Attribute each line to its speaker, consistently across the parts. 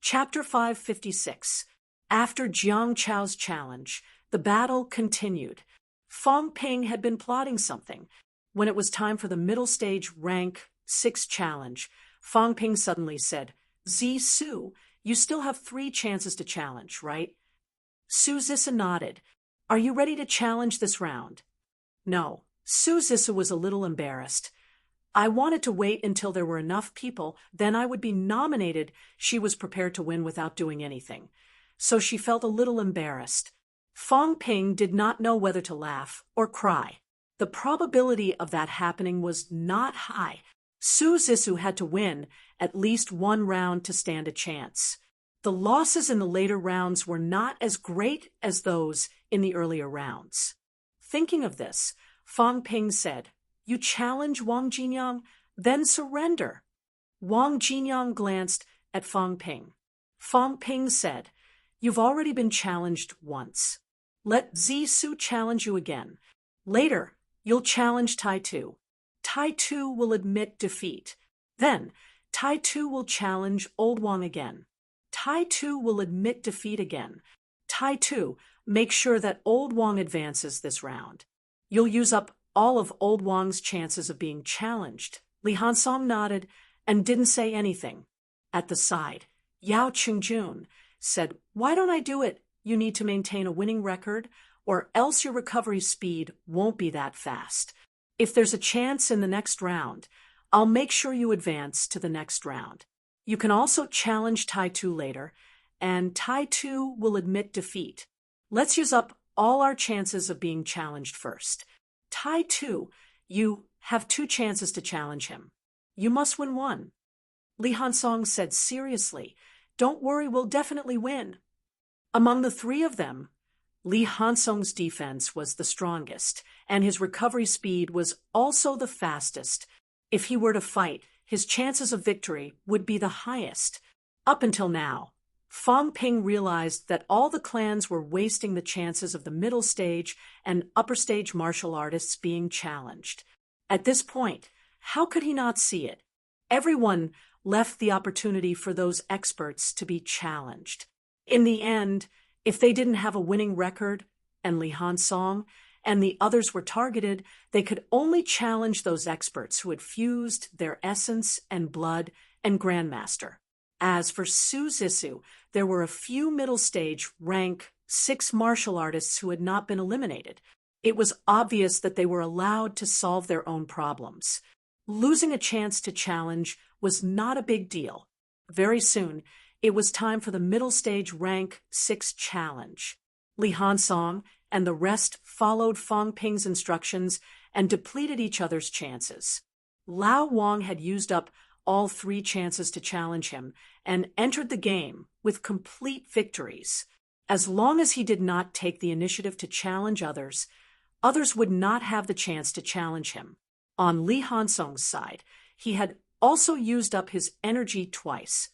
Speaker 1: Chapter 556. After Jiang Chao's challenge, the battle continued. Fang Ping had been plotting something. When it was time for the middle stage rank 6 challenge, Fang Ping suddenly said, "Zi Su, you still have 3 chances to challenge, right?" Su Zissa nodded. "Are you ready to challenge this round?" No. Su Zissa was a little embarrassed. "I wanted to wait until there were enough people, then I would be nominated." She was prepared to win without doing anything. So she felt a little embarrassed. Fang Ping did not know whether to laugh or cry. The probability of that happening was not high. Su Zissou had to win at least 1 round to stand a chance. The losses in the later rounds were not as great as those in the earlier rounds. Thinking of this, Fang Ping said, "You challenge Wang Jinyang, then surrender." Wang Jinyang glanced at Fang Ping. Fang Ping said, "You've already been challenged once. Let Zi Su challenge you again. Later, you'll challenge Tai Tu. Tai Tu will admit defeat. Then, Tai Tu will challenge Old Wang again. Tai Tu will admit defeat again. Tai Tu, make sure that Old Wang advances this round. You'll use up all of Old Wang's chances of being challenged." Li Hansong nodded and didn't say anything. At the side, Yao Qingjun said, "Why don't I do it? You need to maintain a winning record, or else your recovery speed won't be that fast. If there's a chance in the next round, I'll make sure you advance to the next round. You can also challenge Tai Tu later, and Tai Tu will admit defeat. Let's use up all our chances of being challenged first. Tai Tu, you have 2 chances to challenge him. You must win 1. Li Hansong said seriously, "Don't worry, we'll definitely win." Among the 3 of them, Li Hansong's defense was the strongest, and his recovery speed was also the fastest. If he were to fight, his chances of victory would be the highest. Up until now, Fang Ping realized that all the clans were wasting the chances of the middle stage and upper stage martial artists being challenged. At this point, how could he not see it? Everyone left the opportunity for those experts to be challenged. In the end, if they didn't have a winning record, and Li Hansong and the others were targeted, they could only challenge those experts who had fused their essence and blood and grandmaster. As for Su Zissou, there were a few middle stage rank 6 martial artists who had not been eliminated. It was obvious that they were allowed to solve their own problems. Losing a chance to challenge was not a big deal. Very soon, it was time for the middle stage rank 6 challenge. Li Hansong and the rest followed Fang Ping's instructions and depleted each other's chances. Lao Wang had used up all 3 chances to challenge him and entered the game with complete victories. As long as he did not take the initiative to challenge others, others would not have the chance to challenge him. On Li Hansong's side, he had also used up his energy twice.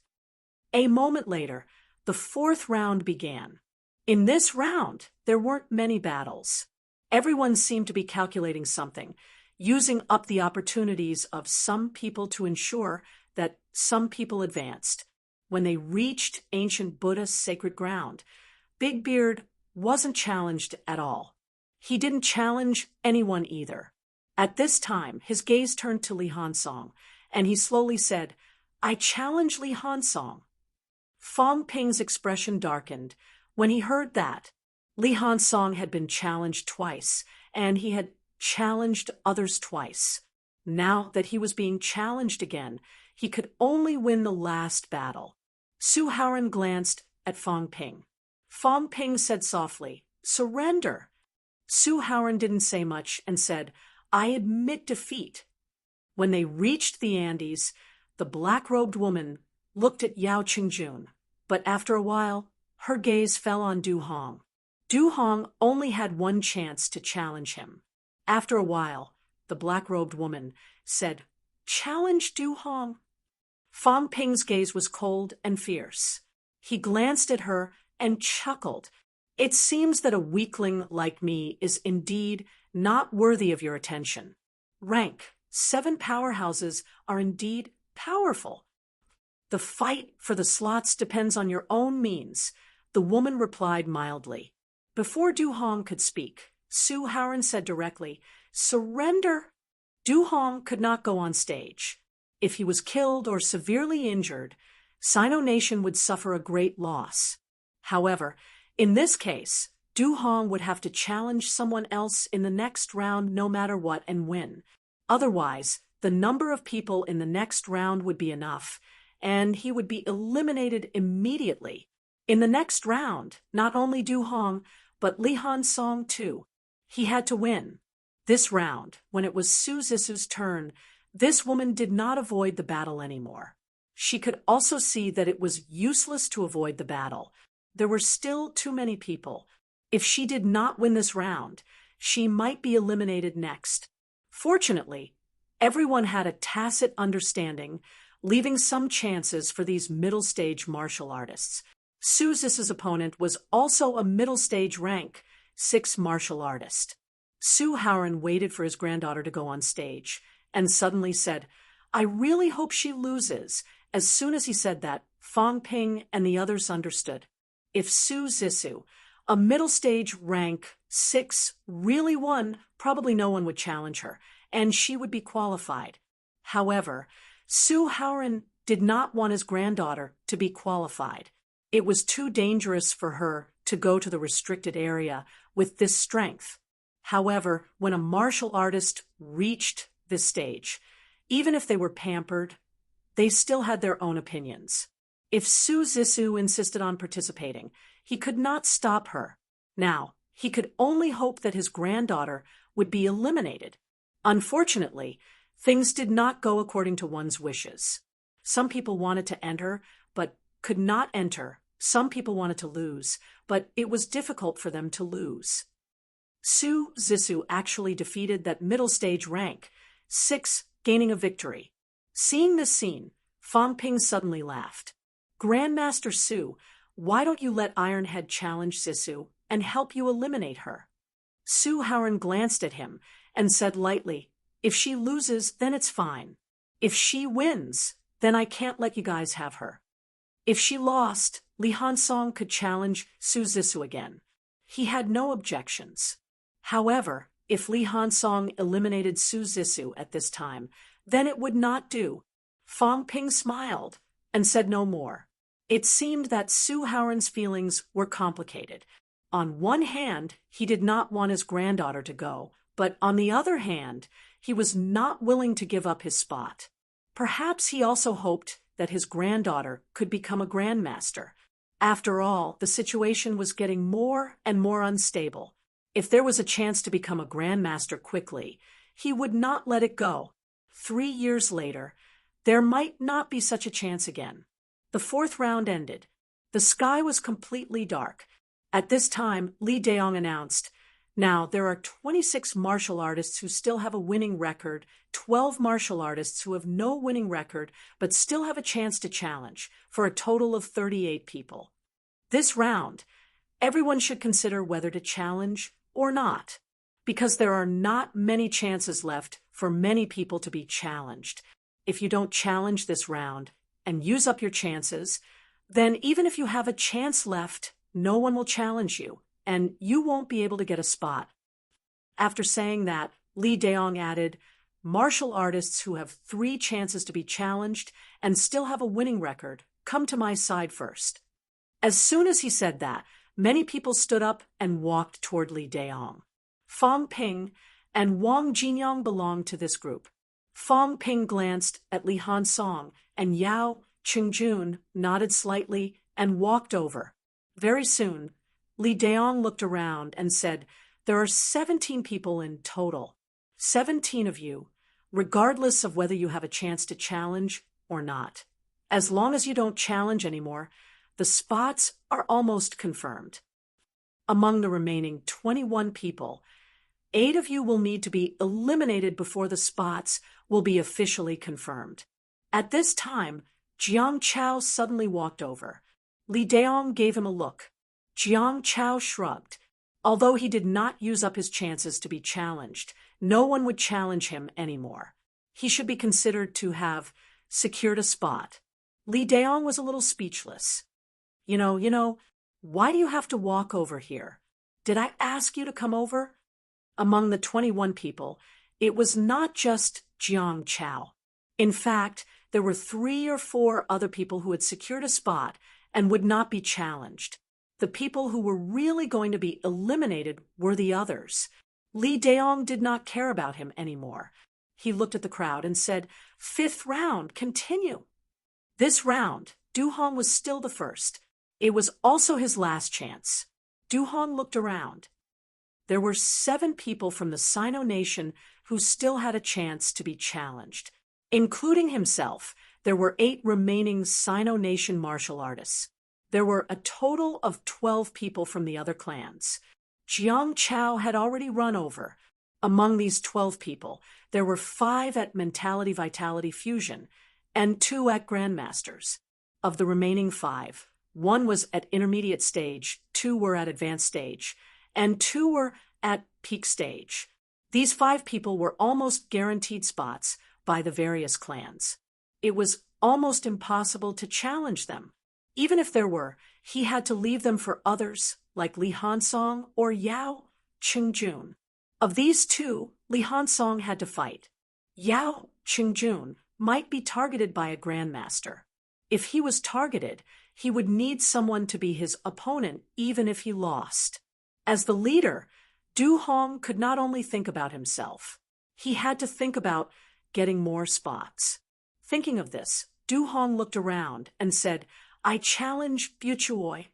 Speaker 1: A moment later, the 4th round began. In this round, there weren't many battles. Everyone seemed to be calculating something, using up the opportunities of some people to ensure that some people advanced. When they reached ancient Buddhist sacred ground, Big Beard wasn't challenged at all. He didn't challenge anyone either. At this time, his gaze turned to Li Hansong, and he slowly said, "I challenge Li Hansong." Fang Ping's expression darkened. When he heard that, Li Hansong had been challenged twice, and he had challenged others twice. Now that he was being challenged again, he could only win the last battle. Su Haoran glanced at Fang Ping. Fang Ping said softly, "Surrender." Su Haoran didn't say much and said, "I admit defeat." When they reached the Andes, the black-robed woman looked at Yao Qingjun, but after a while, her gaze fell on Du Hong. Du Hong only had 1 chance to challenge him. After a while, the black-robed woman said, "Challenge Du Hong." Fang Ping's gaze was cold and fierce. He glanced at her and chuckled. "It seems that a weakling like me is indeed not worthy of your attention. Rank 7 powerhouses are indeed powerful. The fight for the slots depends on your own means, the woman replied mildly. Before Du Hong could speak, Su Haoran said directly, "Surrender." Du Hong could not go on stage. If he was killed or severely injured, Sino Nation would suffer a great loss. However, in this case, Du Hong would have to challenge someone else in the next round no matter what and win. Otherwise, the number of people in the next round would be enough, and he would be eliminated immediately. In the next round, not only Du Hong, but Li Han-song too. He had to win. This round, when it was Su Zisu's turn, this woman did not avoid the battle anymore. She could also see that it was useless to avoid the battle. There were still too many people. If she did not win this round, she might be eliminated next. Fortunately, everyone had a tacit understanding, leaving some chances for these middle-stage martial artists. Su Zisu's opponent was also a middle-stage rank 6 martial artist. Su Haoran waited for his granddaughter to go on stage, and suddenly said, "I really hope she loses." As soon as he said that, Fong Ping and the others understood. If Su Zisu, a middle-stage rank 6, really won, probably no one would challenge her, and she would be qualified. However, Su Haoran did not want his granddaughter to be qualified. It was too dangerous for her to go to the restricted area with this strength. However, when a martial artist reached this stage, even if they were pampered, they still had their own opinions. If Su Zisu insisted on participating, he could not stop her. Now, he could only hope that his granddaughter would be eliminated. Unfortunately, things did not go according to one's wishes. Some people wanted to enter, but could not enter. Some people wanted to lose, but it was difficult for them to lose. Su Zisu actually defeated that middle-stage rank 6, gaining a victory. Seeing this scene, Fong Ping suddenly laughed. "Grandmaster Su, why don't you let Ironhead challenge Zisu and help you eliminate her?" Su Haoran glanced at him and said lightly, "If she loses, then it's fine. If she wins, then I can't let you guys have her." If she lost, Li Han-song could challenge Su Zisu again. He had no objections. However, if Li Han-song eliminated Su Zisu at this time, then it would not do. Fong Ping smiled and said no more. It seemed that Su Haoran's feelings were complicated. On one hand, he did not want his granddaughter to go, but on the other hand, he was not willing to give up his spot. Perhaps he also hoped that his granddaughter could become a grandmaster. After all, the situation was getting more and more unstable. If there was a chance to become a grandmaster quickly, he would not let it go. 3 years later, there might not be such a chance again. The 4th round ended. The sky was completely dark. At this time, Li Daong announced, "Now, there are 26 martial artists who still have a winning record, 12 martial artists who have no winning record but still have a chance to challenge, for a total of 38 people. This round, everyone should consider whether to challenge or not, because there are not many chances left for many people to be challenged. If you don't challenge this round and use up your chances, then even if you have a chance left, no one will challenge you, and you won't be able to get a spot." After saying that, Li Daong added, "Martial artists who have 3 chances to be challenged and still have a winning record, come to my side first." As soon as he said that, many people stood up and walked toward Li Daong. Fong Ping and Wang Jinyang belonged to this group. Fong Ping glanced at Li Han-song, and Yao Qingjun nodded slightly and walked over. Very soon, Li Daong looked around and said, "There are 17 people in total. 17 of you, regardless of whether you have a chance to challenge or not. As long as you don't challenge anymore, the spots are almost confirmed. Among the remaining 21 people, 8 of you will need to be eliminated before the spots will be officially confirmed." At this time, Jiang Chao suddenly walked over. Li Daong gave him a look. Jiang Chao shrugged. Although he did not use up his chances to be challenged, no one would challenge him anymore. He should be considered to have secured a spot. Li Daong was a little speechless. Why do you have to walk over here? Did I ask you to come over? Among the 21 people, it was not just Jiang Chao. In fact, there were 3 or 4 other people who had secured a spot and would not be challenged. The people who were really going to be eliminated were the others. Li Daong did not care about him anymore. He looked at the crowd and said, "5th round, continue." This round, Du Hong was still the first. It was also his last chance. Du Hong looked around. There were 7 people from the Sino nation who still had a chance to be challenged. Including himself, there were 8 remaining Sino nation martial artists. There were a total of 12 people from the other clans. Jiang Chao had already run over. Among these 12 people, there were 5 at Mentality Vitality Fusion and 2 at Grandmasters. Of the remaining 5, 1 was at intermediate stage, 2 were at advanced stage, and 2 were at peak stage. These 5 people were almost guaranteed spots by the various clans. It was almost impossible to challenge them. Even if there were, he had to leave them for others like Li Hansong or Yao Qingjun. Of these 2, Li Hansong had to fight. Yao Qingjun might be targeted by a grandmaster. If he was targeted, he would need someone to be his opponent even if he lost. As the leader, Du Hong could not only think about himself. He had to think about getting more spots. Thinking of this, Du Hong looked around and said, "I challenge Buchuoi."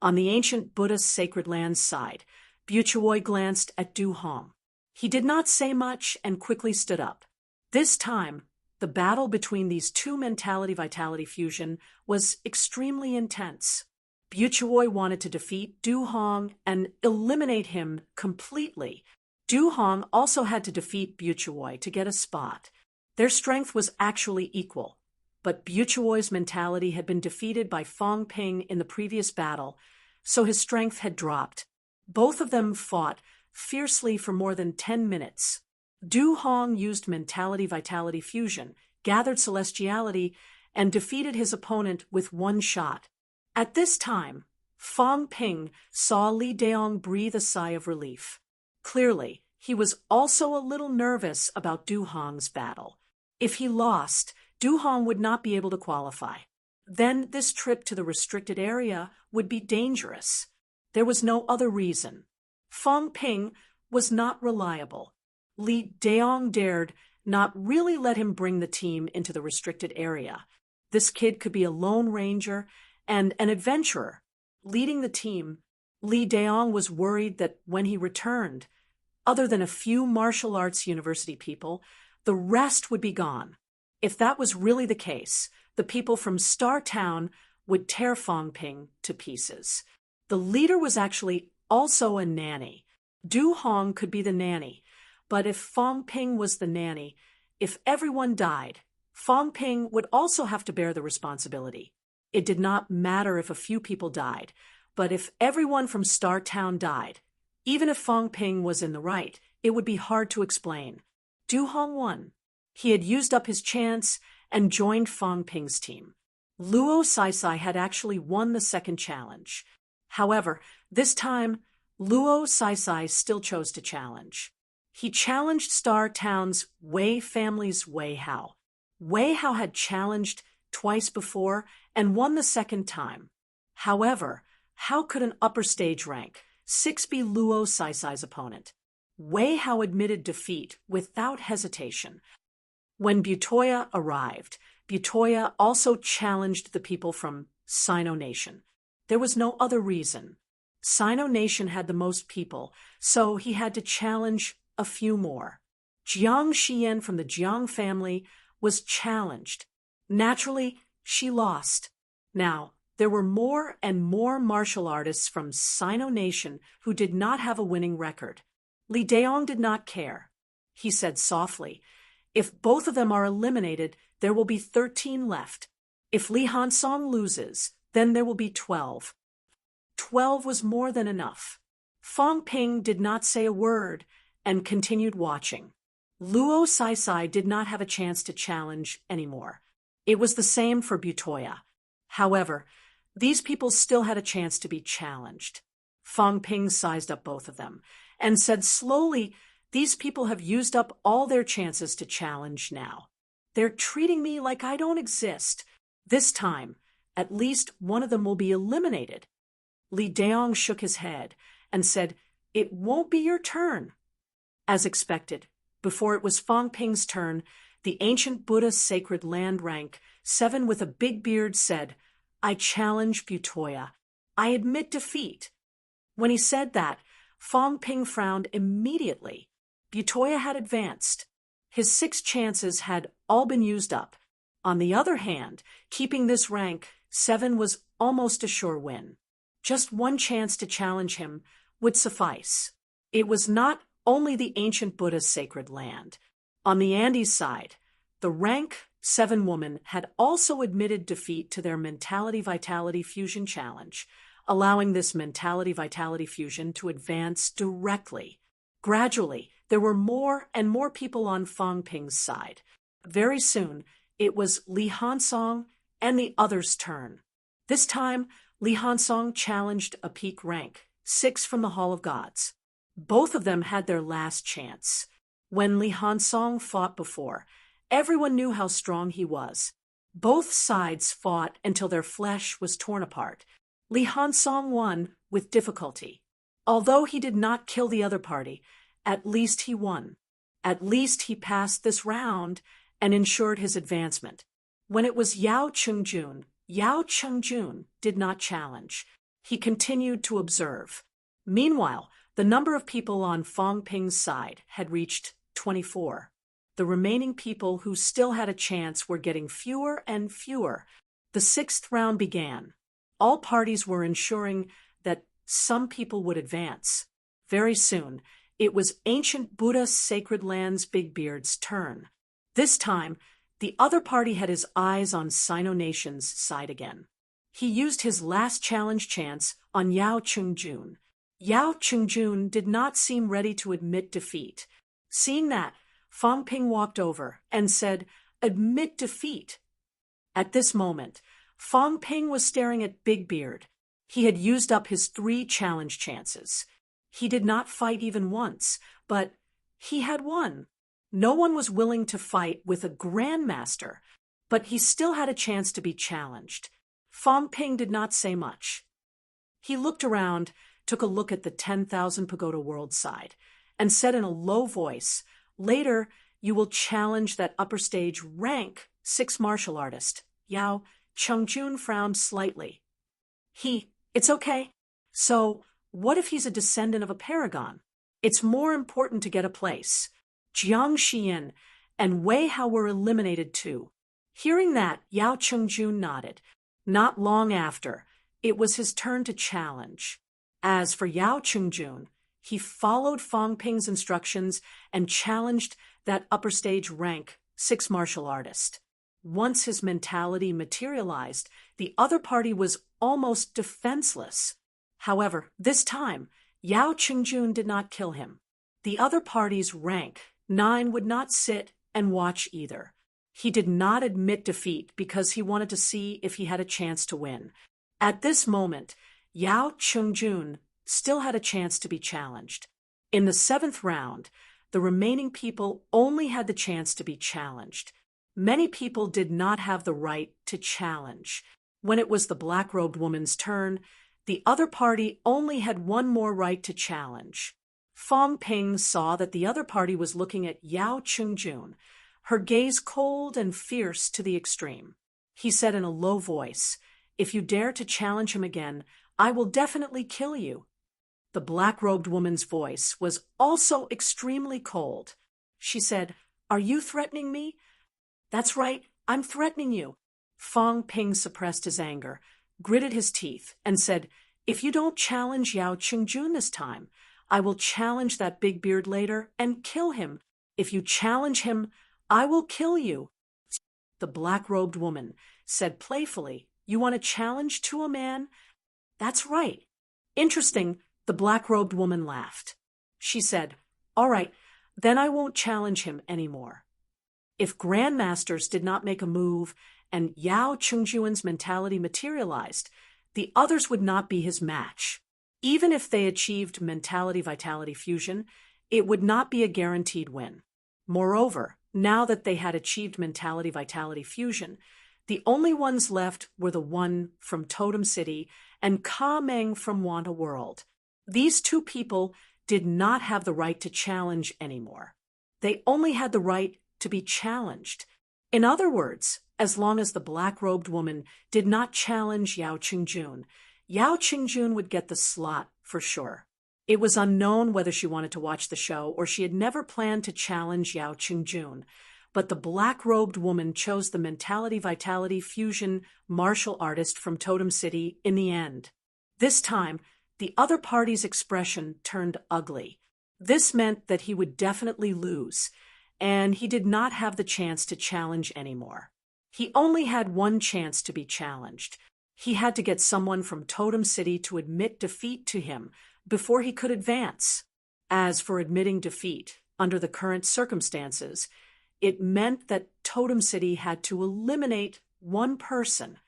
Speaker 1: On the ancient Buddhist sacred land's side, Buchuoi glanced at Du Hong. He did not say much and quickly stood up. This time, the battle between these 2 mentality-vitality fusion was extremely intense. Buchuoi wanted to defeat Du Hong and eliminate him completely. Du Hong also had to defeat Buchuoi to get a spot. Their strength was actually equal, but Buchuoi's mentality had been defeated by Fong Ping in the previous battle, so his strength had dropped. Both of them fought fiercely for more than 10 minutes. Du Hong used mentality-vitality fusion, gathered celestiality, and defeated his opponent with 1 shot. At this time, Fong Ping saw Li Daong breathe a sigh of relief. Clearly, he was also a little nervous about Du Hong's battle. If he lost, Du Hong would not be able to qualify. Then this trip to the restricted area would be dangerous. There was no other reason. Fong Ping was not reliable. Li Daong dared not really let him bring the team into the restricted area. This kid could be a lone ranger and an adventurer. Leading the team, Li Daong was worried that when he returned, other than a few martial arts university people, the rest would be gone. If that was really the case, the people from Star Town would tear Fong Ping to pieces. The leader was actually also a nanny. Du Hong could be the nanny, but if Fong Ping was the nanny, if everyone died, Fong Ping would also have to bear the responsibility. It did not matter if a few people died, but if everyone from Star Town died, even if Fong Ping was in the right, it would be hard to explain. Du Hong won. He had used up his chance and joined Fong Ping's team. Luo Saisai had actually won the second challenge. However, this time, Luo Saisai still chose to challenge. He challenged Star Town's Wei family's Wei Hao. Wei Hao had challenged twice before and won the second time. However, how could an upper stage rank 6 be Luo Saisai's opponent? Wei Hao admitted defeat without hesitation. When Butoya arrived, Butoya also challenged the people from Sino Nation. There was no other reason. Sino Nation had the most people, so he had to challenge a few more. Jiang Xian from the Jiang family was challenged. Naturally, she lost. Now, there were more and more martial artists from Sino Nation who did not have a winning record. Li Daong did not care. He said softly, "If both of them are eliminated, there will be 13 left. If Li Hansong loses, then there will be 12. 12 was more than enough." Fong Ping did not say a word and continued watching. Luo Saisai did not have a chance to challenge anymore. It was the same for Butoya. However, these people still had a chance to be challenged. Fang Ping sized up both of them and said slowly, "These people have used up all their chances to challenge now. They're treating me like I don't exist. This time, at least one of them will be eliminated." Li Daong shook his head and said, "It won't be your turn." As expected, before it was Fang Ping's turn, the ancient Buddha sacred land rank 7 with a big beard said, "I challenge Butoya. I admit defeat." When he said that, Fang Ping frowned immediately. Butoya had advanced. His 6 chances had all been used up. On the other hand, keeping this rank 7 was almost a sure win. Just one chance to challenge him would suffice. It was not only the ancient Buddha's sacred land. On the Andes side, the rank 7 woman had also admitted defeat to their Mentality Vitality Fusion Challenge, allowing this Mentality Vitality Fusion to advance directly. Gradually, there were more and more people on Fang Ping's side. Very soon, it was Li Hansong and the others' turn. This time, Li Hansong challenged a peak rank, 6 from the Hall of Gods. Both of them had their last chance. When Li Hansong fought before, everyone knew how strong he was. Both sides fought until their flesh was torn apart. Li Hansong won with difficulty. Although he did not kill the other party, at least he won. At least he passed this round and ensured his advancement. When it was Yao Chengjun did not challenge. He continued to observe. Meanwhile, the number of people on Fang Ping's side had reached 24. The remaining people who still had a chance were getting fewer and fewer. The 6th round began. All parties were ensuring that some people would advance. Very soon, it was ancient Buddha Sacred Land's Big Beard's turn. This time, the other party had his eyes on Sino Nation's side again. He used his last challenge chance on Yao Chengjun. Yao Chengjun did not seem ready to admit defeat. Seeing that, Fang Ping walked over and said, "Admit defeat." At this moment, Fang Ping was staring at Big Beard. He had used up his 3 challenge chances. He did not fight even once, but he had won. No one was willing to fight with a grandmaster, but he still had a chance to be challenged. Fang Ping did not say much. He looked around, took a look at the 10,000 Pagoda World side, and said in a low voice, "Later, you will challenge that upper stage rank 6 martial artist." Yao Chengjun frowned slightly. It's okay. So, what if he's a descendant of a paragon? It's more important to get a place. Jiang Xian and Wei Hao were eliminated too. Hearing that, Yao Chengjun nodded. Not long after, it was his turn to challenge. As for Yao Chengjun, he followed Fang Ping's instructions and challenged that upper stage rank 6 martial artist. Once his mentality materialized, the other party was almost defenseless. However, this time, Yao Chengjun did not kill him. The other party's rank 9 would not sit and watch either. He did not admit defeat because he wanted to see if he had a chance to win. At this moment, Yao Chengjun still had a chance to be challenged. In the 7th round, the remaining people only had the chance to be challenged. Many people did not have the right to challenge. When it was the black-robed woman's turn, the other party only had one more right to challenge. Fang Ping saw that the other party was looking at Yao Chengjun, her gaze cold and fierce to the extreme. He said in a low voice, "If you dare to challenge him again, I will definitely kill you." The black-robed woman's voice was also extremely cold. She said, "Are you threatening me?" "That's right, I'm threatening you." Fang Ping suppressed his anger, gritted his teeth, and said, "If you don't challenge Yao Chengjun this time, I will challenge that big beard later and kill him. If you challenge him, I will kill you." The black-robed woman said playfully, "You want a challenge to a man?" "That's right." Interesting, the black-robed woman laughed. She said, "All right, then I won't challenge him anymore." If grandmasters did not make a move and Yao Chengjuan's mentality materialized, the others would not be his match. Even if they achieved mentality-vitality fusion, it would not be a guaranteed win. Moreover, now that they had achieved mentality-vitality fusion, the only ones left were the one from Totem City and Ka Meng from Wanta World. These two people did not have the right to challenge anymore. They only had the right to be challenged. In other words, as long as the black-robed woman did not challenge Yao Qingjun, Yao Qingjun would get the slot for sure. It was unknown whether she wanted to watch the show or she had never planned to challenge Yao Qingjun, but the black-robed woman chose the mentality-vitality fusion martial artist from Totem City in the end. This time, the other party's expression turned ugly. This meant that he would definitely lose, and he did not have the chance to challenge anymore. He only had one chance to be challenged. He had to get someone from Totem City to admit defeat to him before he could advance. As for admitting defeat, under the current circumstances, it meant that Totem City had to eliminate one person.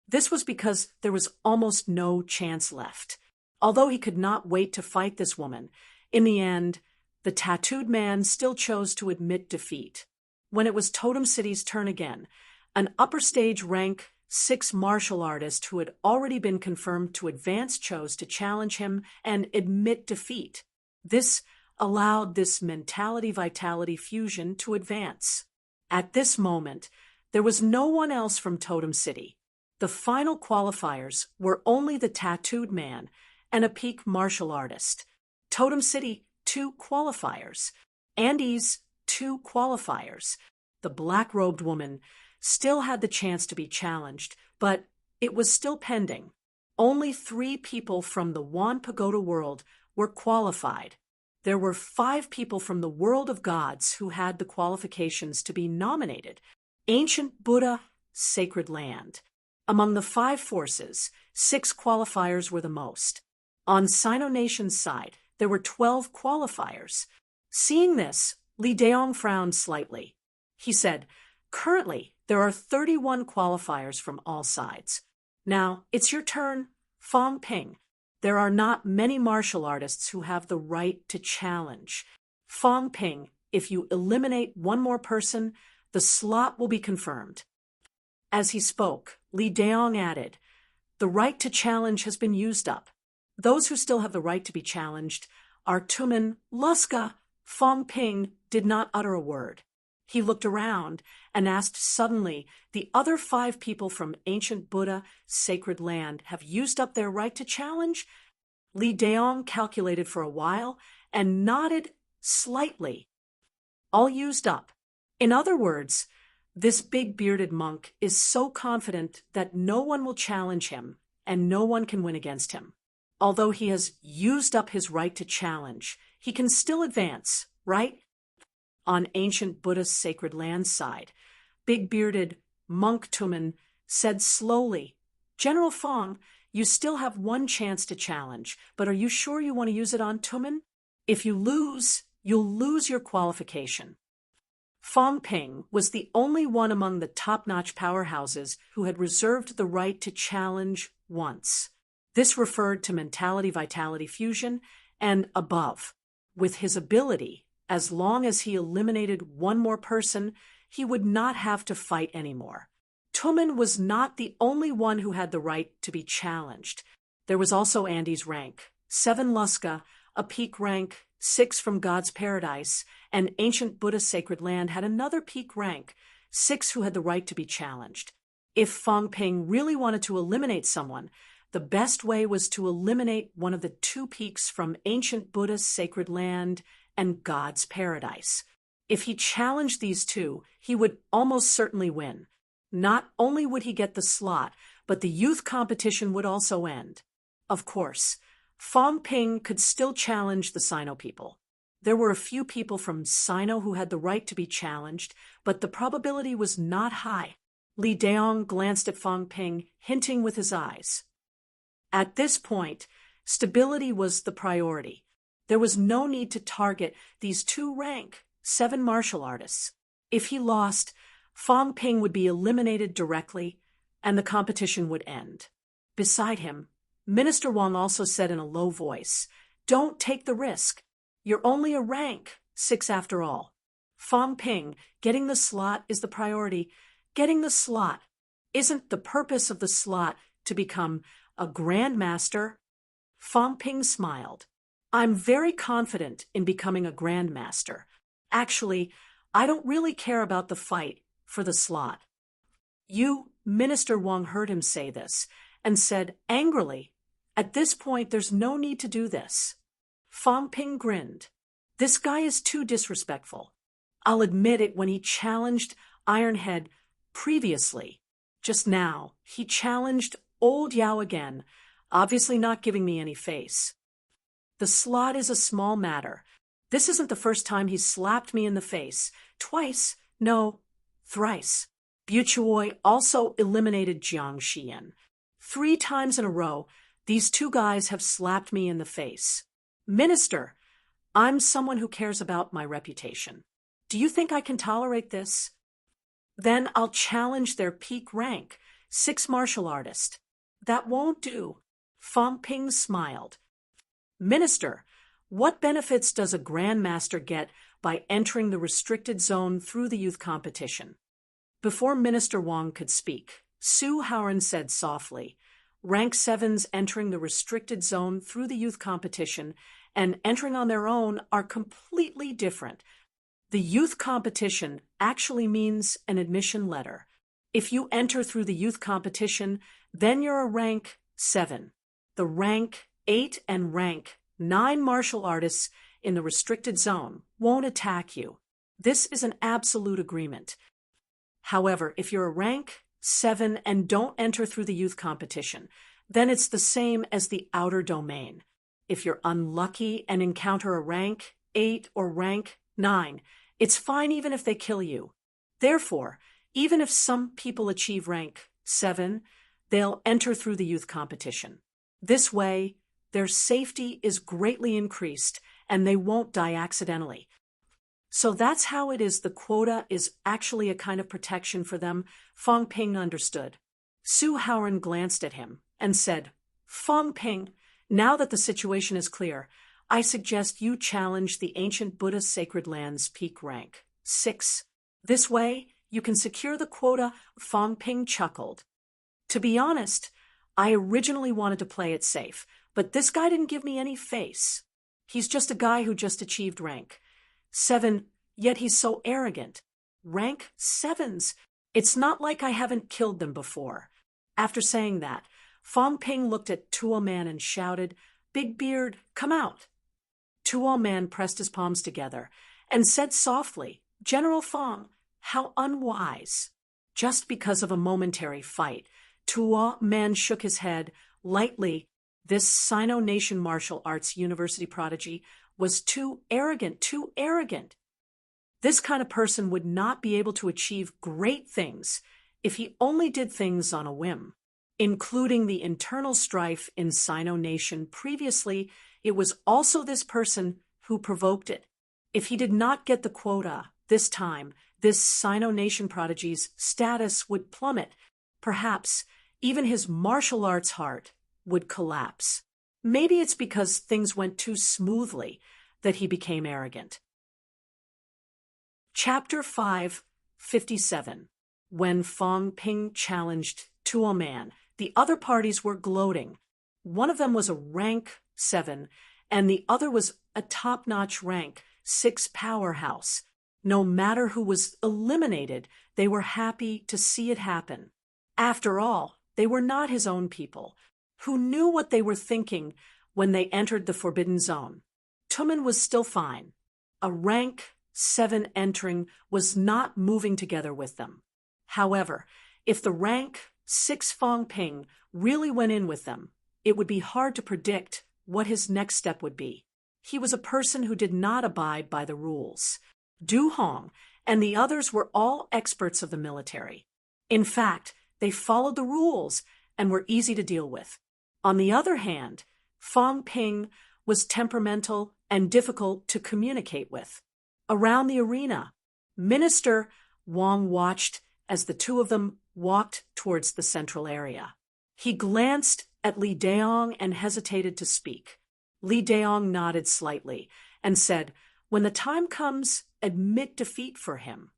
Speaker 1: This was because there was almost no chance left. Although he could not wait to fight this woman, in the end, the tattooed man still chose to admit defeat. When it was Totem City's turn again, an upper stage rank 6 martial artist who had already been confirmed to advance chose to challenge him and admit defeat. This allowed this mentality-vitality fusion to advance. At this moment, there was no one else from Totem City. The final qualifiers were only the tattooed man and a peak martial artist. Totem City, 2 qualifiers. Andes, 2 qualifiers. The black-robed woman still had the chance to be challenged, but it was still pending. Only 3 people from the Wan Pagoda world were qualified. There were 5 people from the world of gods who had the qualifications to be nominated. Ancient Buddha, Sacred Land. Among the 5 forces, 6 qualifiers were the most. On Sino Nation's side, there were 12 qualifiers. Seeing this, Li Daong frowned slightly. He said, "Currently, there are 31 qualifiers from all sides. Now, it's your turn, Fong Ping. There are not many martial artists who have the right to challenge. Fong Ping, if you eliminate one more person, the slot will be confirmed." As he spoke, Li Daong added, "The right to challenge has been used up. Those who still have the right to be challenged are Tumen, Luska." Fong Ping did not utter a word. He looked around and asked suddenly, "The other 5 people from Ancient Buddha, Sacred Land have used up their right to challenge?" Li Daong calculated for a while and nodded slightly. "All used up." In other words, this big bearded monk is so confident that no one will challenge him and no one can win against him. Although he has used up his right to challenge, he can still advance, right? On Ancient Buddha's Sacred Land side, big-bearded Monk Tumen said slowly, "General Fong, you still have one chance to challenge, but are you sure you want to use it on Tumen? If you lose, you'll lose your qualification." Fong Ping was the only one among the top-notch powerhouses who had reserved the right to challenge once. This referred to mentality-vitality fusion and above. With his ability, as long as he eliminated one more person, he would not have to fight anymore. Tumen was not the only one who had the right to be challenged. There was also Andy's rank, 7 Luska, a peak rank, 6 from God's Paradise, and Ancient Buddha Sacred Land had another peak rank, 6 who had the right to be challenged. If Fong Ping really wanted to eliminate someone, the best way was to eliminate one of the 2 peaks from Ancient Buddha Sacred Land and God's Paradise. If he challenged these 2, he would almost certainly win. Not only would he get the slot, but the youth competition would also end. Of course, Fong Ping could still challenge the Sino people. There were a few people from Sino who had the right to be challenged, but the probability was not high. Li Daong glanced at Fong Ping, hinting with his eyes. At this point, stability was the priority. There was no need to target these 2 rank 7 martial artists. If he lost, Fong Ping would be eliminated directly, and the competition would end. Beside him, Minister Wang also said in a low voice, "Don't take the risk. You're only a rank 6 after all. Fong Ping, getting the slot is the priority. Getting the slot. Isn't the purpose of the slot to become a grandmaster?" Fong Ping smiled. "I'm very confident in becoming a grandmaster. Actually, I don't really care about the fight for the slot." Minister Wang heard him say this and said angrily, "At this point, there's no need to do this." Fong Ping grinned. "This guy is too disrespectful. I'll admit it when he challenged Ironhead previously. Just now, he challenged Old Yao again, obviously not giving me any face. The slot is a small matter. This isn't the first time he's slapped me in the face. Twice, no, thrice. Buchuoi also eliminated Jiang Xian. 3 times in a row, these 2 guys have slapped me in the face. Minister, I'm someone who cares about my reputation. Do you think I can tolerate this? Then I'll challenge their peak rank, 6 martial artist. That won't do." Fong Ping smiled. "Minister, what benefits does a grandmaster get by entering the restricted zone through the youth competition?" Before Minister Wang could speak, Su Haoran said softly, "Rank 7s entering the restricted zone through the youth competition and entering on their own are completely different. The youth competition actually means an admission letter. If you enter through the youth competition, then you're a rank 7. The rank 8 and rank 9 martial artists in the restricted zone won't attack you. This is an absolute agreement. However, if you're a rank 7 and don't enter through the youth competition, then it's the same as the outer domain. If you're unlucky and encounter a rank 8 or rank 9, it's fine even if they kill you. Therefore, even if some people achieve rank 7, they'll enter through the youth competition. This way, their safety is greatly increased and they won't die accidentally. So that's how it is the quota is actually a kind of protection for them." Fong Ping understood. Su Haoran glanced at him and said, "Fong Ping, now that the situation is clear, I suggest you challenge the ancient Buddhist sacred land's peak rank 6. This way, you can secure the quota." Fong Ping chuckled. "To be honest, I originally wanted to play it safe, but this guy didn't give me any face. He's just a guy who just achieved rank 7, yet he's so arrogant. Rank 7s. It's not like I haven't killed them before." After saying that, Fong Ping looked at Tuo Man and shouted, "Big Beard, come out." Tuo Man pressed his palms together and said softly, "General Fong, how unwise." Just because of a momentary fight, Tuo Man shook his head lightly. This Sino Nation martial arts university prodigy was too arrogant, too arrogant. This kind of person would not be able to achieve great things if he only did things on a whim, including the internal strife in Sino Nation previously. It was also this person who provoked it. If he did not get the quota this time, this Sino Nation prodigy's status would plummet. Perhaps even his martial arts heart would collapse. Maybe it's because things went too smoothly that he became arrogant. Chapter 5:57. When Fong Ping challenged Tuo Man, the other parties were gloating. One of them was a rank 7, and the other was a top-notch rank 6 powerhouse. No matter who was eliminated, they were happy to see it happen. After all, they were not his own people, who knew what they were thinking when they entered the Forbidden Zone. Tumen was still fine. A rank 7 entering was not moving together with them. However, if the rank 6 Fong Ping really went in with them, it would be hard to predict what his next step would be. He was a person who did not abide by the rules. Du Hong and the others were all experts of the military. In fact, they followed the rules and were easy to deal with. On the other hand, Fong Ping was temperamental and difficult to communicate with. Around the arena, Minister Wang watched as the two of them walked towards the central area. He glanced at Li Daong and hesitated to speak. Li Daong nodded slightly and said, "When the time comes, admit defeat for him."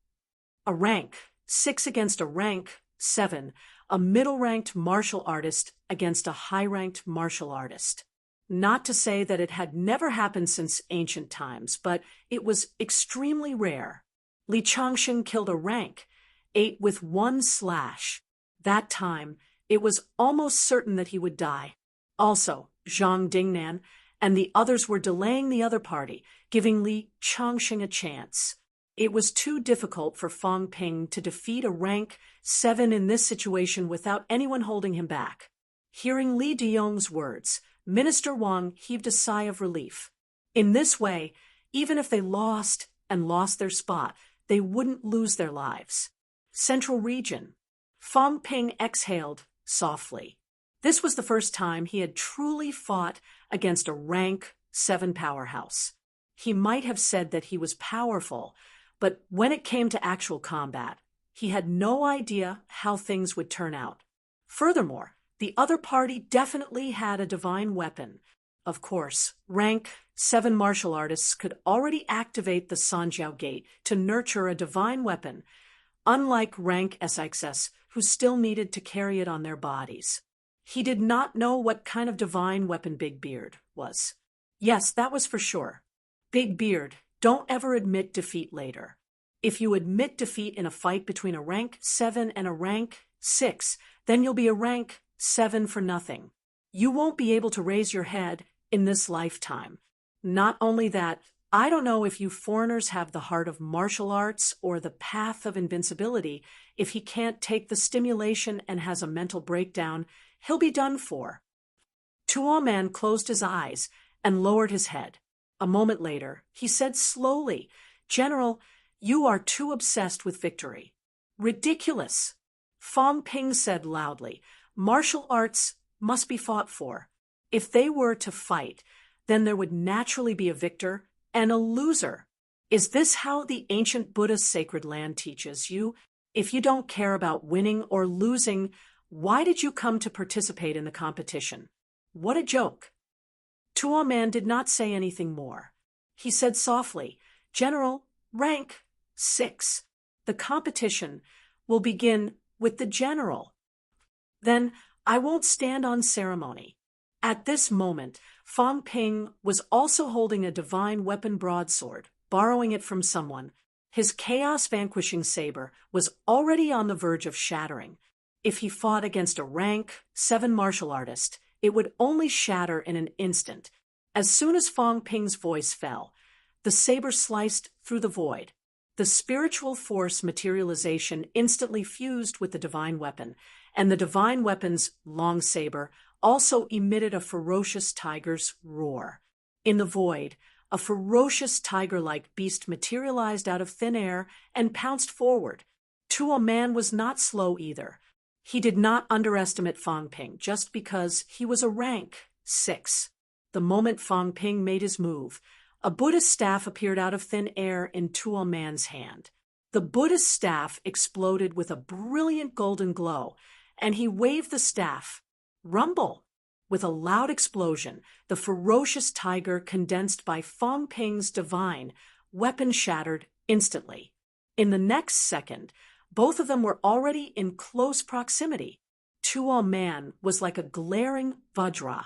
Speaker 1: A rank 6 against a rank 7, a middle-ranked martial artist against a high-ranked martial artist. Not to say that it had never happened since ancient times, but it was extremely rare. Li Changsheng killed a rank 8 with 1 slash. That time, it was almost certain that he would die. Also, Zhang Dingnan and the others were delaying the other party, giving Li Changsheng a chance. It was too difficult for Fang Ping to defeat a rank 7 in this situation without anyone holding him back. Hearing Li Daong's words, Minister Wang heaved a sigh of relief. In this way, even if they lost their spot, they wouldn't lose their lives. Central Region. Fang Ping exhaled softly. This was the first time he had truly fought against a rank 7 powerhouse. He might have said that he was powerful, but when it came to actual combat, he had no idea how things would turn out. Furthermore, the other party definitely had a divine weapon. Of course, rank 7 martial artists could already activate the Sanjiao Gate to nurture a divine weapon, unlike rank SXS, who still needed to carry it on their bodies. He did not know what kind of divine weapon Big Beard was. Yes, that was for sure. Big Beard, don't ever admit defeat later. If you admit defeat in a fight between a rank 7 and a rank 6, then you'll be a rank 7 for nothing. You won't be able to raise your head in this lifetime. Not only that, I don't know if you foreigners have the heart of martial arts or the path of invincibility. If he can't take the stimulation and has a mental breakdown, he'll be done for. Tuo Man closed his eyes and lowered his head. A moment later, he said slowly, "General, you are too obsessed with victory." "Ridiculous." Fang Ping said loudly, "Martial arts must be fought for. If they were to fight, then there would naturally be a victor and a loser. Is this how the ancient Buddhist sacred land teaches you? If you don't care about winning or losing, why did you come to participate in the competition? What a joke." Tuo Man did not say anything more. He said softly, "General, rank 6. The competition will begin with the general. Then I won't stand on ceremony." At this moment, Fang Ping was also holding a divine weapon broadsword, borrowing it from someone. His chaos-vanquishing saber was already on the verge of shattering. If he fought against a rank 7 martial artist, it would only shatter in an instant. As soon as Fang Ping's voice fell, the saber sliced through the void. The spiritual force materialization instantly fused with the divine weapon, and the divine weapon's long saber also emitted a ferocious tiger's roar. In the void, a ferocious tiger-like beast materialized out of thin air and pounced forward. Tuo Man was not slow either. He did not underestimate Fang Ping just because he was a rank 6. The moment Fang Ping made his move, a Buddhist staff appeared out of thin air in Tuo Man's hand. The Buddhist staff exploded with a brilliant golden glow, and he waved the staff. Rumble! With a loud explosion, the ferocious tiger condensed by Fang Ping's divine weapon shattered instantly. In the next second, both of them were already in close proximity. Tuo Man was like a glaring Vajra,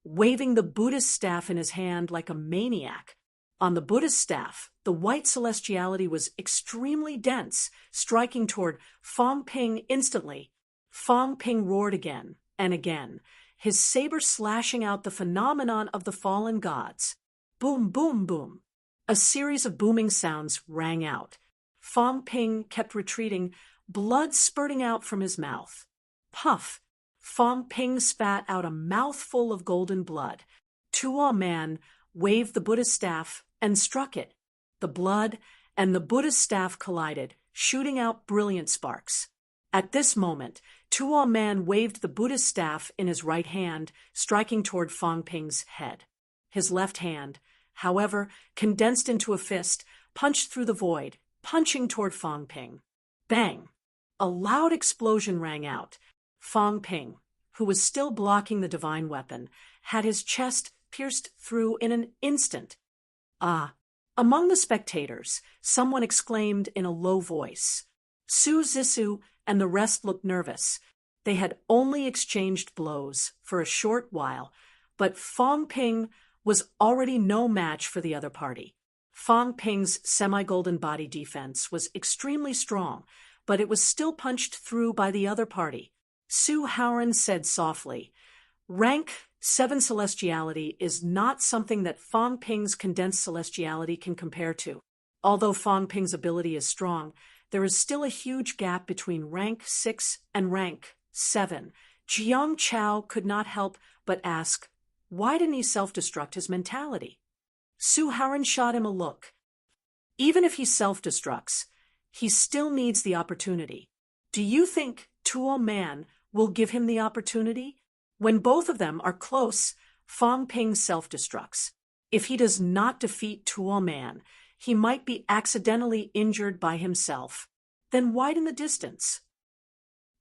Speaker 1: waving the Buddhist staff in his hand like a maniac. On the Buddhist staff, the white celestiality was extremely dense, striking toward Fang Ping instantly. Fang Ping roared again and again, his saber slashing out the phenomenon of the fallen gods. Boom, boom, boom. A series of booming sounds rang out. Fang Ping kept retreating, blood spurting out from his mouth. Puff! Fang Ping spat out a mouthful of golden blood. Tuo Man waved the Buddhist staff and struck it. The blood and the Buddhist staff collided, shooting out brilliant sparks. At this moment, Tuo Man waved the Buddhist staff in his right hand, striking toward Fang Ping's head. His left hand, however, condensed into a fist, punched through the void, punching toward Fang Ping. Bang! A loud explosion rang out. Fong Ping, who was still blocking the divine weapon, had his chest pierced through in an instant. Ah! Among the spectators, someone exclaimed in a low voice. Su Zissou and the rest looked nervous. They had only exchanged blows for a short while, but Fong Ping was already no match for the other party. Fong Ping's semi-golden body defense was extremely strong, but it was still punched through by the other party. Su Haoran said softly, "Rank 7 celestiality is not something that Fong Ping's condensed celestiality can compare to. Although Fong Ping's ability is strong, there is still a huge gap between rank 6 and rank 7. Jiang Chao could not help but ask, why didn't he self-destruct his mentality? Su Haoran shot him a look. Even if he self-destructs, he still needs the opportunity. Do you think Tuo Man will give him the opportunity? When both of them are close, Fong Ping self-destructs. If he does not defeat Tuo Man, he might be accidentally injured by himself. Then widen the distance."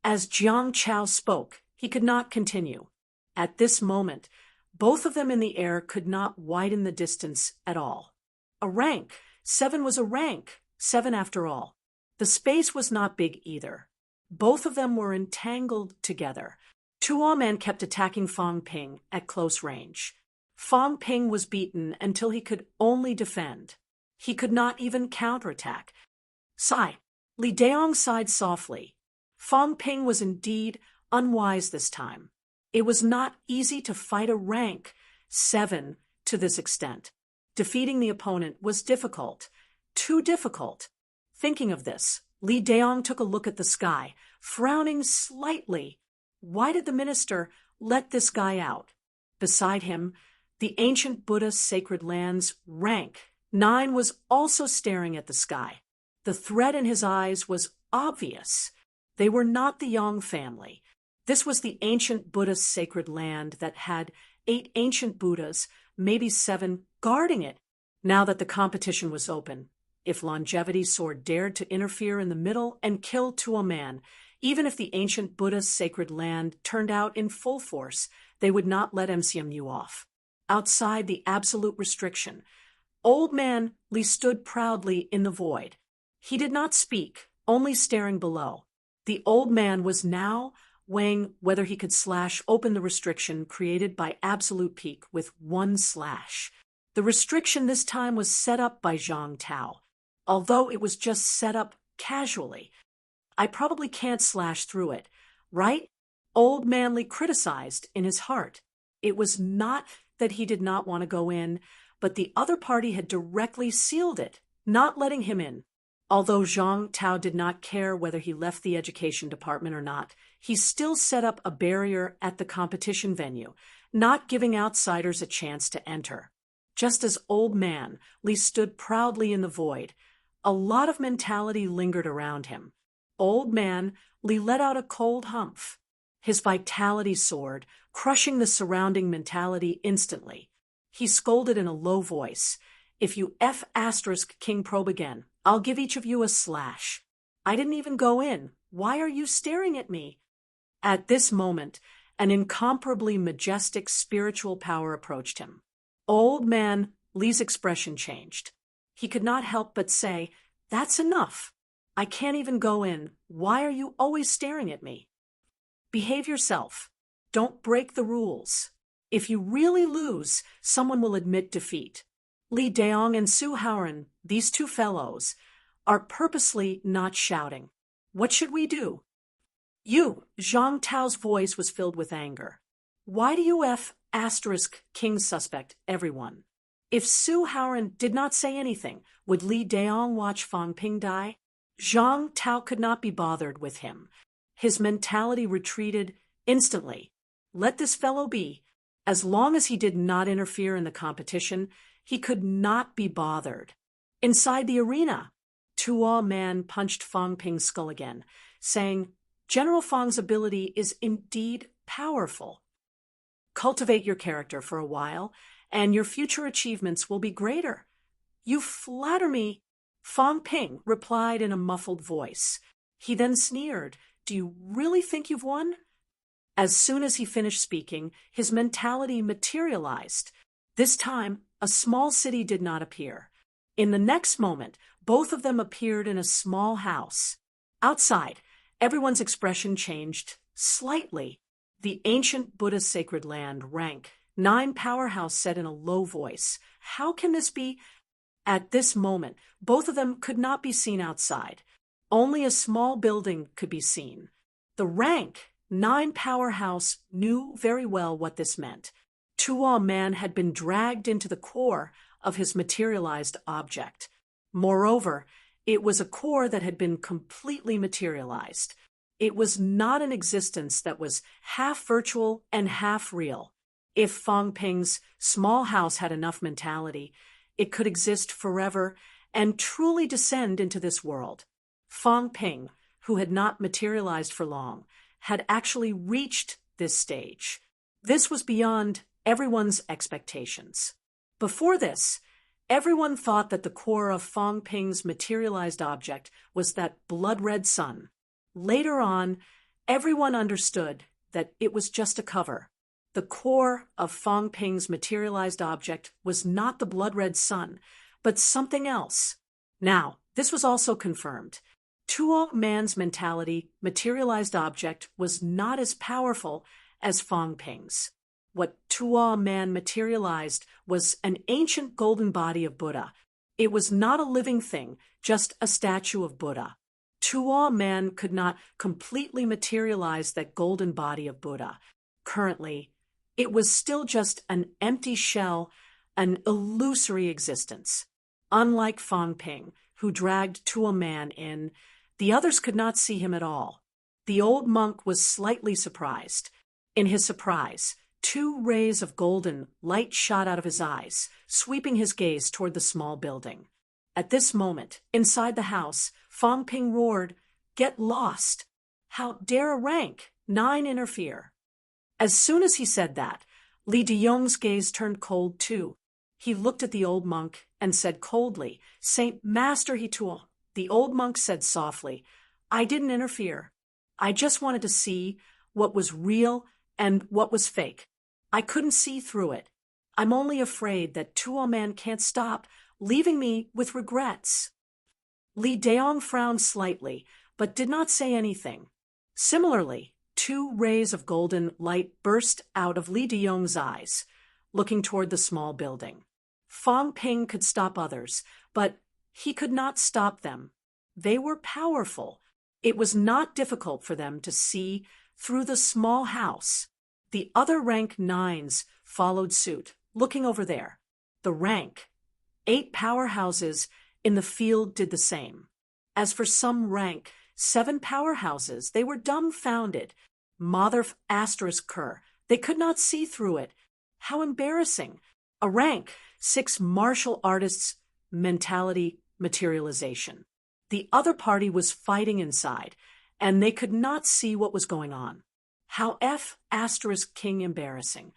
Speaker 1: As Jiang Chao spoke, he could not continue. At this moment, both of them in the air could not widen the distance at all. A rank 7 was a rank 7 after all. The space was not big either. Both of them were entangled together. Tuo Man kept attacking Fong Ping at close range. Fong Ping was beaten until he could only defend. He could not even counterattack. Sigh. Li Daong sighed softly. Fong Ping was indeed unwise this time. It was not easy to fight a rank 7 to this extent. Defeating the opponent was difficult. Too difficult. Thinking of this, Li Daong took a look at the sky, frowning slightly. Why did the minister let this guy out? Beside him, the ancient Buddha's sacred land's rank 9 was also staring at the sky. The threat in his eyes was obvious. They were not the Yang family. This was the ancient Buddha's sacred land that had 8 ancient Buddhas, maybe 7, guarding it. Now that the competition was open, if Longevity Sword dared to interfere in the middle and kill Tuo Man, even if the ancient Buddha's sacred land turned out in full force, they would not let MCMU off. Outside the absolute restriction, Old Man Li stood proudly in the void. He did not speak, only staring below. The old man was now weighing whether he could slash open the restriction created by Absolute Peak with 1 slash. The restriction this time was set up by Zhang Tao, although it was just set up casually. I probably can't slash through it, right? Old Man Li criticized in his heart. It was not that he did not want to go in, but the other party had directly sealed it, not letting him in. Although Zhang Tao did not care whether he left the education department or not, he still set up a barrier at the competition venue, not giving outsiders a chance to enter. Just as Old Man Li stood proudly in the void, a lot of mentality lingered around him. Old Man Li let out a cold humph. His vitality soared, crushing the surrounding mentality instantly. He scolded in a low voice, "If you King probe again, I'll give each of you a slash. I didn't even go in. Why are you staring at me?" At this moment, an incomparably majestic spiritual power approached him. Old Man Li's expression changed. He could not help but say, "That's enough. I can't even go in. Why are you always staring at me? Behave yourself. Don't break the rules. If you really lose, someone will admit defeat." Li Daong and Su Haoran, these two fellows, are purposely not shouting. "What should we do?" Zhang Tao's voice was filled with anger. "Why do you King suspect everyone?" If Su Haoran did not say anything, would Li Daong watch Fong Ping die? Zhang Tao could not be bothered with him. His mentality retreated instantly. Let this fellow be. As long as he did not interfere in the competition, he could not be bothered. Inside the arena, Tuo Man punched Fong Ping's skull again, saying, "General Fong's ability is indeed powerful. Cultivate your character for a while, and your future achievements will be greater." "You flatter me," Fong Ping replied in a muffled voice. He then sneered, "Do you really think you've won?" As soon as he finished speaking, his mentality materialized. This time, a small city did not appear. In the next moment, both of them appeared in a small house. Outside, everyone's expression changed slightly. The ancient Buddhist sacred land, rank 9 powerhouse said in a low voice, "How can this be?" At this moment, both of them could not be seen outside. Only a small building could be seen. The rank 9 powerhouse knew very well what this meant. Tuo Man had been dragged into the core of his materialized object. Moreover, it was a core that had been completely materialized. It was not an existence that was half virtual and half real. If Fong Ping's small house had enough mentality, it could exist forever and truly descend into this world. Fong Ping, who had not materialized for long, had actually reached this stage. This was beyond everyone's expectations. Before this, everyone thought that the core of Fong Ping's materialized object was that blood-red sun. Later on, everyone understood that it was just a cover. The core of Fong Ping's materialized object was not the blood-red sun, but something else. Now, this was also confirmed. Tuo Man's mentality, materialized object, was not as powerful as Fong Ping's. What Tuo Man materialized was an ancient golden body of Buddha. It was not a living thing, just a statue of Buddha. Tuo Man could not completely materialize that golden body of Buddha. Currently, it was still just an empty shell, an illusory existence. Unlike Fong Ping, who dragged Tuo Man in, the others could not see him at all. The old monk was slightly surprised. In his surprise, 2 rays of golden light shot out of his eyes, sweeping his gaze toward the small building. At this moment, inside the house, Fong Ping roared, "Get lost! How dare a rank 9 interfere?" As soon as he said that, Li Deyong's gaze turned cold too. He looked at the old monk and said coldly, "Saint Master Hituo." The old monk said softly, "I didn't interfere. I just wanted to see what was real and what was fake. I couldn't see through it. I'm only afraid that Tuo Man can't stop, leaving me with regrets." Li Deyong frowned slightly, but did not say anything. Similarly, 2 rays of golden light burst out of Li Deyong's eyes, looking toward the small building. Fong Ping could stop others, but he could not stop them. They were powerful. It was not difficult for them to see through the small house. The other rank 9s followed suit, looking over there. The rank 8 powerhouses in the field did the same. As for some rank 7 powerhouses, they were dumbfounded. Mother asterisk cur, they could not see through it. How embarrassing. A rank 6 martial artists' mentality materialization. The other party was fighting inside, and they could not see what was going on. How F asterisk king embarrassing.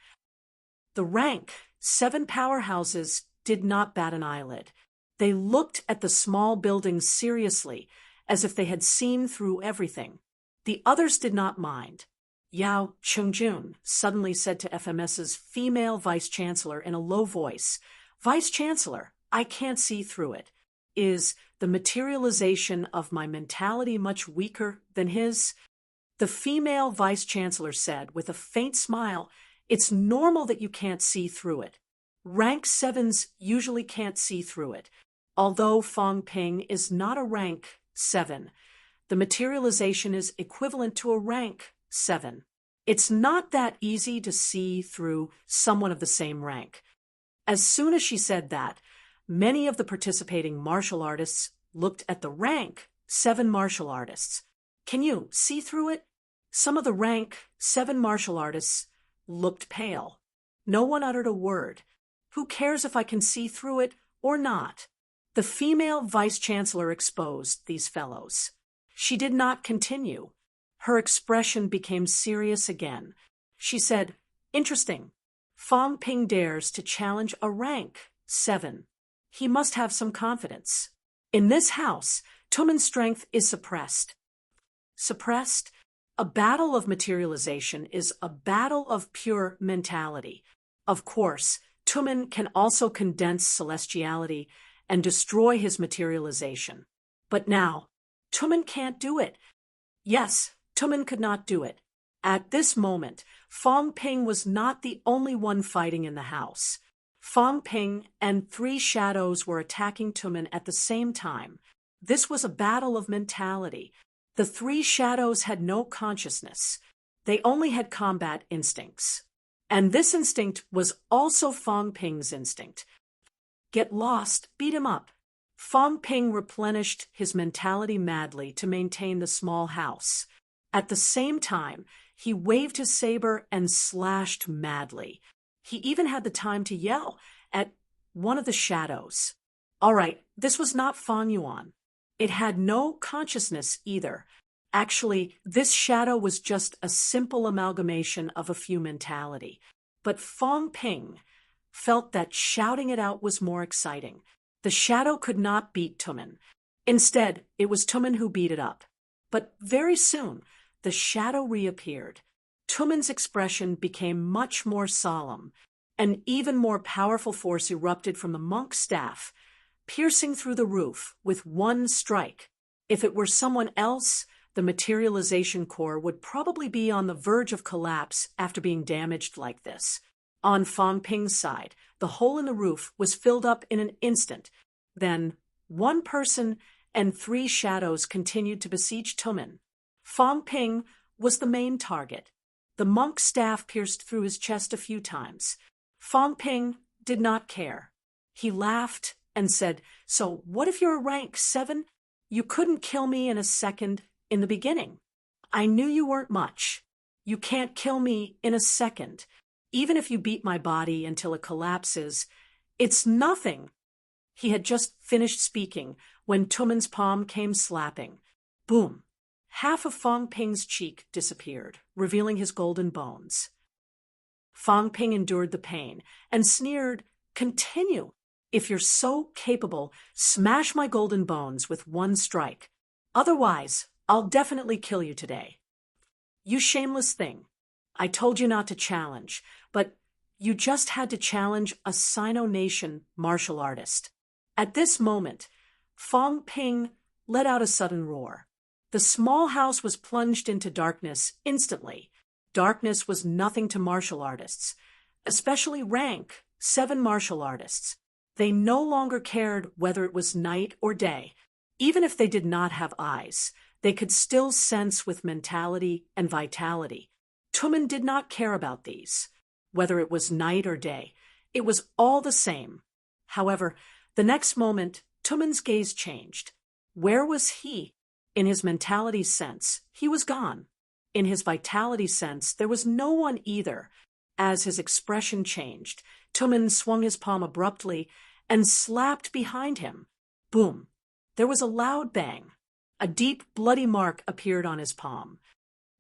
Speaker 1: The rank 7 powerhouses did not bat an eyelid. They looked at the small building seriously, as if they had seen through everything. The others did not mind. Yao Chengjun suddenly said to FMS's female vice-chancellor in a low voice, "Vice-chancellor, I can't see through it. Is the materialization of my mentality much weaker than his?" The female vice-chancellor said with a faint smile, "It's normal that you can't see through it. Rank 7s usually can't see through it. Although Fong Ping is not a rank 7, the materialization is equivalent to a rank 7. It's not that easy to see through someone of the same rank." As soon as she said that, many of the participating martial artists looked at the rank 7 martial artists. "Can you see through it?" Some of the rank 7 martial artists looked pale. No one uttered a word. Who cares if I can see through it or not? The female vice-chancellor exposed these fellows. She did not continue. Her expression became serious again. She said, "Interesting. Fong Ping dares to challenge a rank 7. He must have some confidence. In this house, Tumen's strength is suppressed. suppressed. A battle of materialization is a battle of pure mentality. Of course, Tumen can also condense celestiality and destroy his materialization. But now, Tumen can't do it. Yes, Tumen could not do it. At this moment, Fong Ping was not the only one fighting in the house. Fong Ping and 3 shadows were attacking Tumen at the same time. This was a battle of mentality. The 3 shadows had no consciousness. They only had combat instincts. And this instinct was also Fong Ping's instinct. Get lost, beat him up. Fong Ping replenished his mentality madly to maintain the small house. At the same time, he waved his saber and slashed madly. He even had the time to yell at one of the shadows. All right, this was not Fong Yuan. It had no consciousness either. Actually, this shadow was just a simple amalgamation of a few mentality. But Fong Ping felt that shouting it out was more exciting. The shadow could not beat Tumen. Instead, it was Tumen who beat it up. But very soon, the shadow reappeared. Tumen's expression became much more solemn. An even more powerful force erupted from the monk's staff, piercing through the roof with one strike. If it were someone else, the materialization core would probably be on the verge of collapse after being damaged like this. On Fong Ping's side, the hole in the roof was filled up in an instant. Then, one person and 3 shadows continued to besiege Tumen. Fong Ping was the main target. The monk's staff pierced through his chest a few times. Fong Ping did not care. He laughed and said, "So what if you're a rank 7? You couldn't kill me in a second in the beginning. I knew you weren't much. You can't kill me in a second. Even if you beat my body until it collapses, it's nothing." He had just finished speaking when Tumen's palm came slapping. Boom! Half of Fong Ping's cheek disappeared, revealing his golden bones. Fong Ping endured the pain and sneered, "Continue. If you're so capable, smash my golden bones with one strike. Otherwise, I'll definitely kill you today." "You shameless thing. I told you not to challenge, but you just had to challenge a Sino-Nation martial artist." At this moment, Fong Ping let out a sudden roar. The small house was plunged into darkness instantly. Darkness was nothing to martial artists, especially rank 7 martial artists. They no longer cared whether it was night or day. Even if they did not have eyes, they could still sense with mentality and vitality. Tumen did not care about these. Whether it was night or day, it was all the same. However, the next moment, Tumen's gaze changed. Where was he? In his mentality sense, he was gone. In his vitality sense, there was no one either. As his expression changed, Tumen swung his palm abruptly and slapped behind him. Boom! There was a loud bang. A deep, bloody mark appeared on his palm.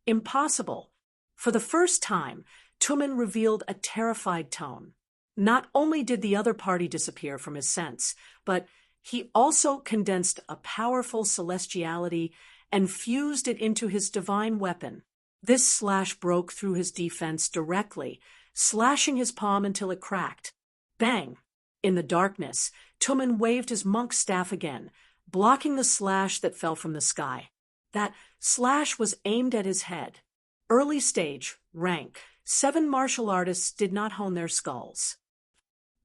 Speaker 1: Impossible. For the first time, Tumen revealed a terrified tone. Not only did the other party disappear from his sense, but he also condensed a powerful celestiality and fused it into his divine weapon. This slash broke through his defense directly, slashing his palm until it cracked. Bang! In the darkness, Tumen waved his monk's staff again, blocking the slash that fell from the sky. That slash was aimed at his head. Early stage, rank 7 martial artists did not hone their skulls.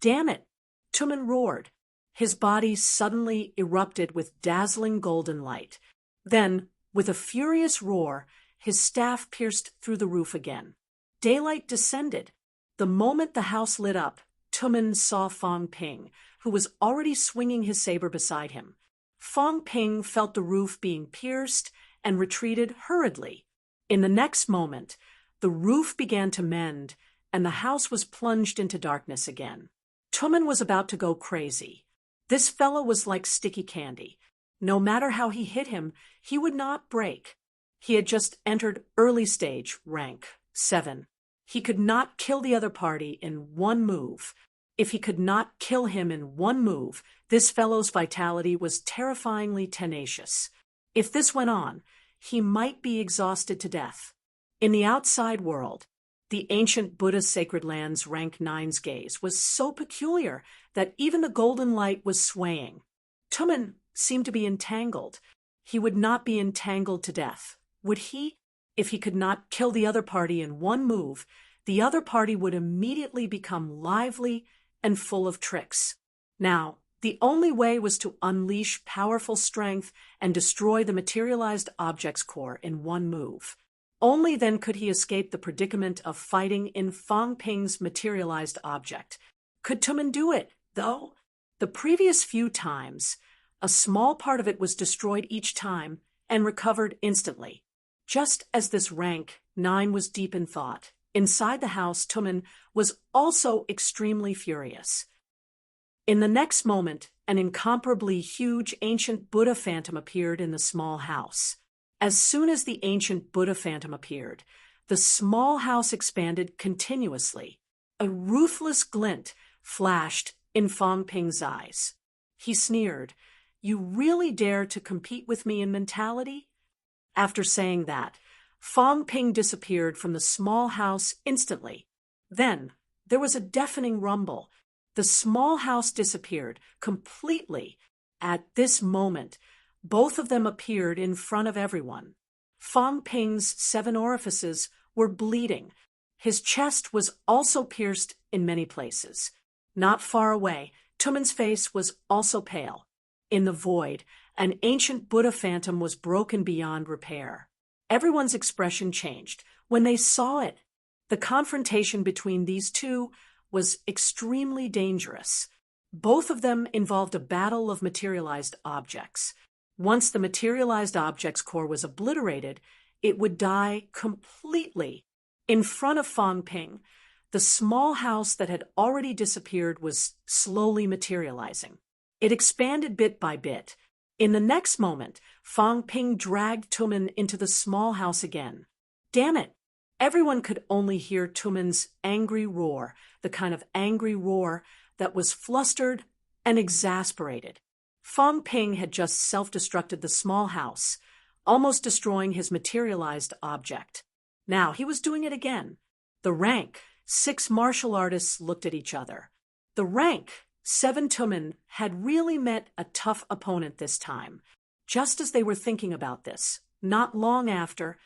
Speaker 1: Damn it! Tumen roared. His body suddenly erupted with dazzling golden light. Then, with a furious roar, his staff pierced through the roof again. Daylight descended. The moment the house lit up, Tumen saw Fong Ping, who was already swinging his saber beside him. Fong Ping felt the roof being pierced and retreated hurriedly. In the next moment, the roof began to mend, and the house was plunged into darkness again. Tumen was about to go crazy. This fellow was like sticky candy. No matter how he hit him, he would not break. He had just entered early stage, rank 7. He could not kill the other party in one move. If he could not kill him in one move, this fellow's vitality was terrifyingly tenacious. If this went on, he might be exhausted to death. In the outside world, the ancient Buddhist sacred land's rank nine's gaze was so peculiar that even the golden light was swaying. Tumen seemed to be entangled. He would not be entangled to death. Would he? If he could not kill the other party in one move, the other party would immediately become lively and full of tricks. Now, the only way was to unleash powerful strength and destroy the materialized object's core in one move. Only then could he escape the predicament of fighting in Fang Ping's materialized object. Could Tumen do it, though? The previous few times, a small part of it was destroyed each time and recovered instantly. Just as this rank 9 was deep in thought, inside the house, Tumen was also extremely furious. In the next moment, an incomparably huge ancient Buddha phantom appeared in the small house. As soon as the ancient Buddha phantom appeared, the small house expanded continuously. A ruthless glint flashed in Fang Ping's eyes. He sneered, "You really dare to compete with me in mentality?" After saying that, Fang Ping disappeared from the small house instantly. Then there was a deafening rumble. The small house disappeared completely. At this moment, both of them appeared in front of everyone. Fang Ping's 7 orifices were bleeding. His chest was also pierced in many places. Not far away, Tumen's face was also pale. In the void, an ancient Buddha phantom was broken beyond repair. Everyone's expression changed when they saw it. The confrontation between these two was extremely dangerous. Both of them involved a battle of materialized objects. Once the materialized object's core was obliterated, it would die completely. In front of Fang Ping, the small house that had already disappeared was slowly materializing. It expanded bit by bit. In the next moment, Fang Ping dragged Tumen into the small house again. Damn it! Everyone could only hear Tumen's angry roar, the kind of angry roar that was flustered and exasperated. Fang Ping had just self-destructed the small house, almost destroying his materialized object. Now he was doing it again. The rank 6 martial artists looked at each other. The rank 7 Tumen had really met a tough opponent this time. Just as they were thinking about this, not long after,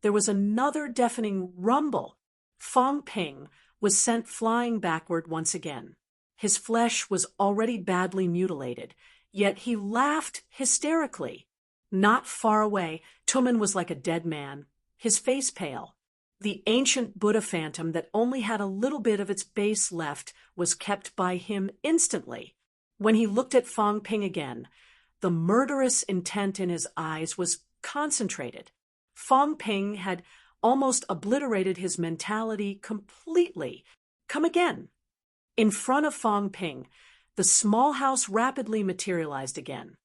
Speaker 1: there was another deafening rumble. Fang Ping was sent flying backward once again. His flesh was already badly mutilated, yet he laughed hysterically. Not far away, Tumen was like a dead man, his face pale. The ancient Buddha phantom that only had a little bit of its base left was kept by him instantly. When he looked at Fang Ping again, the murderous intent in his eyes was concentrated. Fang Ping had almost obliterated his mentality completely. Come again. In front of Fang Ping, the small house rapidly materialized again.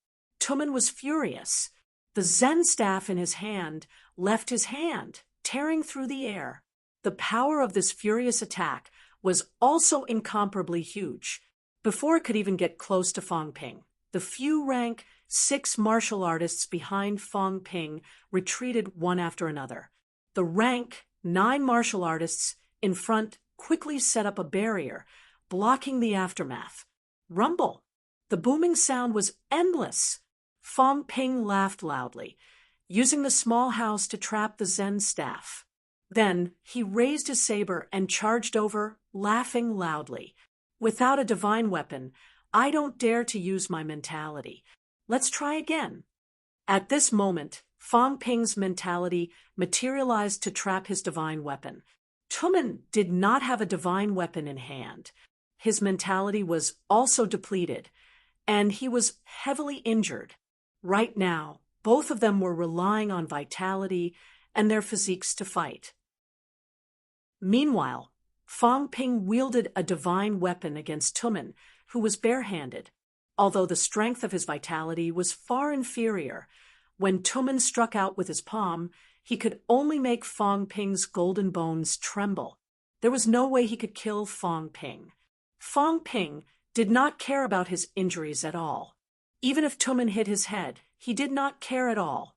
Speaker 1: Tumen was furious. The Zen staff in his hand left his hand, tearing through the air. The power of this furious attack was also incomparably huge. Before it could even get close to Fang Ping, the few rank 6 martial artists behind Fang Ping retreated one after another. The rank 9 martial artists in front quickly set up a barrier, blocking the aftermath. Rumble! The booming sound was endless. Fang Ping laughed loudly, using the small house to trap the Zen staff. Then he raised his saber and charged over, laughing loudly. Without a divine weapon, I don't dare to use my mentality. Let's try again. At this moment, Fang Ping's mentality materialized to trap his divine weapon. Tumen did not have a divine weapon in hand. His mentality was also depleted, and he was heavily injured. Right now, both of them were relying on vitality and their physiques to fight. Meanwhile, Fang Ping wielded a divine weapon against Tumen, who was barehanded. Although the strength of his vitality was far inferior, when Tumen struck out with his palm, he could only make Fang Ping's golden bones tremble. There was no way he could kill Fang Ping. Fang Ping did not care about his injuries at all. Even if Tumen hit his head, he did not care at all.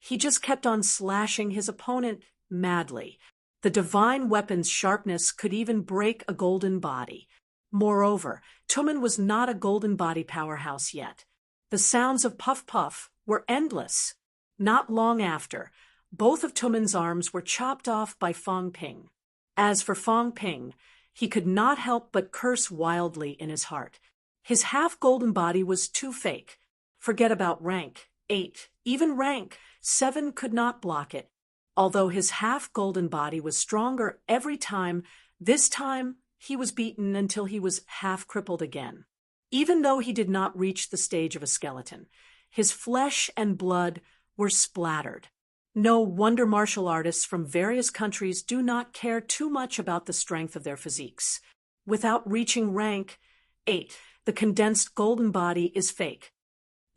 Speaker 1: He just kept on slashing his opponent madly. The divine weapon's sharpness could even break a golden body. Moreover, Tummen was not a golden body powerhouse yet. The sounds of Puff Puff were endless. Not long after, both of Tummen's arms were chopped off by Fong Ping. As for Fong Ping, he could not help but curse wildly in his heart. His half-golden body was too fake. Forget about rank 8, even rank 7 could not block it. Although his half-golden body was stronger every time, this time he was beaten until he was half-crippled again. Even though he did not reach the stage of a skeleton, his flesh and blood were splattered. No wonder martial artists from various countries do not care too much about the strength of their physiques. Without reaching rank 8, the condensed golden body is fake.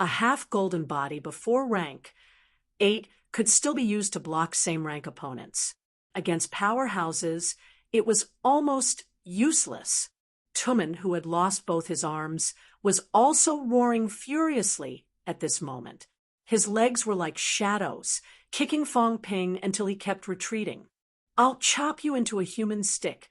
Speaker 1: A half-golden body before rank 8 could still be used to block same-rank opponents. Against powerhouses, it was almost useless. Tummen, who had lost both his arms, was also roaring furiously at this moment. His legs were like shadows, kicking Fong Ping until he kept retreating. "I'll chop you into a human stick."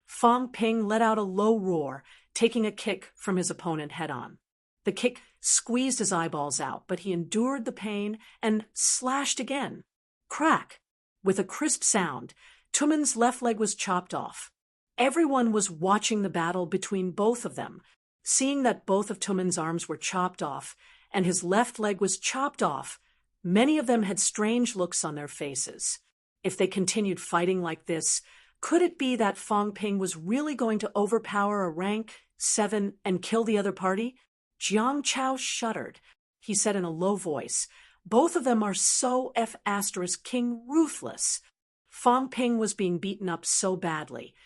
Speaker 1: Fong Ping let out a low roar, taking a kick from his opponent head-on. The kick squeezed his eyeballs out, but he endured the pain and slashed again. Crack! With a crisp sound, Tummen's left leg was chopped off. Everyone was watching the battle between both of them. Seeing that both of Tummen's arms were chopped off and his left leg was chopped off, many of them had strange looks on their faces. If they continued fighting like this, could it be that Fong Ping was really going to overpower a rank 7 and kill the other party? Jiang Chao shuddered. He said in a low voice, "Both of them are so F***ing ruthless." Fong Ping was being beaten up so badly,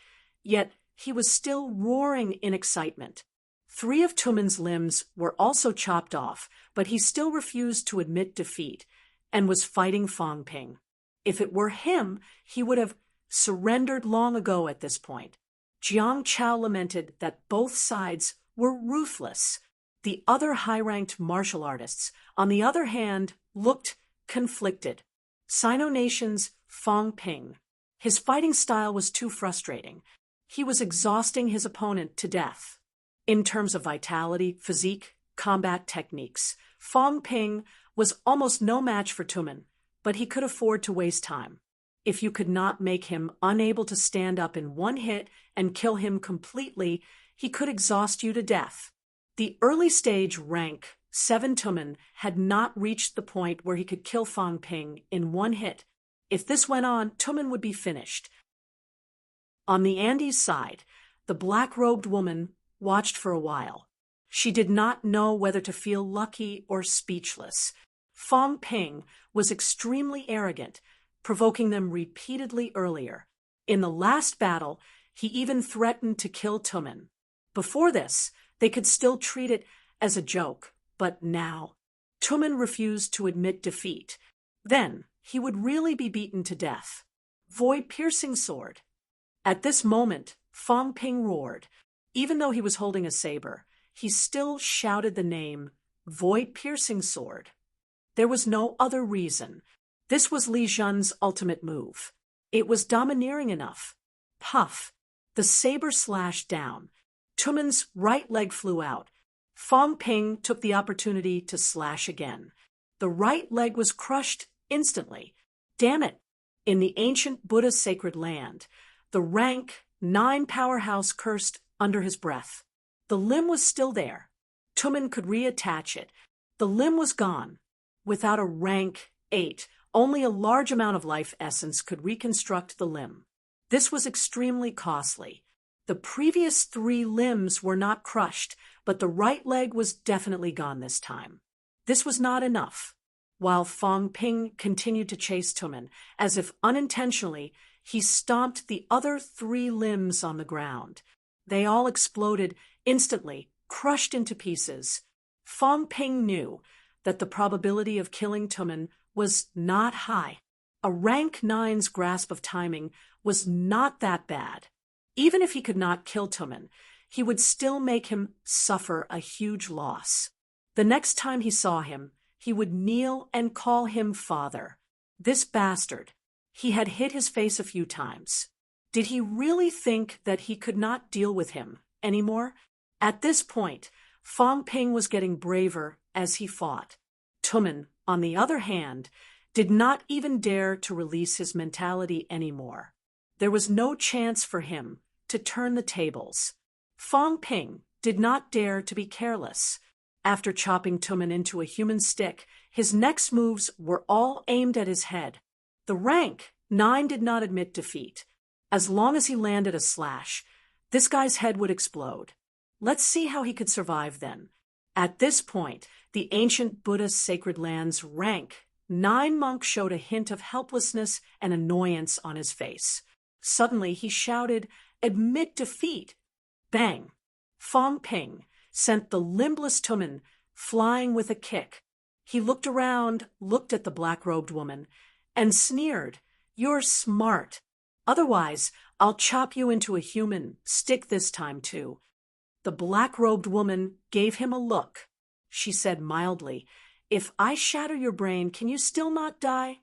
Speaker 1: yet he was still roaring in excitement. 3 of Tummen's limbs were also chopped off, but he still refused to admit defeat and was fighting Fong Ping. If it were him, he would have surrendered long ago at this point. Jiang Chao lamented that both sides were ruthless. The other high-ranked martial artists, on the other hand, looked conflicted. Sino Nation's Fong Ping. His fighting style was too frustrating. He was exhausting his opponent to death. In terms of vitality, physique, combat techniques, Fong Ping was almost no match for Tummen, but he could afford to waste time. If you could not make him unable to stand up in one hit and kill him completely, he could exhaust you to death. The early stage rank 7 Tummen had not reached the point where he could kill Fong Ping in one hit. If this went on, Tummen would be finished. On the Andes side, the black-robed woman watched for a while. She did not know whether to feel lucky or speechless. Fong Ping was extremely arrogant, provoking them repeatedly earlier. In the last battle, he even threatened to kill Tummen. Before this, they could still treat it as a joke, but now, Tummen refused to admit defeat. Then, he would really be beaten to death. Void-piercing sword. At this moment, Fong Ping roared. Even though he was holding a saber, he still shouted the name Void-piercing sword. There was no other reason. This was Li Jun's ultimate move. It was domineering enough. Puff! The saber slashed down. Tummen's right leg flew out. Fong Ping took the opportunity to slash again. The right leg was crushed instantly. Damn it! In the ancient Buddha sacred land, the rank 9 powerhouse cursed under his breath. The limb was still there. Tummen could reattach it. The limb was gone. Without a rank 8, only a large amount of life essence could reconstruct the limb. This was extremely costly. The previous 3 limbs were not crushed, but the right leg was definitely gone this time. This was not enough. While Fong Ping continued to chase Tummen, as if unintentionally, he stomped the other 3 limbs on the ground. They all exploded instantly, crushed into pieces. Fong Ping knew that the probability of killing Tummen was not high. A rank 9's grasp of timing was not that bad. Even if he could not kill Tummen, he would still make him suffer a huge loss. The next time he saw him, he would kneel and call him father. This bastard. He had hit his face a few times. Did he really think that he could not deal with him anymore? At this point, Fong Ping was getting braver as he fought. Tumen, on the other hand, did not even dare to release his mentality anymore. There was no chance for him to turn the tables. Fong Ping did not dare to be careless. After chopping Tumen into a human stick, his next moves were all aimed at his head. The rank 9 did not admit defeat. As long as he landed a slash, this guy's head would explode. Let's see how he could survive then. At this point, the ancient Buddhist sacred land's rank 9 monk showed a hint of helplessness and annoyance on his face. Suddenly he shouted, "Admit defeat!" Bang! Fong Ping sent the limbless Tumen flying with a kick. He looked around, looked at the black-robed woman, and sneered, "You're smart. Otherwise, I'll chop you into a human stick this time too." The black-robed woman gave him a look. She said mildly, "If I shatter your brain, can you still not die?"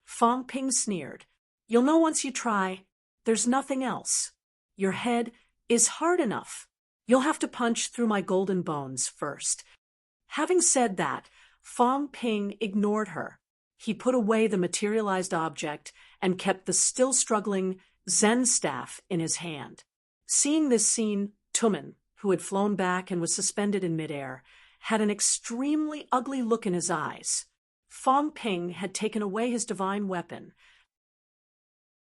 Speaker 1: Fong Ping sneered, "You'll know once you try. There's nothing else. Your head is hard enough. You'll have to punch through my golden bones first." Having said that, Fong Ping ignored her. He put away the materialized object and kept the still struggling Zen staff in his hand. Seeing this scene, Tumen, who had flown back and was suspended in midair, had an extremely ugly look in his eyes. Fong Ping had taken away his divine weapon.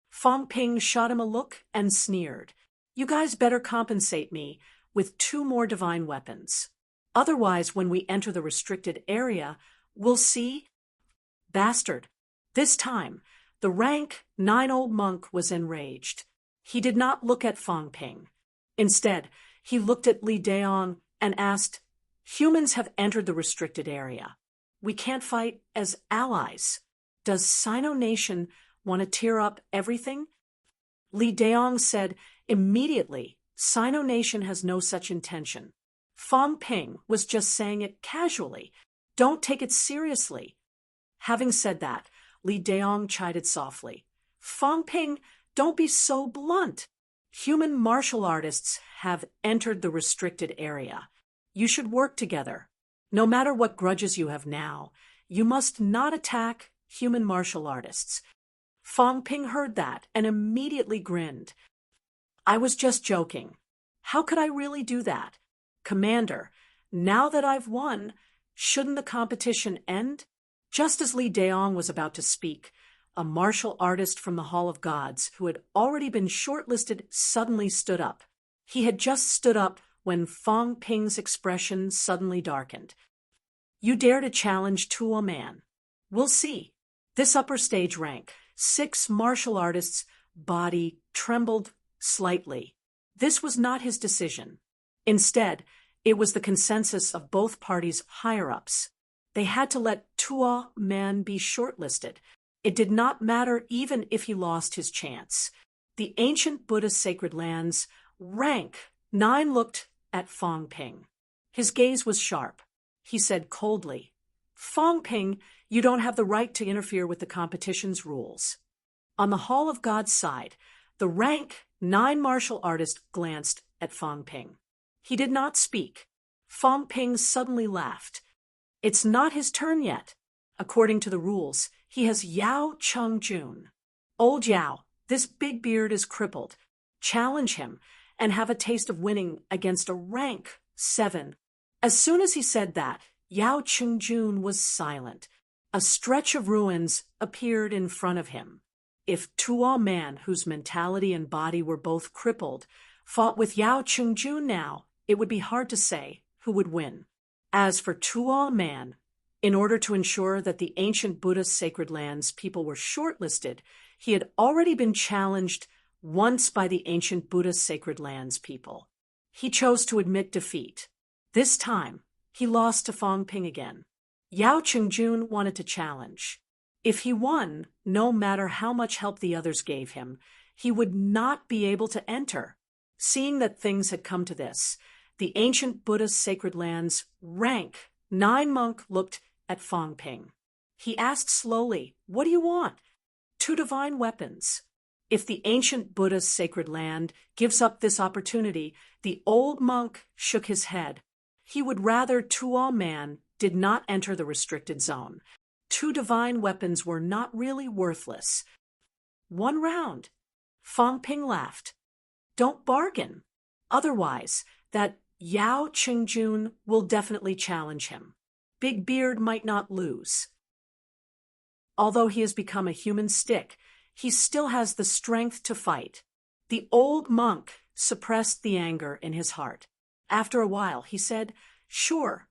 Speaker 1: Fong Ping shot him a look and sneered, "You guys better compensate me with 2 more divine weapons. Otherwise, when we enter the restricted area, we'll see." Bastard. This time, the rank 9 old monk was enraged. He did not look at Fong Ping. Instead, he looked at Li Daong and asked, "Humans have entered the restricted area. We can't fight as allies. Does Sino Nation want to tear up everything?" Li Daong said, "Immediately, Sino Nation has no such intention. Fong Ping was just saying it casually. Don't take it seriously." Having said that, Li Daong chided softly, "Fong Ping, don't be so blunt. Human martial artists have entered the restricted area. You should work together. No matter what grudges you have now, you must not attack human martial artists." Fong Ping heard that and immediately grinned. "I was just joking. How could I really do that? Commander, now that I've won, shouldn't the competition end?" Just as Li Daong was about to speak, a martial artist from the Hall of Gods, who had already been shortlisted, suddenly stood up. He had just stood up when Fong Ping's expression suddenly darkened. "You dare to challenge Tuo Man? We'll see." This upper stage rank, 6 martial artists' body trembled slightly. This was not his decision. Instead, it was the consensus of both parties' higher-ups. They had to let Tuo Man be shortlisted. It did not matter even if he lost his chance. The ancient Buddhist sacred lands, rank 9, looked at Fong Ping. His gaze was sharp. He said coldly, "Fong Ping, you don't have the right to interfere with the competition's rules." On the Hall of God's side, the rank 9 martial artist glanced at Fong Ping. He did not speak. Fong Ping suddenly laughed. "It's not his turn yet. According to the rules, he has Yao Cheng-jun. Old Yao, this big beard is crippled. Challenge him and have a taste of winning against a rank 7. As soon as he said that, Yao Cheng-jun was silent. A stretch of ruins appeared in front of him. If Tuo Man, whose mentality and body were both crippled, fought with Yao Cheng-jun now, it would be hard to say who would win. As for Tuo Man, in order to ensure that the ancient Buddhist sacred lands people were shortlisted, he had already been challenged once by the ancient Buddhist sacred lands people. He chose to admit defeat. This time, he lost to Fong Ping again. Yao Cheng-jun wanted to challenge. If he won, no matter how much help the others gave him, he would not be able to enter. Seeing that things had come to this, the ancient Buddhist sacred lands rank 9 monk looked at Fong Ping. He asked slowly, "What do you want?" "Two divine weapons. If the ancient Buddha's sacred land gives up this opportunity," the old monk shook his head. He would rather Tuo Man did not enter the restricted zone. Two divine weapons were not really worthless. "One round." Fong Ping laughed. "Don't bargain. Otherwise, that Yao Qingjun will definitely challenge him. Big Beard might not lose. Although he has become a human stick, he still has the strength to fight." The old monk suppressed the anger in his heart. After a while, he said, "Sure."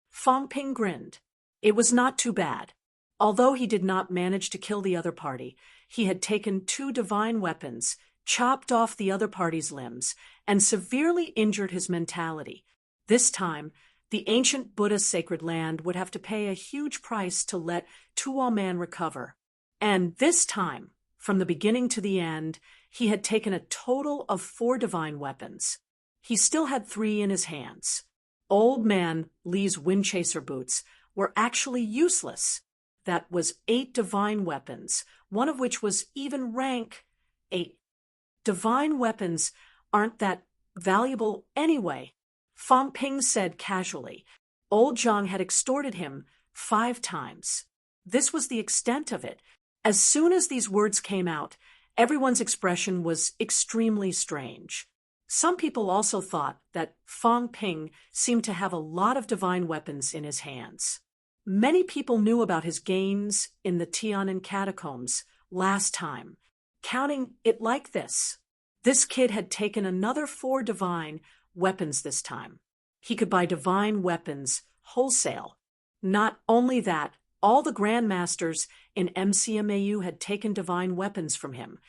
Speaker 1: Fong Ping grinned. It was not too bad. Although he did not manage to kill the other party, he had taken two divine weapons, chopped off the other party's limbs, and severely injured his mentality. This time, the ancient Buddha's sacred land would have to pay a huge price to let Tuo Man recover. And this time, from the beginning to the end, he had taken a total of 4 divine weapons. He still had 3 in his hands. Old Man Li's Windchaser boots were actually useless. That was 8 divine weapons, one of which was even rank 8. Divine weapons aren't that valuable anyway, Fong Ping said casually. Old Zhang had extorted him 5 times. This was the extent of it. As soon as these words came out, everyone's expression was extremely strange. Some people also thought that Fong Ping seemed to have a lot of divine weapons in his hands. Many people knew about his gains in the Tian'an catacombs last time, counting it like this. This kid had taken another 4 divine weapons this time. He could buy divine weapons wholesale. Not only that, all the grandmasters in MCMAU had taken divine weapons from him,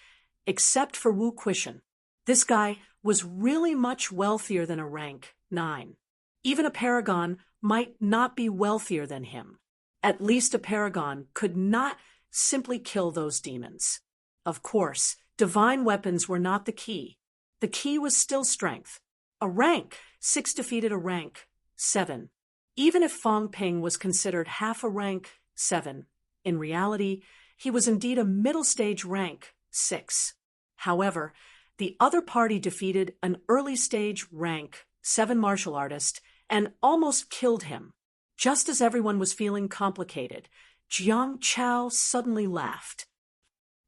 Speaker 1: except for Wu Quishan. This guy was really much wealthier than a rank 9. Even a paragon might not be wealthier than him. At least a paragon could not simply kill those demons. Of course, divine weapons were not the key. The key was still strength. A rank 6 defeated a rank 7. Even if Fong Ping was considered half a rank 7, in reality, he was indeed a middle stage rank 6. However, the other party defeated an early stage rank 7 martial artist and almost killed him. Just as everyone was feeling complicated, Jiang Chao suddenly laughed.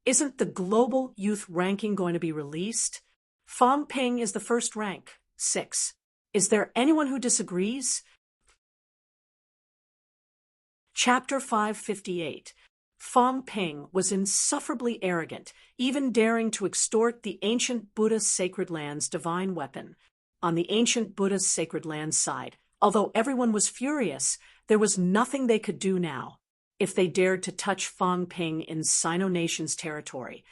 Speaker 1: "Isn't the global youth ranking going to be released? Fong Ping is the first rank 6. Is there anyone who disagrees?" Chapter 558. Fong Ping was insufferably arrogant, even daring to extort the ancient Buddha's sacred land's divine weapon. On the ancient Buddha's sacred land's side, although everyone was furious, there was nothing they could do now. If they dared to touch Fong Ping in Sino Nation's territory,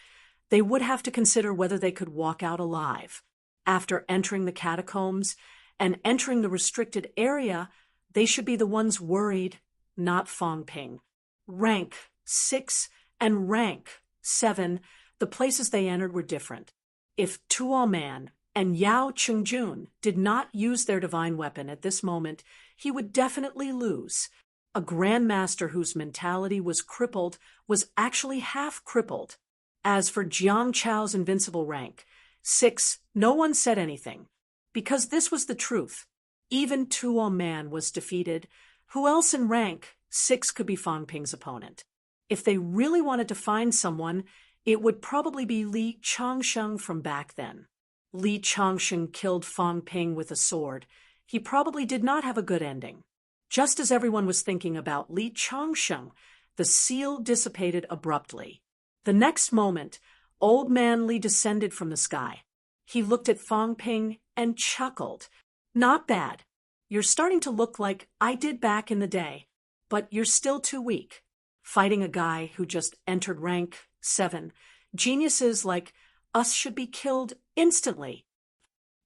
Speaker 1: they would have to consider whether they could walk out alive. After entering the catacombs and entering the restricted area, they should be the ones worried, not Fong Ping. Rank 6 and rank 7, the places they entered were different. If Tuo Man and Yao Qingjun did not use their divine weapon at this moment, he would definitely lose. A grandmaster whose mentality was crippled was actually half crippled. As for Jiang Chao's invincible rank 6, no one said anything, because this was the truth. Even Tuo Man was defeated. Who else in rank 6 could be Fong Ping's opponent? If they really wanted to find someone, it would probably be Li Changsheng from back then. Li Changsheng killed Fong Ping with a sword. He probably did not have a good ending. Just as everyone was thinking about Li Changsheng, the seal dissipated abruptly. The next moment, Old Man Li descended from the sky. He looked at Fong Ping and chuckled. "Not bad. You're starting to look like I did back in the day, but you're still too weak. Fighting a guy who just entered rank 7. Geniuses like us should be killed instantly.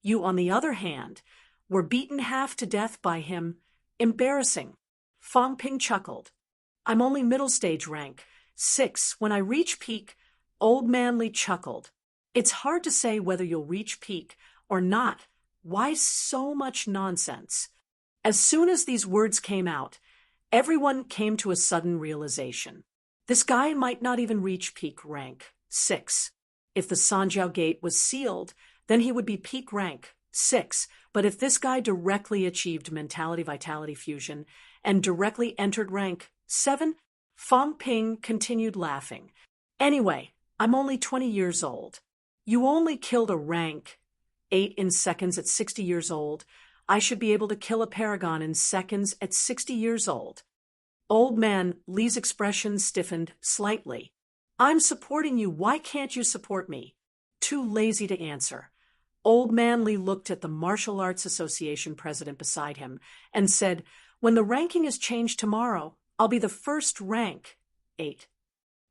Speaker 1: You, on the other hand, were beaten half to death by him. Embarrassing." Fong Ping chuckled. "I'm only middle stage rank 6. When I reach peak," Old Man Li chuckled. "It's hard to say whether you'll reach peak or not. Why so much nonsense?" As soon as these words came out, Everyone came to a sudden realization. This guy might not even reach peak rank 6. If the Sanjiao Gate was sealed, then he would be peak rank 6. But if this guy directly achieved mentality-vitality fusion and directly entered rank 7, Fang Ping continued laughing. Anyway, I'm only 20 years old. You only killed a rank 8 in seconds at 60 years old. I should be able to kill a paragon in seconds at 60 years old. Old man Li's expression stiffened slightly. I'm supporting you. Why can't you support me? Too lazy to answer. Old man Li looked at the Martial Arts Association president beside him and said, when the ranking is changed tomorrow, I'll be the first rank 8.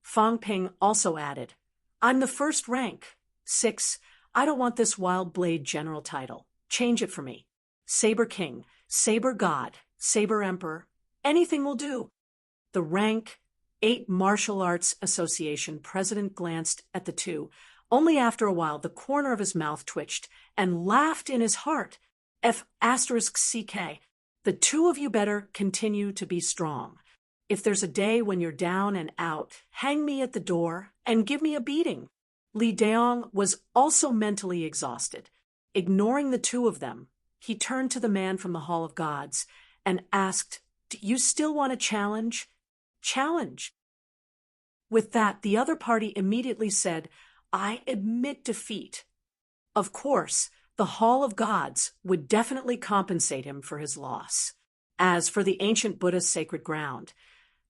Speaker 1: Fang Ping also added, I'm the first rank 6. I don't want this Wild Blade General title. Change it for me. Saber King, Saber God, Saber Emperor, anything will do. The rank 8 Martial Arts Association president glanced at the two. Only after a while the corner of his mouth twitched and laughed in his heart. F***CK. The two of you better continue to be strong. If there's a day when you're down and out, hang me at the door and give me a beating. Li Daong was also mentally exhausted. Ignoring the two of them, he turned to the man from the Hall of Gods and asked, do you still want a challenge? Challenge. With that, the other party immediately said, I admit defeat. Of course, the Hall of Gods would definitely compensate him for his loss. As for the ancient Buddha's sacred ground,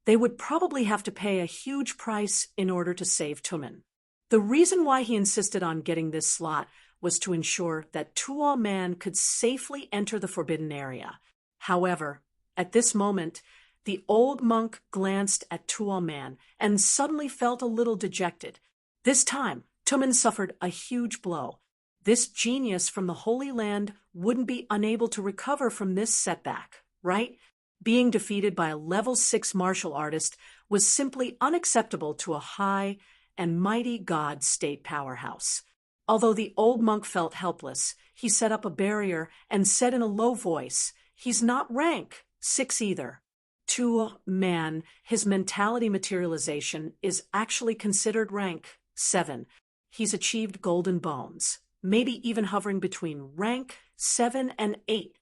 Speaker 1: they would probably have to pay a huge price in order to save Tumen. The reason why he insisted on getting this slot was to ensure that Tuol Man could safely enter the forbidden area. However, at this moment, the old monk glanced at Tuol Man and suddenly felt a little dejected. This time, Tumen suffered a huge blow. This genius from the Holy Land wouldn't be unable to recover from this setback, right? Being defeated by a level 6 martial artist was simply unacceptable to a high and mighty god state powerhouse. Although the old monk felt helpless, he set up a barrier and said in a low voice, he's not rank 6 either. To man, his mentality materialization is actually considered rank 7. He's achieved golden bones, maybe even hovering between rank 7 and 8.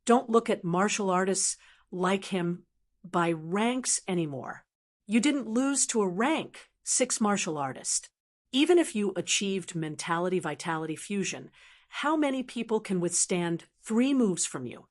Speaker 1: Don't look at martial artists like him by ranks anymore. You didn't lose to a rank 6 martial artist. Even if you achieved mentality-vitality fusion, how many people can withstand 3 moves from you?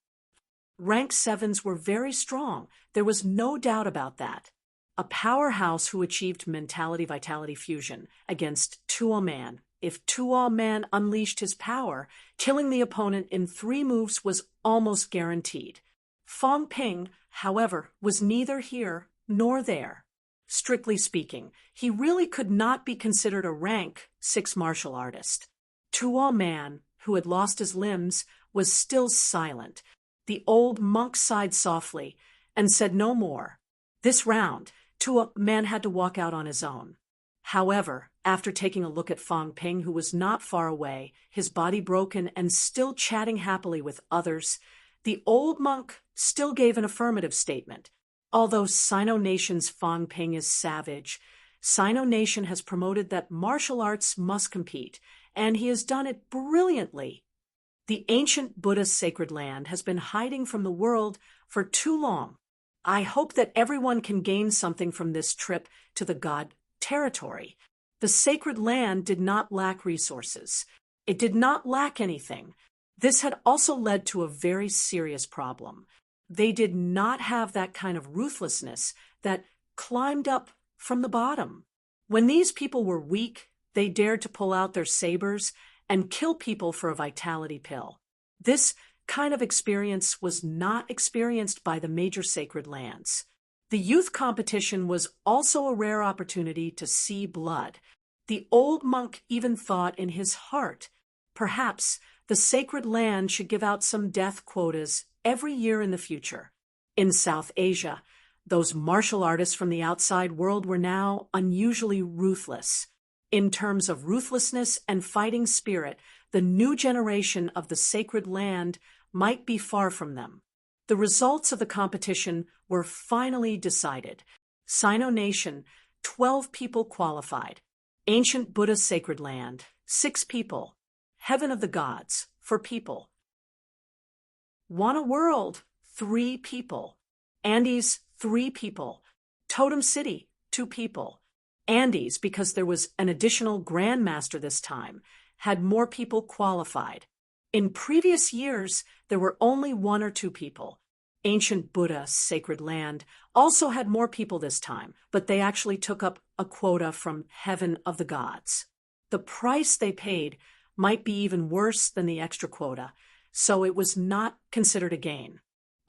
Speaker 1: Rank 7s were very strong. There was no doubt about that. A powerhouse who achieved mentality-vitality fusion against Tuol Man. If Tuol Man unleashed his power, killing the opponent in 3 moves was almost guaranteed. Fang Ping, however, was neither here nor there. Strictly speaking, he really could not be considered a rank 6 martial artist. Tuol Man, who had lost his limbs, was still silent. The old monk sighed softly and said no more. This round, Tuol Man had to walk out on his own. However, after taking a look at Fang Ping, who was not far away, his body broken and still chatting happily with others, the old monk still gave an affirmative statement. Although Sino Nation's Fang Ping is savage, Sino Nation has promoted that martial arts must compete, and he has done it brilliantly. The ancient Buddha's sacred land has been hiding from the world for too long. I hope that everyone can gain something from this trip to the God territory. The sacred land did not lack resources. It did not lack anything. This had also led to a very serious problem. They did not have that kind of ruthlessness that climbed up from the bottom. When these people were weak, they dared to pull out their sabers and kill people for a vitality pill. This kind of experience was not experienced by the major sacred lands. The youth competition was also a rare opportunity to see blood. The old monk even thought in his heart, perhaps the sacred land should give out some death quotas every year in the future. In South Asia, those martial artists from the outside world were now unusually ruthless. In terms of ruthlessness and fighting spirit, the new generation of the sacred land might be far from them. The results of the competition were finally decided. Sino Nation, 12 people qualified. Ancient Buddha Sacred Land, 6 people. Heaven of the Gods, 4 people. Wanna World, 3 people. Andes, 3 people. Totem City, 2 people. Andes, because there was an additional Grandmaster this time, had more people qualified. In previous years, there were only 1 or 2 people. Ancient Buddha Sacred Land also had more people this time, but they actually took up a quota from Heaven of the Gods. The price they paid might be even worse than the extra quota, so it was not considered a gain.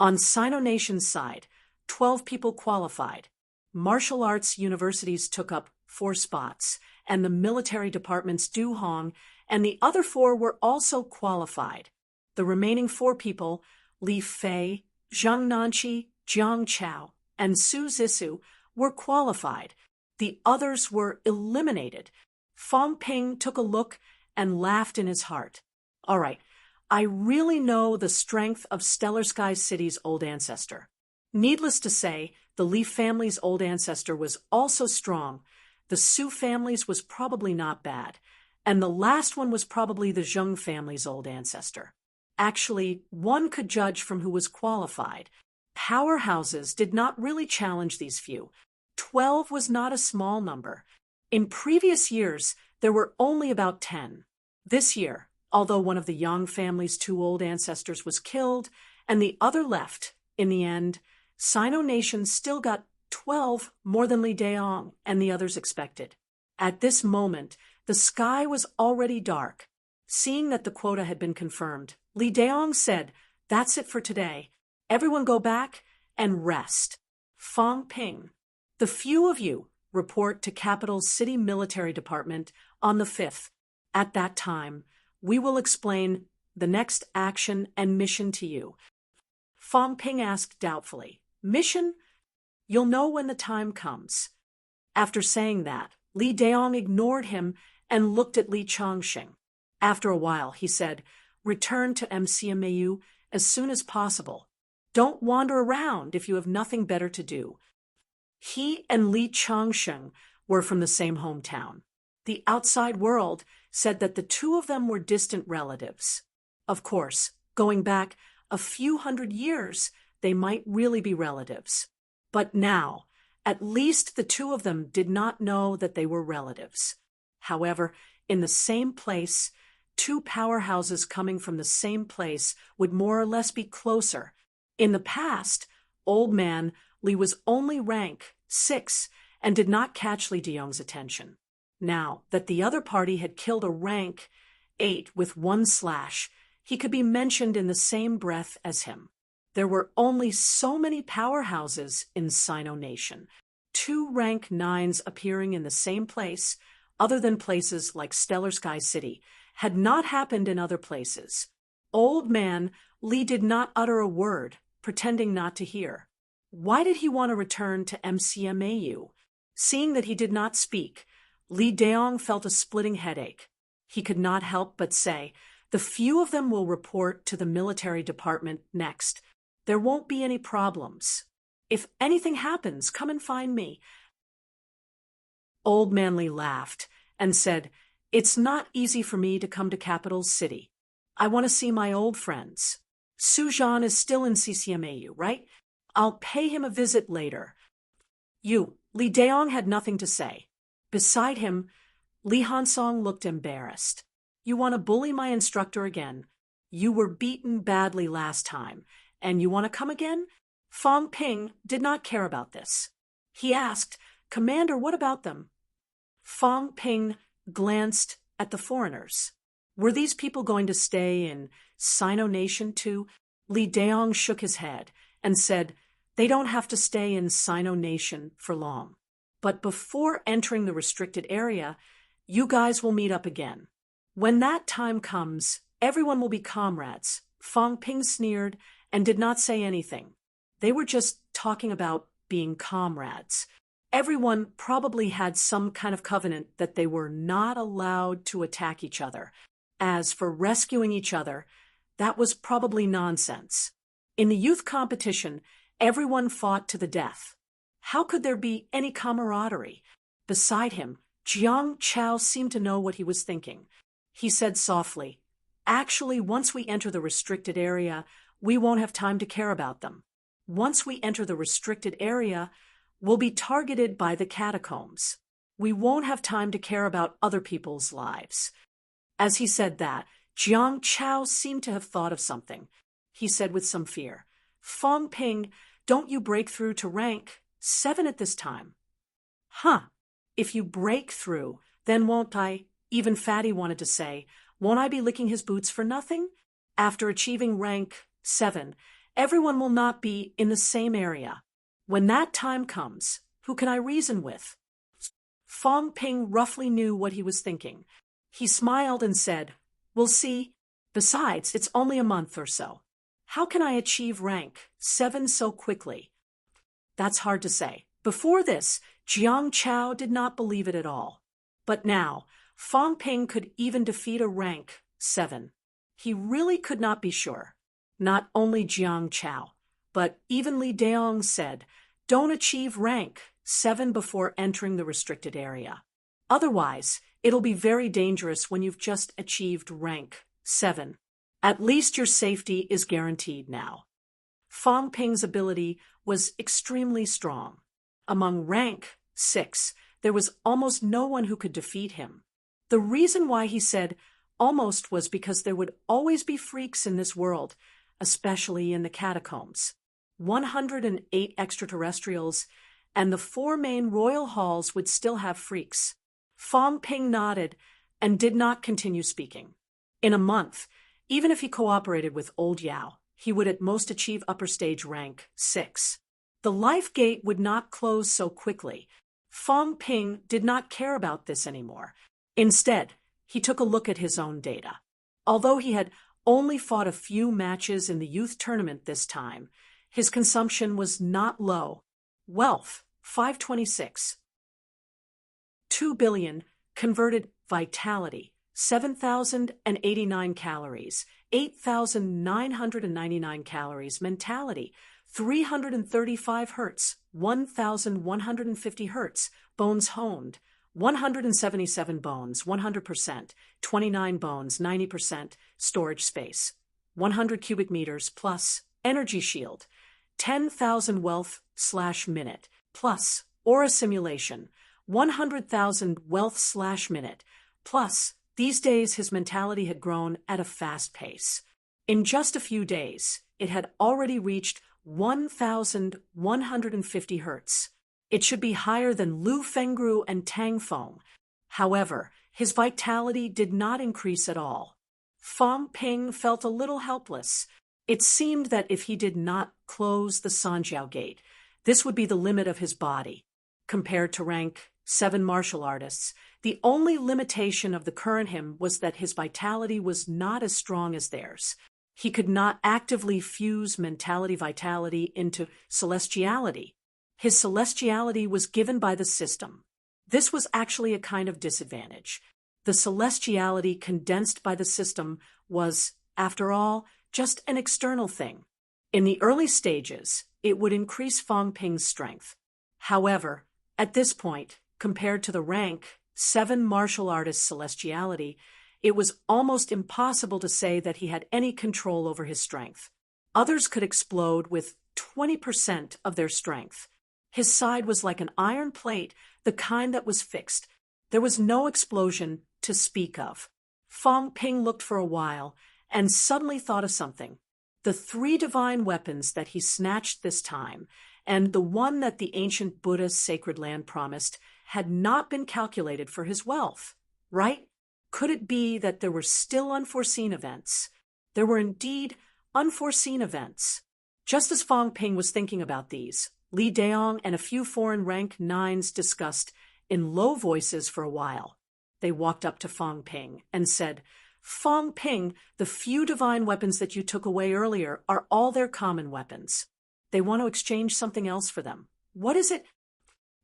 Speaker 1: On Sino Nation's side, 12 people qualified. Martial arts universities took up 4 spots, and the military departments Duhong and the other 4 were also qualified. The remaining 4 people, Li Fei, Zhang Nanqi, Jiang Chao, and Su Zissou, were qualified. The others were eliminated. Fong Ping took a look and laughed in his heart. All right, I really know the strength of Stellar Sky City's old ancestor. Needless to say, the Li family's old ancestor was also strong. The Su family's was probably not bad. And the last one was probably the Zheng family's old ancestor. Actually, one could judge from who was qualified. Powerhouses did not really challenge these few. 12 was not a small number. In previous years, there were only about 10. This year, although one of the Yang family's 2 old ancestors was killed and the other left, in the end, Sino Nation still got 12 more than Li Daong and the others expected. At this moment, the sky was already dark. Seeing that the quota had been confirmed, Li Daong said, "That's it for today. Everyone go back and rest." Fong Ping, the few of you report to Capital's City Military Department on the 5th. At that time, we will explain the next action and mission to you. Fong Ping asked doubtfully, "Mission? You'll know when the time comes." After saying that, Li Daong ignored him and looked at Li Changxing. After a while, he said, "Return to MCMAU as soon as possible. Don't wander around if you have nothing better to do." He and Li Changxing were from the same hometown. The outside world said that the 2 of them were distant relatives. Of course, going back a few hundred years, they might really be relatives. But now, at least the 2 of them did not know that they were relatives. However, in the same place, 2 powerhouses coming from the same place would more or less be closer. In the past, Old Man Li was only rank 6 and did not catch Li Daong's attention. Now that the other party had killed a rank 8 with 1 slash, he could be mentioned in the same breath as him. There were only so many powerhouses in Sino Nation. 2 rank 9s appearing in the same place, other than places like Stellar Sky City, had not happened in other places. Old Man Li did not utter a word, pretending not to hear. Why did he want to return to MCMAU? Seeing that he did not speak, Li Daong felt a splitting headache. He could not help but say, "The few of them will report to the military department next. There won't be any problems. If anything happens, come and find me." Old Man Li laughed and said, "It's not easy for me to come to Capital City. I want to see my old friends. Su Zhan is still in CCMAU, right? I'll pay him a visit later." Li Daong had nothing to say. Beside him, Li Hansong looked embarrassed. "You want to bully my instructor again? You were beaten badly last time, and you want to come again?" Fong Ping did not care about this. He asked, "Commander, what about them?" Fong Ping glanced at the foreigners. Were these people going to stay in Sino Nation too? Li Daong shook his head and said, "They don't have to stay in Sino Nation for long. But before entering the restricted area, you guys will meet up again. When that time comes, everyone will be comrades." Fong Ping sneered and did not say anything. They were just talking about being comrades. Everyone probably had some kind of covenant that they were not allowed to attack each other. As for rescuing each other, that was probably nonsense. In the youth competition, everyone fought to the death. How could there be any camaraderie? Beside him, Jiang Chao seemed to know what he was thinking. He said softly, "Actually, once we enter the restricted area, we won't have time to care about them. Once we enter the restricted area, we'll be targeted by the catacombs. We won't have time to care about other people's lives." As he said that, Jiang Chao seemed to have thought of something. He said with some fear, "Fong Ping, don't you break through to rank 7 at this time?" "Huh. If you break through, then won't I," even Fatty wanted to say, "won't I be licking his boots for nothing? After achieving rank 7, everyone will not be in the same area. When that time comes, who can I reason with?" Fong Ping roughly knew what he was thinking. He smiled and said, "We'll see. Besides, it's only a month or so. How can I achieve rank 7 so quickly?" That's hard to say. Before this, Jiang Chao did not believe it at all. But now, Fong Ping could even defeat a rank 7. He really could not be sure. Not only Jiang Chao, but even Li Daong said, "Don't achieve rank 7 before entering the restricted area. Otherwise, it'll be very dangerous when you've just achieved rank 7. At least your safety is guaranteed now." Fong Ping's ability was extremely strong. Among rank 6, there was almost no one who could defeat him. The reason why he said almost was because there would always be freaks in this world, especially in the catacombs. 108 extraterrestrials, and the 4 main royal halls would still have freaks. Fong Ping nodded and did not continue speaking. In a month, even if he cooperated with Old Yao, he would at most achieve upper stage rank 6. The life gate would not close so quickly. Fong Ping did not care about this anymore. Instead, he took a look at his own data. Although he had only fought a few matches in the youth tournament this time, his consumption was not low. Wealth, 526. 2 billion, converted vitality, 7,089 calories, 8,999 calories, mentality, 335 hertz, 1,150 hertz, bones honed, 177 bones, 100%, 29 bones, 90%, storage space, 100 cubic meters plus, energy shield, 10,000 wealth/minute, plus, aura simulation, 100,000 wealth/minute, plus, these days his mentality had grown at a fast pace. In just a few days, it had already reached 1,150 hertz. It should be higher than Lu Fengru and Tang Feng. However, his vitality did not increase at all. Fong Ping felt a little helpless. It seemed that if he did not close the Sanjiao gate, this would be the limit of his body. Compared to rank 7 martial artists, the only limitation of the current him was that his vitality was not as strong as theirs. He could not actively fuse mentality-vitality into celestiality. His celestiality was given by the system. This was actually a kind of disadvantage. The celestiality condensed by the system was, after all, just an external thing. In the early stages, it would increase Fong Ping's strength. However, at this point, compared to the rank 7 martial artist celestiality, it was almost impossible to say that he had any control over his strength. Others could explode with 20% of their strength. His side was like an iron plate, the kind that was fixed. There was no explosion to speak of. Fong Ping looked for a while and suddenly thought of something. The 3 divine weapons that he snatched this time, and the one that the ancient Buddha's sacred land promised, had not been calculated for his wealth, right? Could it be that there were still unforeseen events? There were indeed unforeseen events. Just as Fong Ping was thinking about these, Li Daong and a few foreign rank 9s discussed in low voices for a while. They walked up to Fong Ping and said, "Fong Ping, the few divine weapons that you took away earlier are all their common weapons. They want to exchange something else for them. What is it?"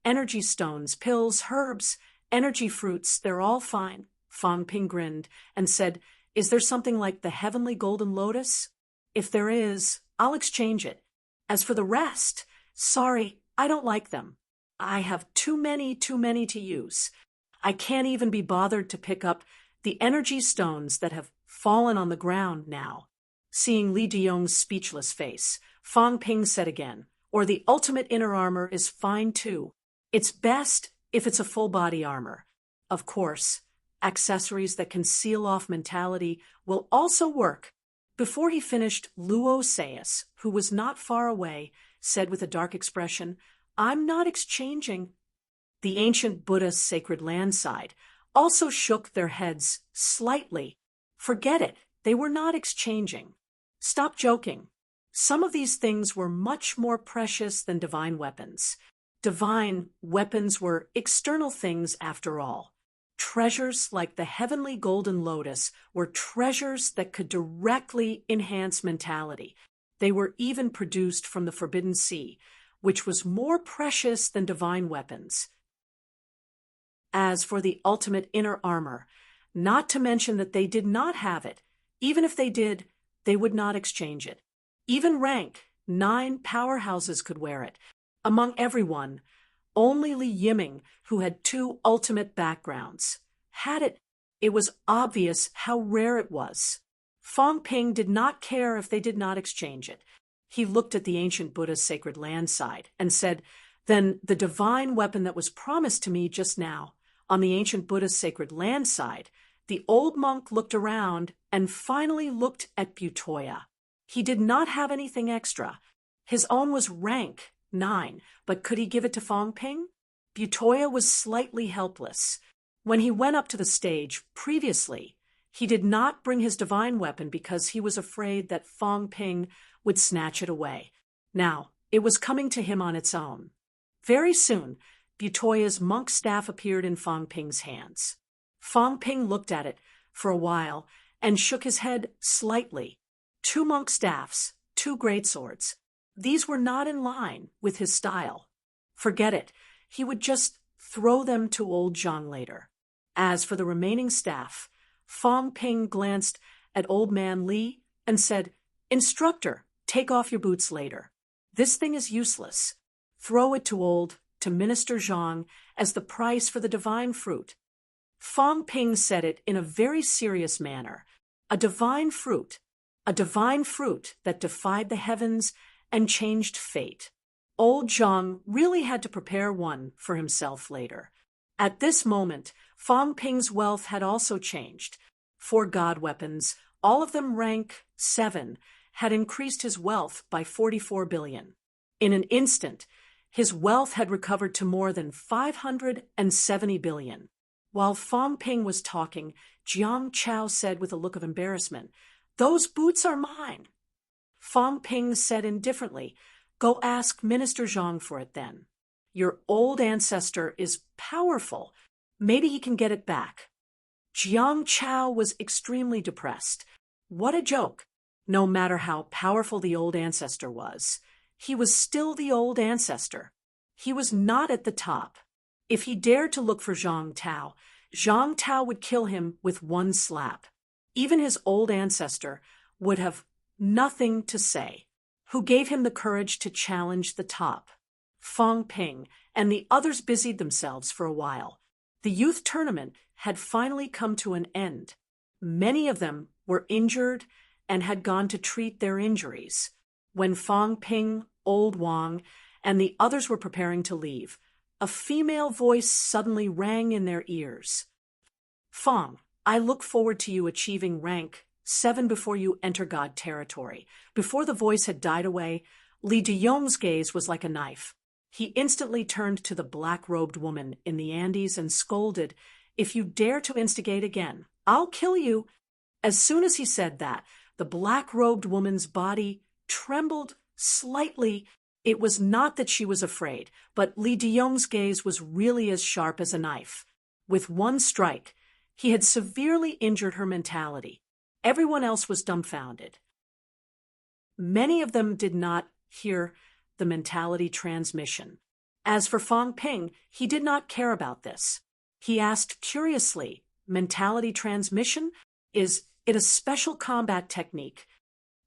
Speaker 1: "Energy stones, pills, herbs, energy fruits, they're all fine." Fong Ping grinned and said, "Is there something like the heavenly golden lotus?" "If there is, I'll exchange it. As for the rest, sorry, I don't like them. I have too many to use. I can't even be bothered to pick up the energy stones that have fallen on the ground now. Seeing Li Diyong's speechless face, Fang Ping said again, or the ultimate inner armor is fine too. It's best if it's a full-body armor. Of course, accessories that can seal off mentality will also work. Before he finished, Luo Sayas, who was not far away, said with a dark expression, I'm not exchanging. The ancient Buddha's sacred land side also shook their heads slightly. Forget it, they were not exchanging. Stop joking. Some of these things were much more precious than divine weapons. Divine weapons were external things after all. Treasures like the heavenly golden lotus were treasures that could directly enhance mentality. They were even produced from the forbidden sea, which was more precious than divine weapons. As for the ultimate inner armor, not to mention that they did not have it. Even if they did, they would not exchange it. Even rank 9 powerhouses could wear it. Among everyone, only Li Yiming, who had 2 ultimate backgrounds, had it. It was obvious how rare it was. Fang Ping did not care if they did not exchange it. He looked at the ancient Buddha's sacred land side and said, then the divine weapon that was promised to me just now, on the ancient Buddha's sacred land side, the old monk looked around and finally looked at Butoya. He did not have anything extra. His own was rank 9, but could he give it to Fang Ping? Butoya was slightly helpless. When he went up to the stage previously, he did not bring his divine weapon because he was afraid that Fang Ping would snatch it away. Now, it was coming to him on its own. Very soon, Butoya's monk staff appeared in Fang Ping's hands. Fang Ping looked at it for a while and shook his head slightly. 2 monk staffs, 2 greatswords. These were not in line with his style. Forget it. He would just throw them to old Zhang later. As for the remaining staff, Fang Ping glanced at old man Li and said, Instructor, take off your boots later. This thing is useless. Throw it to Minister Zhang as the price for the divine fruit. Fang Ping said it in a very serious manner. A divine fruit that defied the heavens and changed fate. Old Zhang really had to prepare one for himself later. At this moment, Fang Ping's wealth had also changed. 4 god weapons, all of them rank 7, had increased his wealth by 44 billion. In an instant, his wealth had recovered to more than 570 billion. While Fang Ping was talking, Jiang Chao said with a look of embarrassment, Those boots are mine. Fang Ping said indifferently, Go ask Minister Zhang for it then. Your old ancestor is powerful. Maybe he can get it back. Jiang Chao was extremely depressed. What a joke. No matter how powerful the old ancestor was, he was still the old ancestor. He was not at the top. If he dared to look for Zhang Tao would kill him with 1 slap. Even his old ancestor would have nothing to say. Who gave him the courage to challenge the top? Fang Ping and the others busied themselves for a while. The youth tournament had finally come to an end. Many of them were injured and had gone to treat their injuries. When Fang Ping, Old Wang, and the others were preparing to leave, a female voice suddenly rang in their ears. Fang, I look forward to you achieving rank 7 before you enter God territory. Before the voice had died away, Li Diyong's gaze was like a knife. He instantly turned to the black-robed woman in the Andes and scolded, If you dare to instigate again, I'll kill you. As soon as he said that, the black-robed woman's body trembled slightly. It was not that she was afraid, but Li Diyong's gaze was really as sharp as a knife. With 1 strike, he had severely injured her mentality. Everyone else was dumbfounded. Many of them did not hear the mentality transmission. As for Fang Ping, he did not care about this. He asked curiously, mentality transmission? Is it a special combat technique?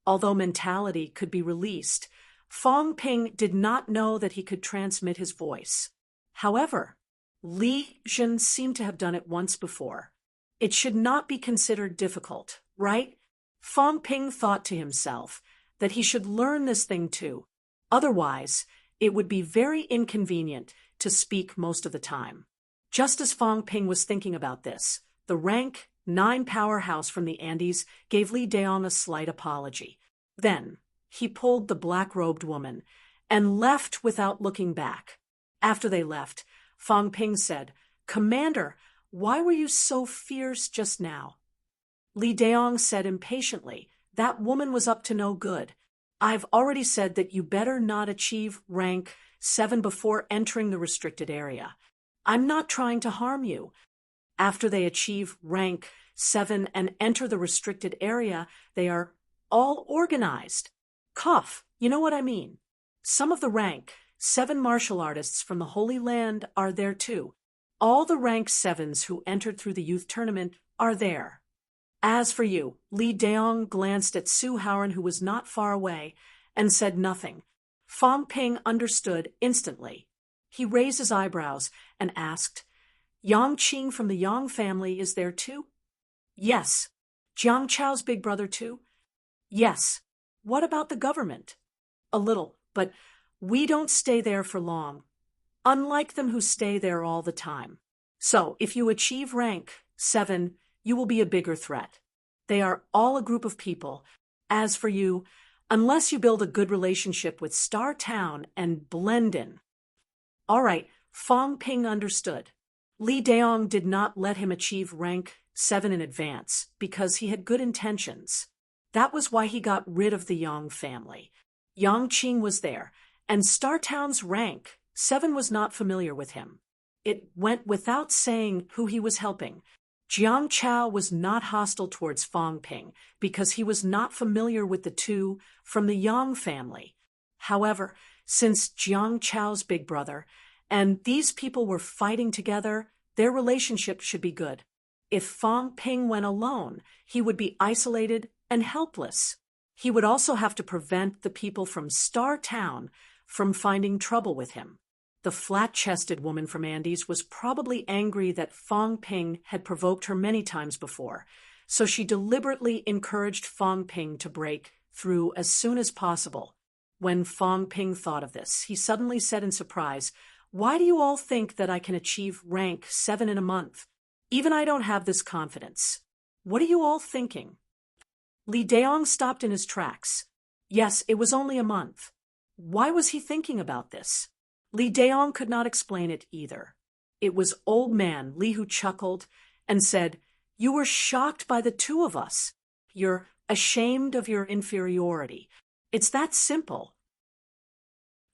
Speaker 1: Although mentality could be released, Fong Ping did not know that he could transmit his voice. However, Li Jin seemed to have done it once before. It should not be considered difficult, right? Fong Ping thought to himself that he should learn this thing too. Otherwise, it would be very inconvenient to speak most of the time. Just as Fong Ping was thinking about this, the rank 9 powerhouse from the Andes gave Li Daong a slight apology. Then, he pulled the black-robed woman and left without looking back. After they left, Fong Ping said, "Commander, why were you so fierce just now?" Li Daong said impatiently, "That woman was up to no good. I've already said that you better not achieve rank 7 before entering the restricted area. I'm not trying to harm you. After they achieve rank 7 and enter the restricted area, they are all organized. Cough, you know what I mean. Some of the rank 7 martial artists from the Holy Land are there too. All the rank 7s who entered through the youth tournament are there. As for you," Li Daong glanced at Su Haoran, who was not far away, and said nothing. Fong Ping understood instantly. He raised his eyebrows and asked, "Yang Qing from the Yang family is there too?" "Yes." "Jiang Chao's big brother too?" "Yes." "What about the government?" "A little, but we don't stay there for long. Unlike them who stay there all the time. So, if you achieve rank 7, you will be a bigger threat. They are all a group of people. As for you, unless you build a good relationship with Star Town and blend in." All right, Fong Ping understood. Li Daong did not let him achieve rank 7 in advance because he had good intentions. That was why he got rid of the Yang family. Yang Qing was there, and Star Town's rank 7 was not familiar with him. It went without saying who he was helping. Jiang Chao was not hostile towards Fong Ping because he was not familiar with the two from the Yang family. However, since Jiang Chao's big brother and these people were fighting together, their relationship should be good. If Fong Ping went alone, he would be isolated and helpless. He would also have to prevent the people from Star Town from finding trouble with him. The flat-chested woman from Andes was probably angry that Fong Ping had provoked her many times before, so she deliberately encouraged Fong Ping to break through as soon as possible. When Fong Ping thought of this, he suddenly said in surprise, "Why do you all think that I can achieve rank 7 in a month? Even I don't have this confidence. What are you all thinking?" Li Daong stopped in his tracks. Yes, it was only a month. Why was he thinking about this? Li Daong could not explain it either. It was old man Li who chuckled and said, "You were shocked by the two of us. You're ashamed of your inferiority. It's that simple."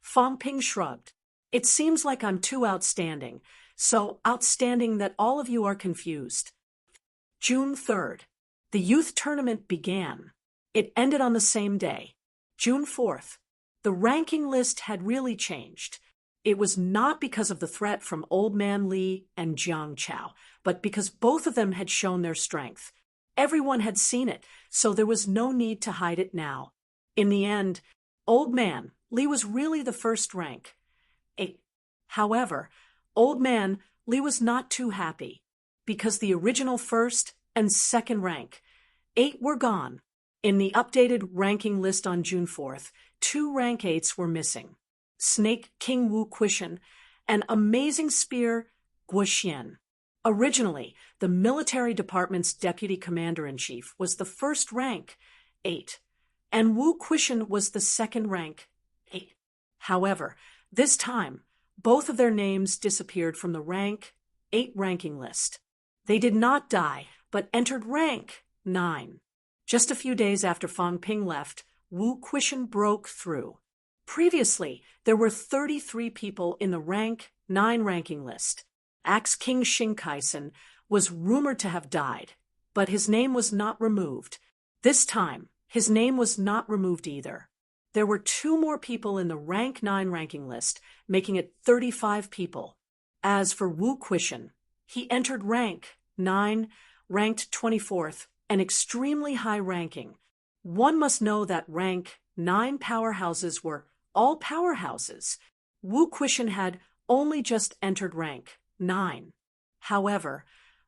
Speaker 1: Fong Ping shrugged. "It seems like I'm too outstanding, so outstanding that all of you are confused." June 3rd. The youth tournament began. It ended on the same day. June 4th. The ranking list had really changed. It was not because of the threat from Old Man Li and Jiang Chao, but because both of them had shown their strength. Everyone had seen it, so there was no need to hide it now. In the end, Old Man Li was really the first rank. However, Old Man Li was not too happy, because the original first and second rank, 8 were gone. In the updated ranking list on June 4th, 2 rank 8s were missing. Snake King Wu Quishan and Amazing Spear Guoxian. Originally, the military department's deputy commander-in-chief was the first rank, 8, and Wu Quishan was the second rank, 8. However, this time, both of their names disappeared from the rank 8 ranking list. They did not die, but entered rank 9. Just a few days after Fong Ping left, Wu Quishan broke through. Previously, there were 33 people in the rank 9 ranking list. Axe King Xingkaisen was rumored to have died, but his name was not removed. This time, his name was not removed either. There were 2 more people in the rank 9 ranking list, making it 35 people. As for Wu Quishan, he entered rank 9, ranked 24th, an extremely high ranking. One must know that rank 9 powerhouses were all powerhouses. Wu Quishan had only just entered rank 9. However,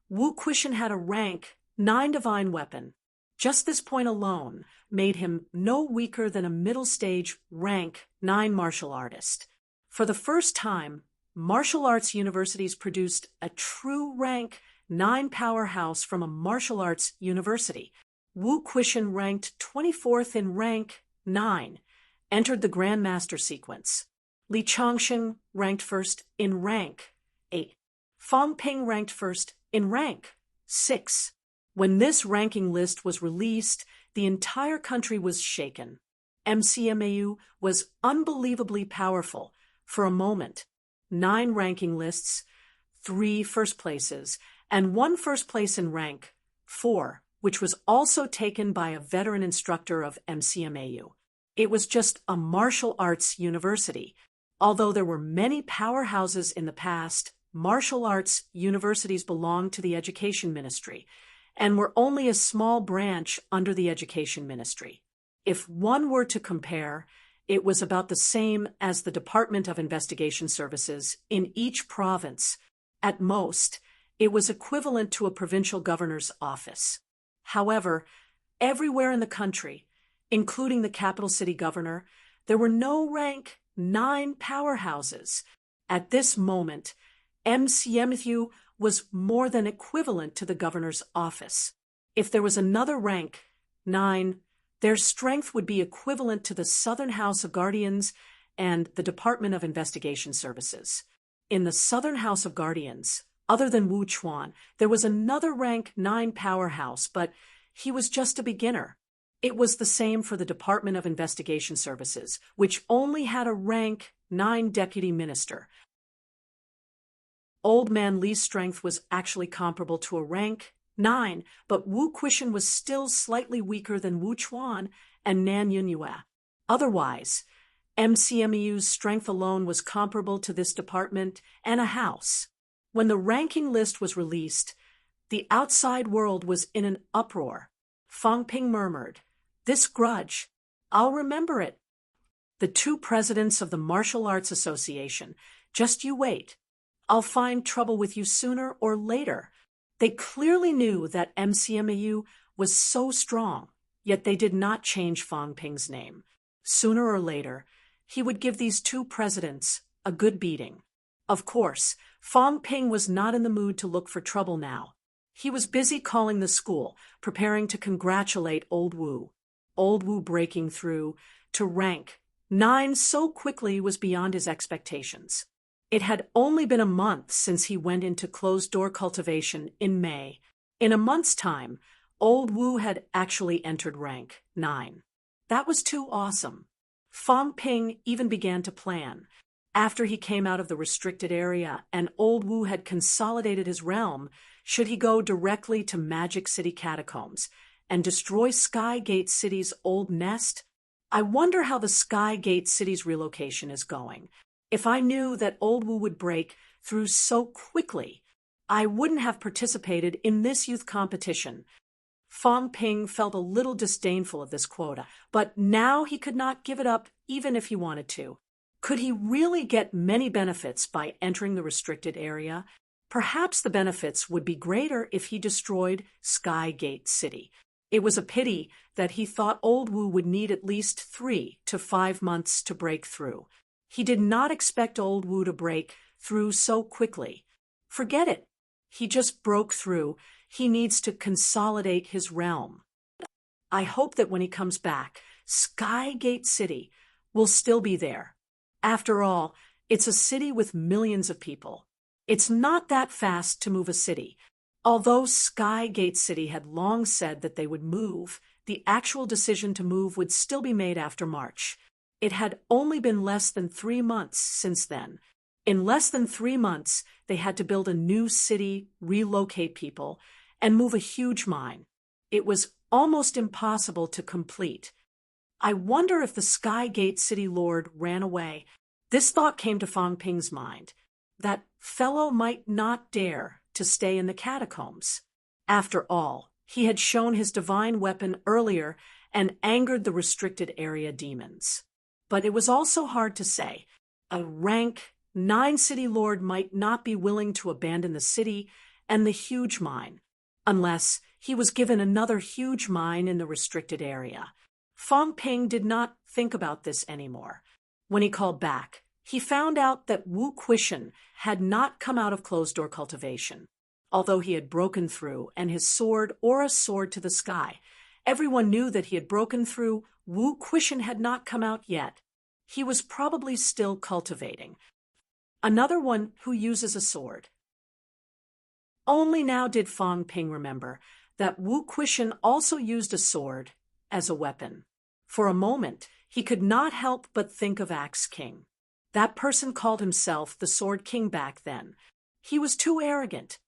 Speaker 1: Wu Quishan had a rank 9 divine weapon. Just this point alone made him no weaker than a middle-stage rank 9 martial artist. For the first time, martial arts universities produced a true rank 9 powerhouse from a martial arts university. Wu Quishan ranked 24th in rank 9, entered the Grandmaster sequence. Li Changsheng ranked first in rank 8. Fang Ping ranked first in rank 6. When this ranking list was released, the entire country was shaken. MCMAU was unbelievably powerful. For a moment, 9 ranking lists, 3 first places, and 1 first place in rank 4, which was also taken by a veteran instructor of MCMAU. It was just a martial arts university. Although there were many powerhouses in the past, martial arts universities belonged to the Education Ministry and were only a small branch under the Education Ministry. If one were to compare, it was about the same as the Department of Investigation Services in each province. At most, it was equivalent to a provincial governor's office. However, everywhere in the country, including the capital city governor, there were no rank 9 powerhouses. At this moment, MCMU was more than equivalent to the governor's office. If there was another rank 9, their strength would be equivalent to the Southern House of Guardians and the Department of Investigation Services. In the Southern House of Guardians, other than Wu Chuan, there was another rank 9 powerhouse, but he was just a beginner. It was the same for the Department of Investigation Services, which only had a rank 9 deputy minister. Old Man Li's strength was actually comparable to a rank 9, but Wu Quishan was still slightly weaker than Wu Chuan and Nan Yunyue. Otherwise, MCMEU's strength alone was comparable to this department and a house. When the ranking list was released, the outside world was in an uproar. Fang Ping murmured, "This grudge, I'll remember it." The 2 presidents of the Martial Arts Association, "Just you wait. I'll find trouble with you sooner or later." They clearly knew that MCMAU was so strong, yet they did not change Fang Ping's name. Sooner or later, he would give these 2 presidents a good beating. Of course, Fang Ping was not in the mood to look for trouble now. He was busy calling the school, preparing to congratulate Old Wu. Old Wu breaking through to rank 9 so quickly was beyond his expectations. It had only been a month since he went into closed-door cultivation in May. In a month's time, Old Wu had actually entered rank 9. That was too awesome. Fang Ping even began to plan. After he came out of the restricted area and Old Wu had consolidated his realm, should he go directly to Magic City Catacombs and destroy Skygate City's old nest? I wonder how the Skygate City's relocation is going. If I knew that Old Wu would break through so quickly, I wouldn't have participated in this youth competition. Fang Ping felt a little disdainful of this quota, but now he could not give it up even if he wanted to. Could he really get many benefits by entering the restricted area? Perhaps the benefits would be greater if he destroyed Skygate City. It was a pity that he thought Old Wu would need at least 3 to 5 months to break through. He did not expect Old Wu to break through so quickly. Forget it. He just broke through. He needs to consolidate his realm. I hope that when he comes back, Skygate City will still be there. After all, it's a city with millions of people. It's not that fast to move a city. Although Skygate City had long said that they would move, the actual decision to move would still be made after March. It had only been less than 3 months since then. In less than 3 months, they had to build a new city, relocate people, and move a huge mine. It was almost impossible to complete. I wonder if the Skygate City Lord ran away. This thought came to Fang Ping's mind. That fellow might not dare to stay in the catacombs. After all, he had shown his divine weapon earlier and angered the restricted area demons. But it was also hard to say. A rank 9 city lord might not be willing to abandon the city and the huge mine, unless he was given another huge mine in the restricted area. Fong Ping did not think about this anymore. When he called back, he found out that Wu Quishan had not come out of closed-door cultivation. Although he had broken through and his sword aura soared to the sky, everyone knew that he had broken through. Wu Quishan had not come out yet. He was probably still cultivating. Another one who uses a sword. Only now did Fong Ping remember that Wu Quishan also used a sword as a weapon. For a moment, he could not help but think of Axe King. That person called himself the Sword King back then. He was too arrogant.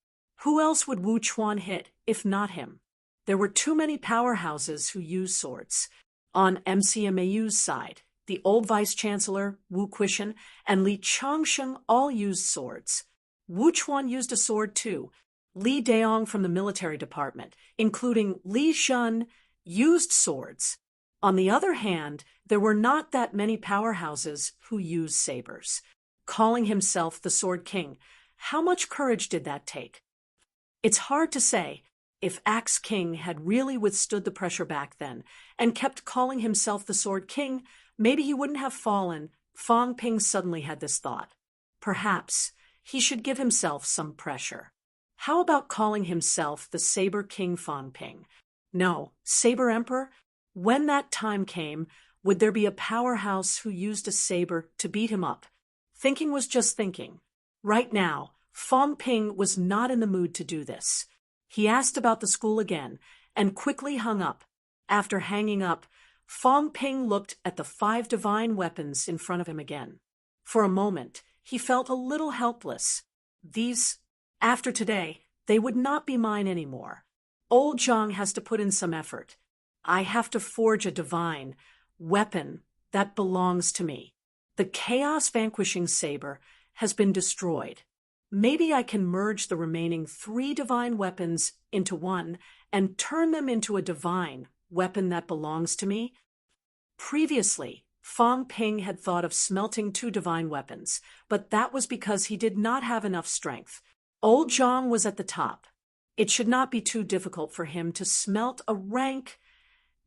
Speaker 1: Who else would Wu Chuan hit if not him? There were too many powerhouses who used swords. On MCMAU's side, the old vice-chancellor, Wu Quishan, and Li Changsheng all used swords. Wu Chuan used a sword too. Li Daong from the military department, including Li Shun, used swords. On the other hand, there were not that many powerhouses who used sabers. Calling himself the Sword King, how much courage did that take? It's hard to say. If Axe King had really withstood the pressure back then and kept calling himself the Sword King, maybe he wouldn't have fallen. Fong Ping suddenly had this thought. Perhaps he should give himself some pressure. How about calling himself the Saber King Fong Ping? No, Saber Emperor? When that time came, would there be a powerhouse who used a saber to beat him up? Thinking was just thinking. Right now, Fong Ping was not in the mood to do this. He asked about the school again and quickly hung up. After hanging up, Fong Ping looked at the 5 divine weapons in front of him again. For a moment, he felt a little helpless. These, after today, they would not be mine anymore. Old Zhang has to put in some effort. I have to forge a divine weapon that belongs to me. The chaos-vanquishing saber has been destroyed. Maybe I can merge the remaining 3 divine weapons into one and turn them into a divine weapon that belongs to me. Previously, Fong Ping had thought of smelting 2 divine weapons, but that was because he did not have enough strength. Old Zhang was at the top. It should not be too difficult for him to smelt a rank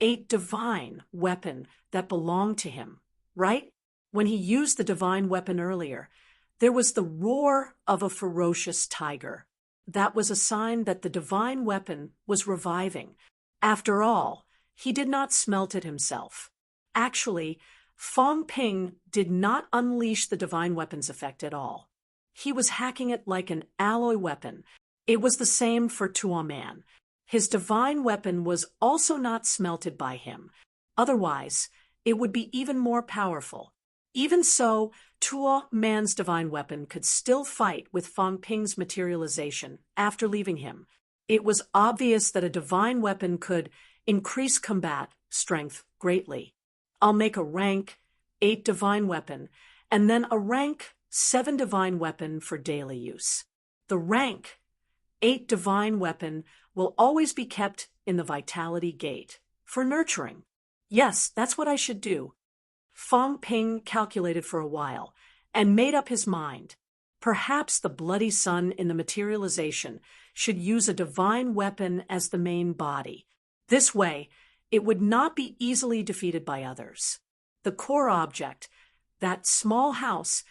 Speaker 1: 8 divine weapon that belonged to him, right? When he used the divine weapon earlier, there was the roar of a ferocious tiger. That was a sign that the divine weapon was reviving. After all, he did not smelt it himself. Actually, Fong Ping did not unleash the divine weapon's effect at all. He was hacking it like an alloy weapon. It was the same for Tuo Man. His divine weapon was also not smelted by him. Otherwise, it would be even more powerful. Even so, Tuo Man's divine weapon could still fight with Fong Ping's materialization after leaving him. It was obvious that a divine weapon could increase combat strength greatly. I'll make a rank 8 divine weapon and then a rank 7 divine weapon for daily use. The rank 8 divine weapon will always be kept in the vitality gate for nurturing. Yes, that's what I should do. Fong Ping calculated for a while and made up his mind. Perhaps the bloody sun in the materialization should use a divine weapon as the main body. This way, it would not be easily defeated by others. The core object, that small house,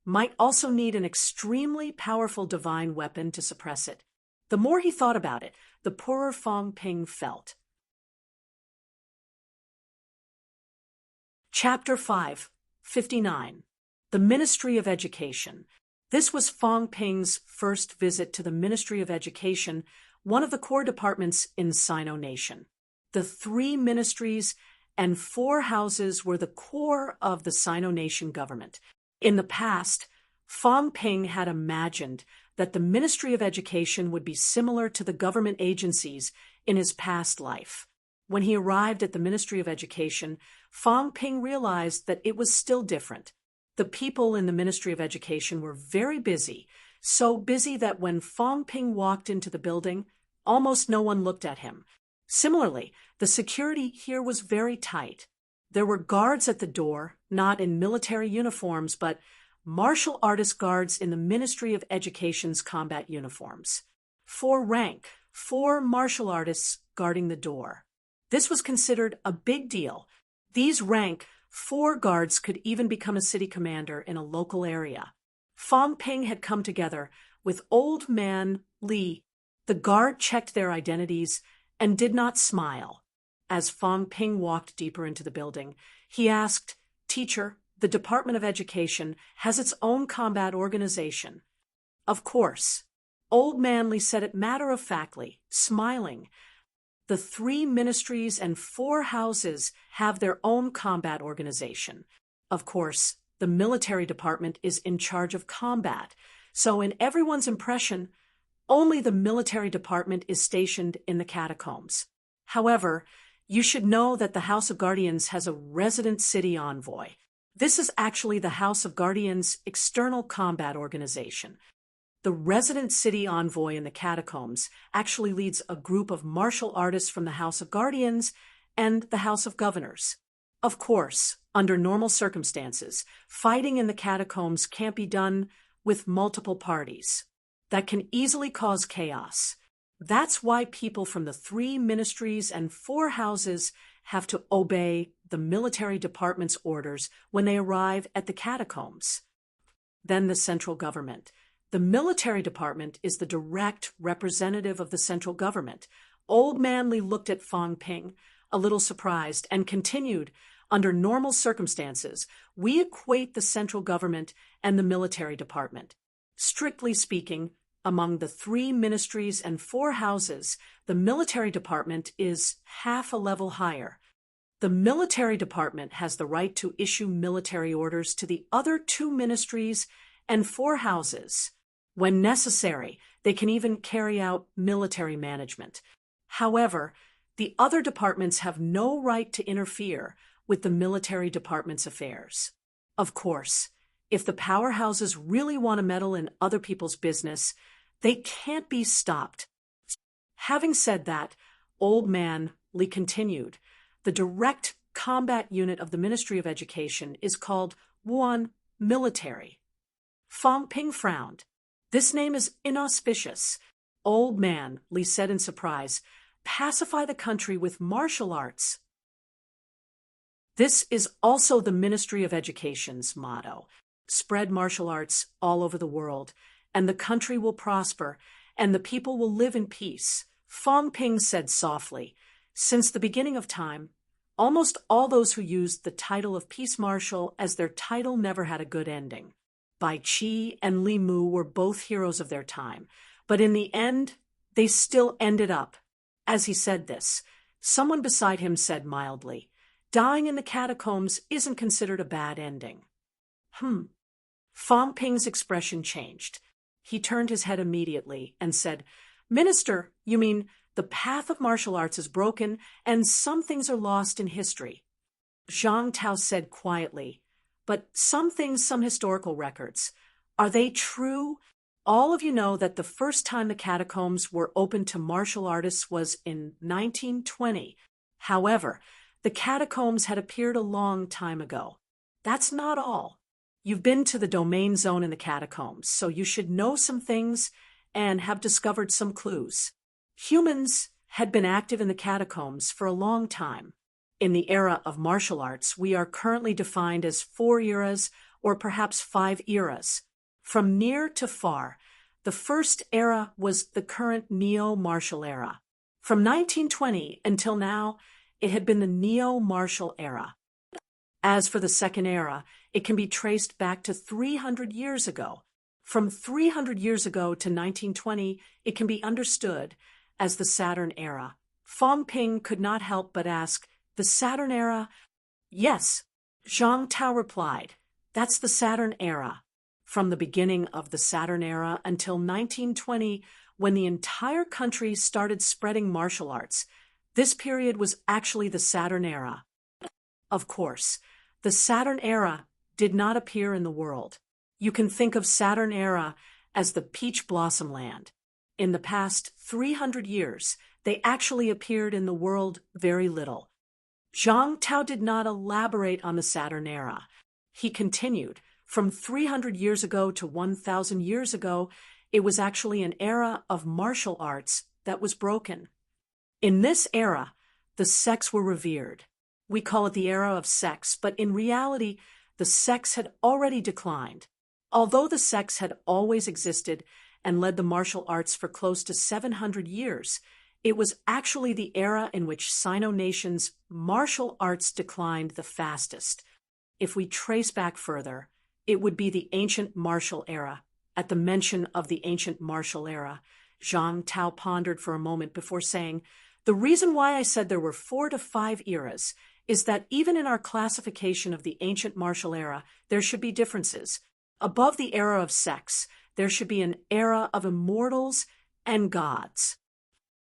Speaker 1: might also need an extremely powerful divine weapon to suppress it. The more he thought about it, the poorer Fong Ping felt. Chapter 5, 59. The Ministry of Education. This was Fong Ping's first visit to the Ministry of Education, one of the core departments in Sino Nation. The 3 ministries and 4 houses were the core of the Sino Nation government. In the past, Fong Ping had imagined that the Ministry of Education would be similar to the government agencies in his past life. When he arrived at the Ministry of Education, Fong Ping realized that it was still different. The people in the Ministry of Education were very busy, so busy that when Fong Ping walked into the building, almost no one looked at him. Similarly, the security here was very tight. There were guards at the door, not in military uniforms, but martial artist guards in the Ministry of Education's combat uniforms. 4 rank, 4 martial artists guarding the door. This was considered a big deal. These rank 4 guards could even become a city commander in a local area. Fong Ping had come together with Old Man Li. The guard checked their identities and did not smile. As Fong Ping walked deeper into the building, he asked, "Teacher, the Department of Education has its own combat organization." "Of course." Old Man Li said it matter-of-factly, smiling. "The 3 ministries and 4 houses have their own combat organization. Of course, the military department is in charge of combat, so in everyone's impression, only the military department is stationed in the catacombs. However, you should know that the House of Guardians has a resident city envoy. This is actually the House of Guardians' external combat organization. The resident city envoy in the catacombs actually leads a group of martial artists from the House of Guardians and the House of Governors. Of course, under normal circumstances, fighting in the catacombs can't be done with multiple parties. That can easily cause chaos. That's why people from the 3 ministries and 4 houses have to obey the military department's orders when they arrive at the catacombs. Then the central government. The military department is the direct representative of the central government. Old Man Li looked at Fong Ping, a little surprised, and continued, "Under normal circumstances, we equate the central government and the military department. Strictly speaking, among the 3 ministries and 4 houses, the military department is half a level higher. The military department has the right to issue military orders to the other 2 ministries and 4 houses. When necessary, they can even carry out military management. However, the other departments have no right to interfere with the military department's affairs. Of course, if the powerhouses really want to meddle in other people's business, they can't be stopped." Having said that, Old Man Li continued, "The direct combat unit of the Ministry of Education is called Wuan Military." Fong Ping frowned. "This name is inauspicious." Old Man Li said in surprise, "Pacify the country with martial arts." This is also the Ministry of Education's motto. Spread martial arts all over the world, and the country will prosper, and the people will live in peace. Fong Ping said softly, "Since the beginning of time, almost all those who used the title of Peace Marshal as their title never had a good ending. Bai Qi and Li Mu were both heroes of their time, but in the end, they still ended up." As he said this, someone beside him said mildly, "Dying in the catacombs isn't considered a bad ending." Fong Ping's expression changed. He turned his head immediately and said, "Minister, you mean the path of martial arts is broken and some things are lost in history?" Zhang Tao said quietly, "But some things, some historical records. Are they true? All of you know that the first time the catacombs were open to martial artists was in 1920. However, the catacombs had appeared a long time ago. That's not all. You've been to the domain zone in the catacombs, so you should know some things and have discovered some clues. Humans had been active in the catacombs for a long time. In the era of martial arts, we are currently defined as 4 eras or perhaps 5 eras. From near to far, the first era was the current neo-martial era. From 1920 until now, it had been the neo-martial era. As for the second era, it can be traced back to 300 years ago. From 300 years ago to 1920, it can be understood as the Saturn era. Fong Ping could not help but ask, "The Saturn era?" "Yes," Zhang Tao replied. "That's the Saturn era. From the beginning of the Saturn era until 1920, when the entire country started spreading martial arts, this period was actually the Saturn era. Of course, the Saturn era did not appear in the world. You can think of Saturn era as the peach blossom land. In the past 300 years, They actually appeared in the world very little. Zhang Tao did not elaborate on the Saturn era. He continued, from 300 years ago to 1,000 years ago, it was actually an era of martial arts that was broken. In this era, the sects were revered. We call it the era of sects, but in reality, the sects had already declined. Although the sects had always existed and led the martial arts for close to 700 years, it was actually the era in which Sino-nation's martial arts declined the fastest. If we trace back further, it would be the ancient martial era. At the mention of the ancient martial era, Zhang Tao pondered for a moment before saying, "The reason why I said there were 4 to 5 eras is that even in our classification of the ancient martial era, there should be differences. Above the era of sects, there should be an era of immortals and gods.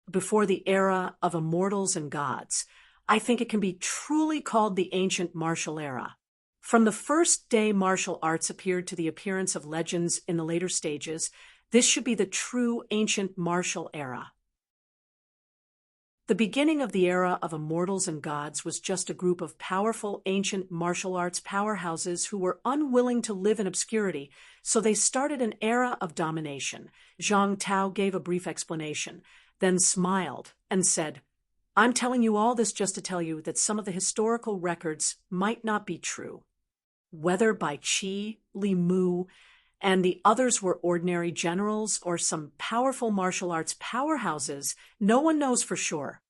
Speaker 1: Before the era of immortals and gods, I think it can be truly called the ancient martial era. From the first day martial arts appeared to the appearance of legends in the later stages, this should be the true ancient martial era." The beginning of the era of immortals and gods was just a group of powerful ancient martial arts powerhouses who were unwilling to live in obscurity, so they started an era of domination. Zhang Tao gave a brief explanation, then smiled and said, "I'm telling you all this just to tell you that some of the historical records might not be true. Whether by Qi, Li Mu, and the others were ordinary generals or some powerful martial arts powerhouses, no one knows for sure.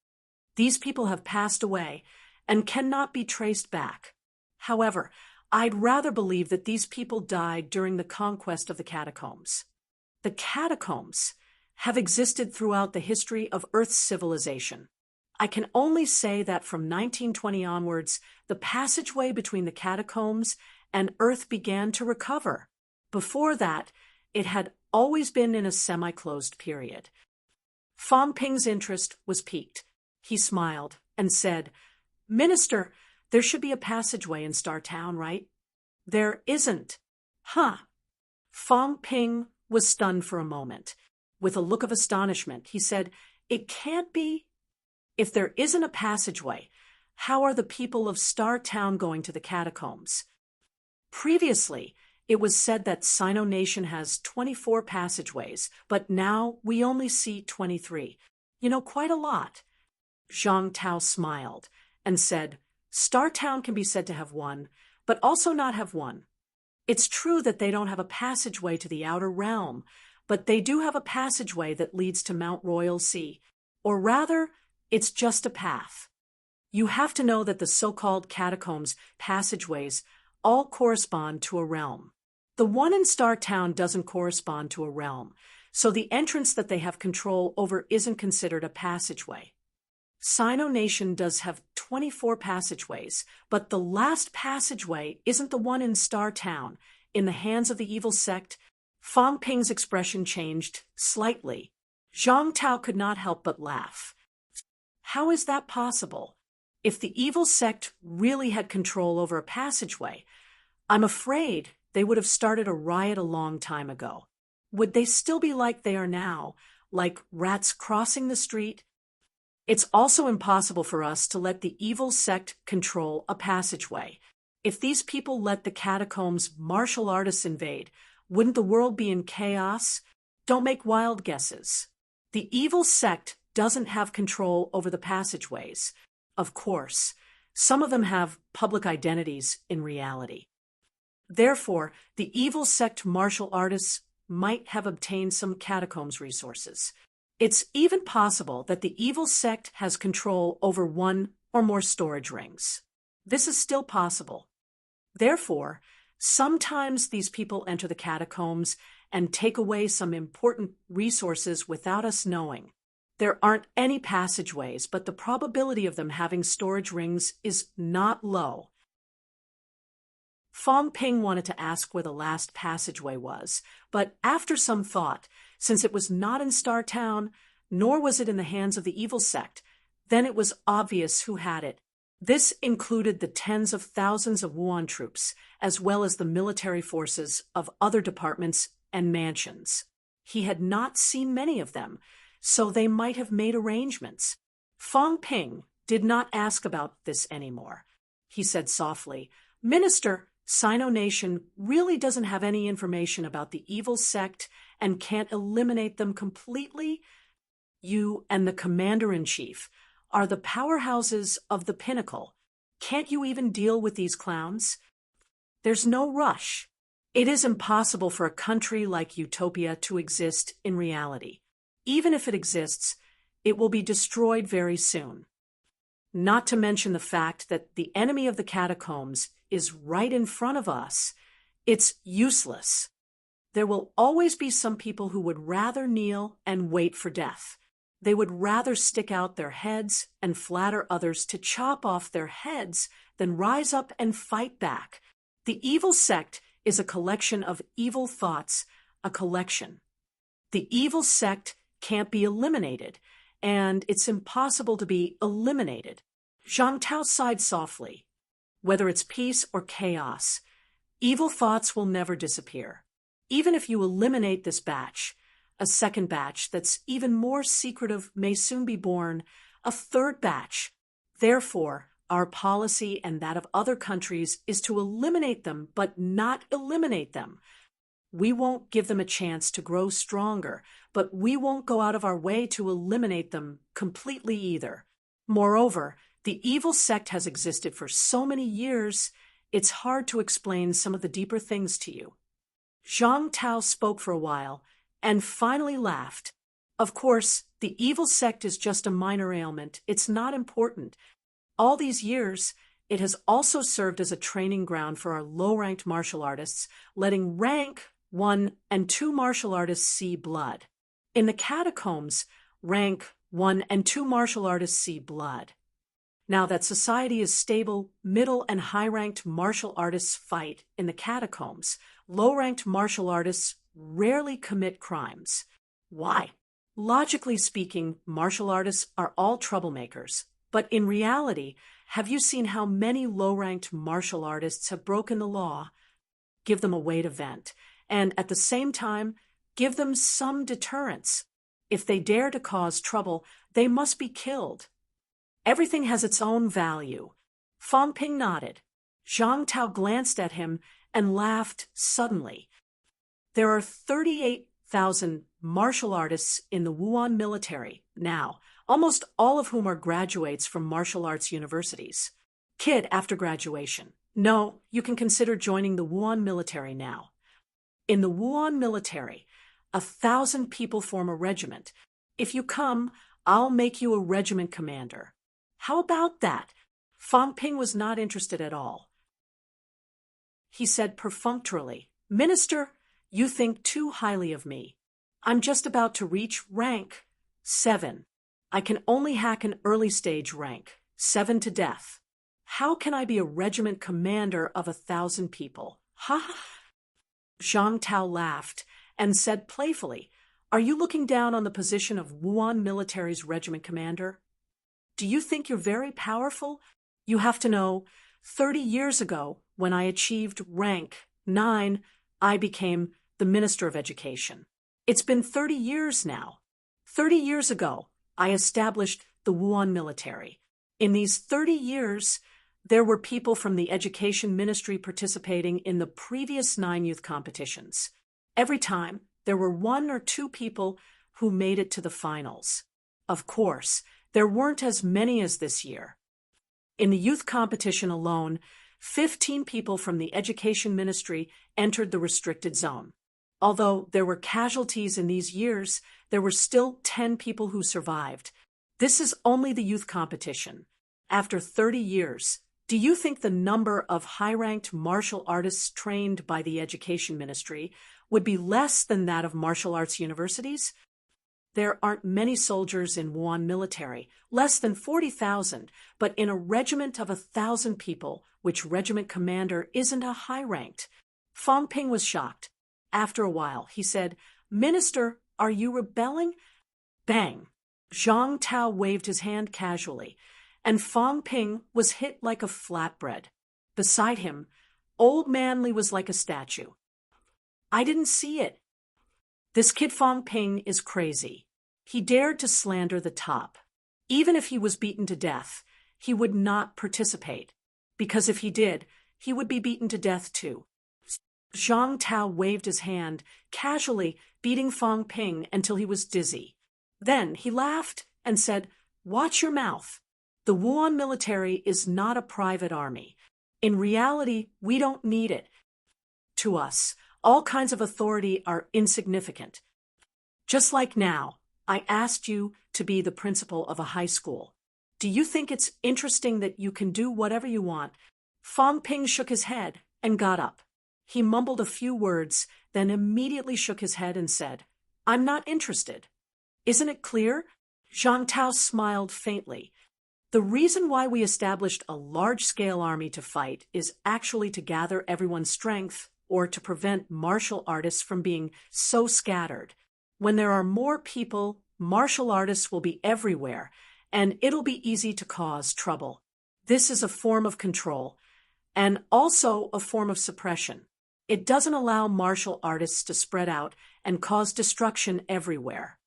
Speaker 1: These people have passed away and cannot be traced back. However, I'd rather believe that these people died during the conquest of the catacombs. The catacombs have existed throughout the history of Earth's civilization. I can only say that from 1920 onwards, the passageway between the catacombs and Earth began to recover. Before that, it had always been in a semi-closed period." Fang Ping's interest was piqued. He smiled and said, "Minister, there should be a passageway in Star Town, right?" "There isn't." "Huh." Fang Ping was stunned for a moment. With a look of astonishment, he said, "It can't be. If there isn't a passageway, how are the people of Star Town going to the catacombs?" Previously, it was said that Sino-nation has 24 passageways, but now we only see 23. Quite a lot. Zhang Tao smiled and said, "Star Town can be said to have one, but also not have one. It's true that they don't have a passageway to the outer realm, but they do have a passageway that leads to Mount Royal Sea. Or rather, it's just a path. You have to know that the so-called catacombs passageways all correspond to a realm. The one in Star Town doesn't correspond to a realm, so the entrance that they have control over isn't considered a passageway. Sino-nation does have 24 passageways, but the last passageway isn't the one in Star Town. In the hands of the evil sect." Fang Ping's expression changed slightly. Zhang Tao could not help but laugh. "How is that possible? If the evil sect really had control over a passageway, I'm afraid they would have started a riot a long time ago. Would they still be like they are now, like rats crossing the street? It's also impossible for us to let the evil sect control a passageway. If these people let the catacombs martial artists invade, wouldn't the world be in chaos? Don't make wild guesses. The evil sect doesn't have control over the passageways. Of course, some of them have public identities in reality. Therefore, the evil sect martial artists might have obtained some catacombs resources. It's even possible that the evil sect has control over one or more storage rings. This is still possible. Therefore, sometimes these people enter the catacombs and take away some important resources without us knowing. There aren't any passageways, but the probability of them having storage rings is not low." Fang Ping wanted to ask where the last passageway was, but after some thought, since it was not in Star Town, nor was it in the hands of the evil sect, then it was obvious who had it. This included the tens of thousands of Wuan troops, as well as the military forces of other departments and mansions. He had not seen many of them, so they might have made arrangements. Fong Ping did not ask about this anymore. He said softly, "Minister, Sino Nation really doesn't have any information about the evil sect and can't eliminate them completely. You and the commander-in-chief are the powerhouses of the pinnacle. Can't you even deal with these clowns? There's no rush. It is impossible for a country like Utopia to exist in reality. Even if it exists, it will be destroyed very soon. Not to mention the fact that the enemy of the catacombs is right in front of us. It's useless. There will always be some people who would rather kneel and wait for death. They would rather stick out their heads and flatter others to chop off their heads than rise up and fight back. The evil sect is a collection of evil thoughts, a collection. The evil sect can't be eliminated, and it's impossible to be eliminated." Zhang Tao sighed softly. "Whether it's peace or chaos, evil thoughts will never disappear. Even if you eliminate this batch, a second batch that's even more secretive may soon be born, a third batch. Therefore, our policy and that of other countries is to eliminate them, but not eliminate them. We won't give them a chance to grow stronger, but we won't go out of our way to eliminate them completely either. Moreover, the evil sect has existed for so many years, it's hard to explain some of the deeper things to you." Zhang Tao spoke for a while and finally laughed. "Of course, the evil sect is just a minor ailment. It's not important. All these years, it has also served as a training ground for our low-ranked martial artists, letting rank 1 and 2 martial artists see blood. In the catacombs, rank 1 and 2 martial artists see blood. Now that society is stable, middle and high-ranked martial artists fight in the catacombs. Low-ranked martial artists rarely commit crimes. Why? Logically speaking, martial artists are all troublemakers. But in reality, have you seen how many low-ranked martial artists have broken the law? Give them a way to vent, and at the same time, give them some deterrence. If they dare to cause trouble, they must be killed. Everything has its own value." Fong Ping nodded. Zhang Tao glanced at him and laughed suddenly. "There are 38,000 martial artists in the Wuhan military now, almost all of whom are graduates from martial arts universities. Kid after graduation. No, you can consider joining the Wuhan military now. In the Wuhan military, 1,000 people form a regiment. If you come, I'll make you a regiment commander." "How about that?" Fong Ping was not interested at all. He said perfunctorily, "Minister, you think too highly of me. I'm just about to reach rank 7. I can only hack an early stage rank, 7 to death. How can I be a regiment commander of 1,000 people? Ha ha!" Zhang Tao laughed and said playfully, "Are you looking down on the position of Wuhan military's regiment commander? Do you think you're very powerful? You have to know, 30 years ago, when I achieved rank 9, I became the Minister of Education. It's been 30 years now. 30 years ago, I established the Wuhan military. In these 30 years, there were people from the Education Ministry participating in the previous 9 youth competitions. Every time, there were 1 or 2 people who made it to the finals. Of course, there weren't as many as this year. In the youth competition alone, 15 people from the Education Ministry entered the restricted zone. Although there were casualties in these years, there were still 10 people who survived. This is only the youth competition. After 30 years, do you think the number of high-ranked martial artists trained by the Education Ministry would be less than that of martial arts universities? There aren't many soldiers in Wuhan military, less than 40,000, but in a regiment of 1,000 people, which regiment commander isn't a high-ranked." Fong Ping was shocked. After a while, he said, "Minister, are you rebelling?" Bang! Zhang Tao waved his hand casually, and Fong Ping was hit like a flatbread. Beside him, Old Manly was like a statue. "I didn't see it. This kid Fong Ping is crazy. He dared to slander the top. Even if he was beaten to death, he would not participate, because if he did, he would be beaten to death too. Zhang Tao waved his hand, casually beating Fang Ping until he was dizzy. Then he laughed and said, "Watch your mouth. The Wuhan military is not a private army. In reality, we don't need it. To us, all kinds of authority are insignificant. Just like now, I asked you to be the principal of a high school. Do you think it's interesting that you can do whatever you want?" Fang Ping shook his head and got up. He mumbled a few words, then immediately shook his head and said, "I'm not interested." "Isn't it clear?" Zhang Tao smiled faintly. "The reason why we established a large-scale army to fight is actually to gather everyone's strength or to prevent martial artists from being so scattered. When there are more people, martial artists will be everywhere, and it'll be easy to cause trouble. This is a form of control, and also a form of suppression. It doesn't allow martial artists to spread out and cause destruction everywhere.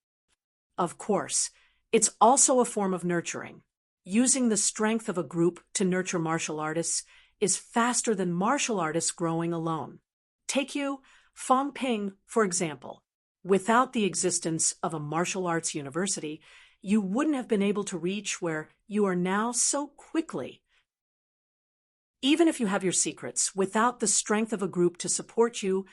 Speaker 1: Of course, it's also a form of nurturing. Using the strength of a group to nurture martial artists is faster than martial artists growing alone. Take you, Fang Ping, for example. Without the existence of a martial arts university, you wouldn't have been able to reach where you are now so quickly. Even if you have your secrets, without the strength of a group to support you,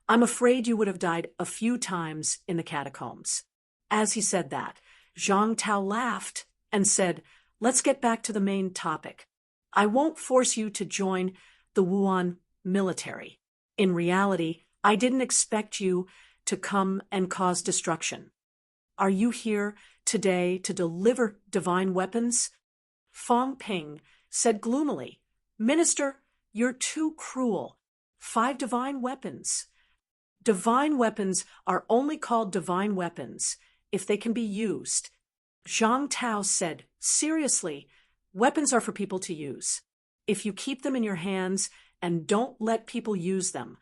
Speaker 1: I'm afraid you would have died a few times in the catacombs." As he said that, Zhang Tao laughed and said, "Let's get back to the main topic. I won't force you to join the Wuhan military. In reality, I didn't expect you to come and cause destruction. Are you here today to deliver divine weapons?" Fang Ping said gloomily, "Minister, you're too cruel. 5 divine weapons. Divine weapons are only called divine weapons if they can be used." Zhang Tao said, "Seriously, weapons are for people to use. If you keep them in your hands and don't let people use them,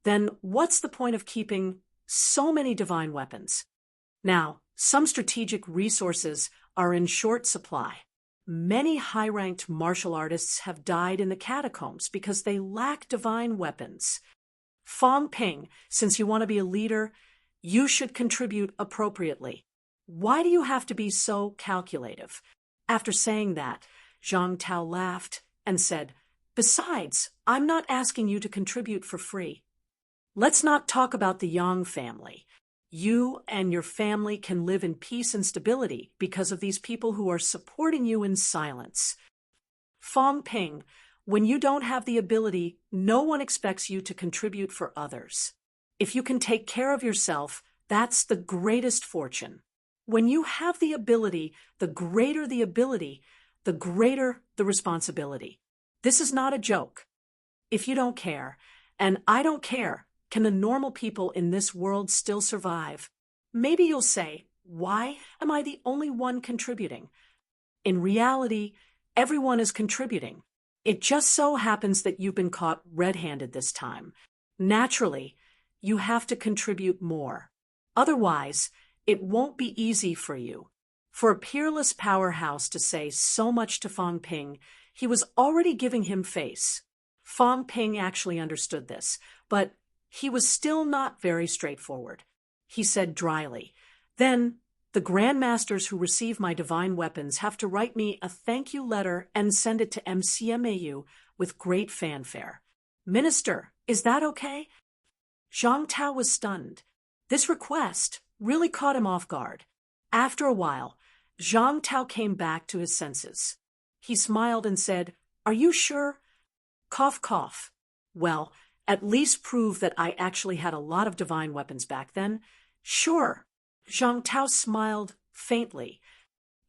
Speaker 1: then what's the point of keeping so many divine weapons? Now, some strategic resources are in short supply. Many high-ranked martial artists have died in the catacombs because they lack divine weapons. Fang Ping, since you want to be a leader, you should contribute appropriately. Why do you have to be so calculative?" After saying that, Zhang Tao laughed and said, "Besides, I'm not asking you to contribute for free. Let's not talk about the Yang family. You and your family can live in peace and stability because of these people who are supporting you in silence. Fang Ping, when you don't have the ability, no one expects you to contribute for others. If you can take care of yourself, that's the greatest fortune. When you have the ability, the greater the responsibility. This is not a joke. If you don't care, and I don't care, can the normal people in this world still survive? Maybe you'll say, why am I the only one contributing? In reality, everyone is contributing. It just so happens that you've been caught red-handed this time. Naturally, you have to contribute more. Otherwise, it won't be easy for you." For a peerless powerhouse to say so much to Fang Ping, he was already giving him face. Fang Ping actually understood this, but he was still not very straightforward. He said dryly, "Then, the grandmasters who receive my divine weapons have to write me a thank you letter and send it to MCMAU with great fanfare. Minister, is that okay?" Zhang Tao was stunned. This request really caught him off guard. After a while, Zhang Tao came back to his senses. He smiled and said, "Are you sure?" Cough, cough. "Well, at least prove that I actually had a lot of divine weapons back then." "Sure." Zhang Tao smiled faintly.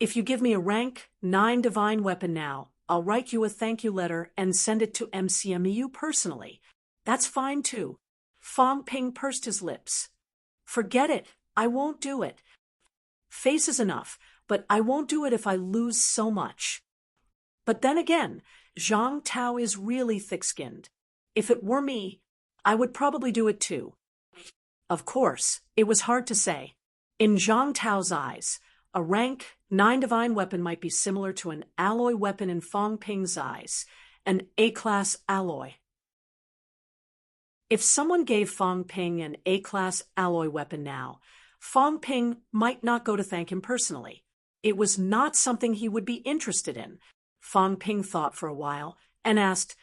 Speaker 1: "If you give me a rank 9 divine weapon now, I'll write you a thank you letter and send it to MCMEU personally. That's fine too." Fang Ping pursed his lips. "Forget it. I won't do it. Face is enough, but I won't do it if I lose so much." But then again, Zhang Tao is really thick-skinned. If it were me, I would probably do it too. Of course, it was hard to say. In Zhang Tao's eyes, a rank 9 divine weapon might be similar to an alloy weapon in Fong Ping's eyes, an A-class alloy. If someone gave Fong Ping an A-class alloy weapon now, Fong Ping might not go to thank him personally. It was not something he would be interested in. Fong Ping thought for a while and asked,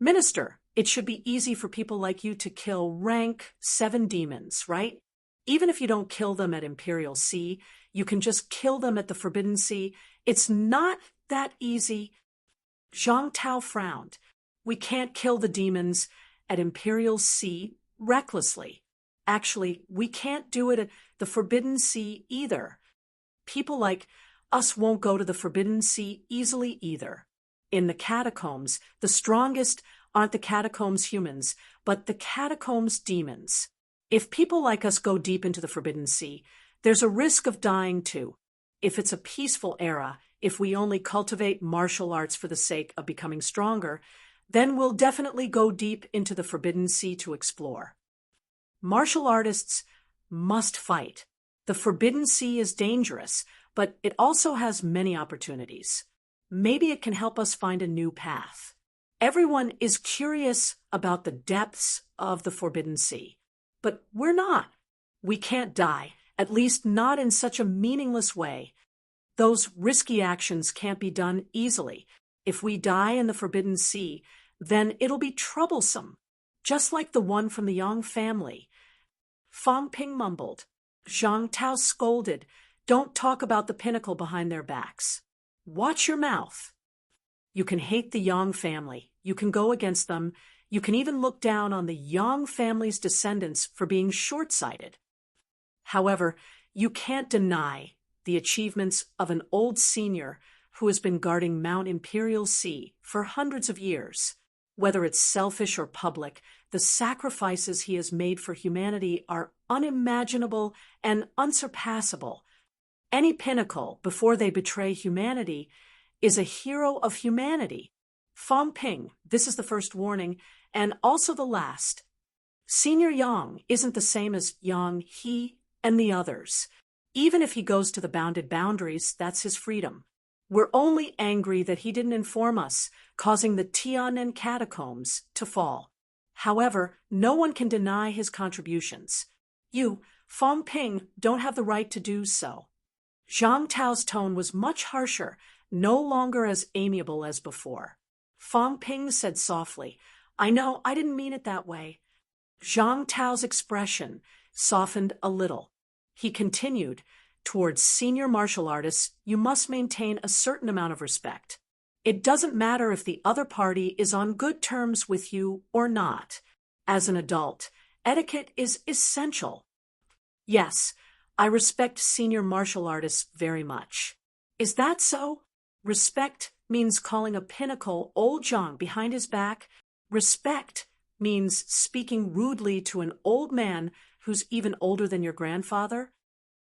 Speaker 1: "Minister, it should be easy for people like you to kill rank 7 demons, right? Even if you don't kill them at Imperial Sea, you can just kill them at the Forbidden Sea. It's not that easy." Zhang Tao frowned. "We can't kill the demons at Imperial Sea recklessly. Actually, we can't do it at the Forbidden Sea either. People like us won't go to the Forbidden Sea easily either. In the catacombs, the strongest aren't the catacombs humans, but the catacombs demons. If people like us go deep into the Forbidden Sea, there's a risk of dying too. If it's a peaceful era, if we only cultivate martial arts for the sake of becoming stronger, then we'll definitely go deep into the Forbidden Sea to explore. Martial artists must fight. The Forbidden Sea is dangerous, but it also has many opportunities. Maybe it can help us find a new path. Everyone is curious about the depths of the Forbidden Sea, but we're not. We can't die, at least not in such a meaningless way. Those risky actions can't be done easily. If we die in the Forbidden Sea, then it'll be troublesome, just like the one from the Yang family." Fong Ping mumbled. Zhang Tao scolded, "Don't talk about the pinnacle behind their backs. Watch your mouth. You can hate the Yang family. You can go against them. You can even look down on the Yang family's descendants for being short-sighted. However, you can't deny the achievements of an old senior who has been guarding Mount Imperial Sea for hundreds of years. Whether it's selfish or public, the sacrifices he has made for humanity are unimaginable and unsurpassable. Any pinnacle, before they betray humanity, is a hero of humanity. Fong Ping, this is the first warning, and also the last. Senior Yang isn't the same as Yang He and the others. Even if he goes to the bounded boundaries, that's his freedom. We're only angry that he didn't inform us, causing the Tian'an catacombs to fall. However, no one can deny his contributions. You, Fong Ping, don't have the right to do so." Zhang Tao's tone was much harsher, no longer as amiable as before. Fong Ping said softly, "I know, I didn't mean it that way." Zhang Tao's expression softened a little. He continued, "Towards senior martial artists, you must maintain a certain amount of respect. It doesn't matter if the other party is on good terms with you or not. As an adult, etiquette is essential." "Yes, I respect senior martial artists very much." "Is that so?" Respect means calling a pinnacle old Zhang behind his back. Respect means speaking rudely to an old man who's even older than your grandfather.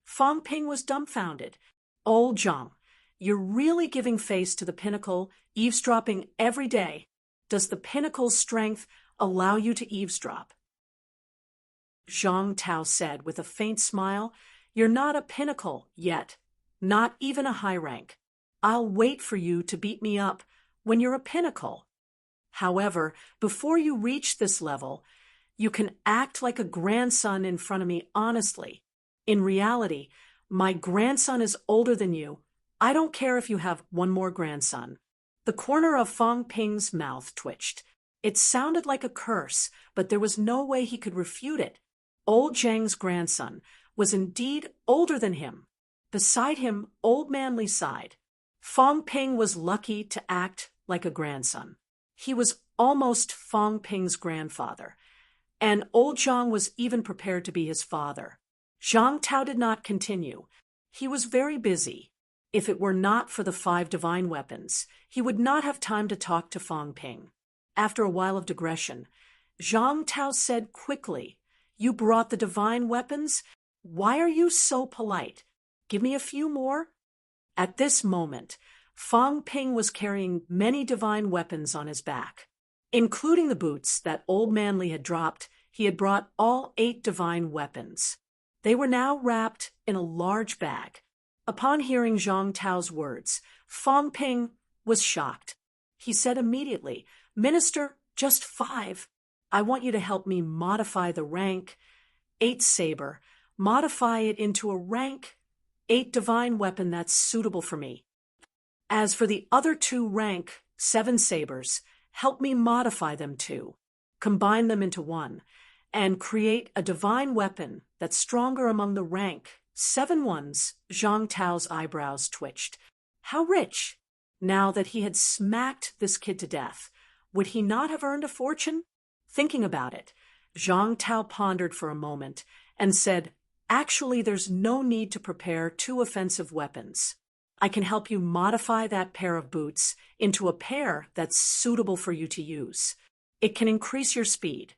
Speaker 1: Fong Ping was dumbfounded. "Old Zhang, you're really giving face to the pinnacle, eavesdropping every day. Does the pinnacle's strength allow you to eavesdrop?" Zhang Tao said with a faint smile, "You're not a pinnacle yet, not even a high rank. I'll wait for you to beat me up when you're a pinnacle. However, before you reach this level, you can act like a grandson in front of me honestly. In reality, my grandson is older than you. I don't care if you have one more grandson." The corner of Fong Ping's mouth twitched. It sounded like a curse, but there was no way he could refute it. Old Zhang's grandson was indeed older than him. Beside him, old man Li sighed. Fong Ping was lucky to act like a grandson. He was almost Fong Ping's grandfather, and old Zhang was even prepared to be his father. Zhang Tao did not continue. He was very busy. If it were not for the 5 divine weapons, he would not have time to talk to Fong Ping. After a while of digression, Zhang Tao said quickly, "You brought the divine weapons? Why are you so polite? Give me a few more?" At this moment, Fong Ping was carrying many divine weapons on his back. Including the boots that old man Li had dropped, he had brought all 8 divine weapons. They were now wrapped in a large bag. Upon hearing Zhang Tao's words, Fang Ping was shocked. He said immediately, "Minister, just 5. I want you to help me modify the rank 8 saber, modify it into a rank 8 divine weapon that's suitable for me. As for the other 2 rank 7 sabers, help me modify them too, combine them into one, and create a divine weapon that's stronger among the rank 7 ones." Zhang Tao's eyebrows twitched. How rich! Now that he had smacked this kid to death, would he not have earned a fortune? Thinking about it, Zhang Tao pondered for a moment and said, "Actually, there's no need to prepare 2 offensive weapons. I can help you modify that pair of boots into a pair that's suitable for you to use. It can increase your speed.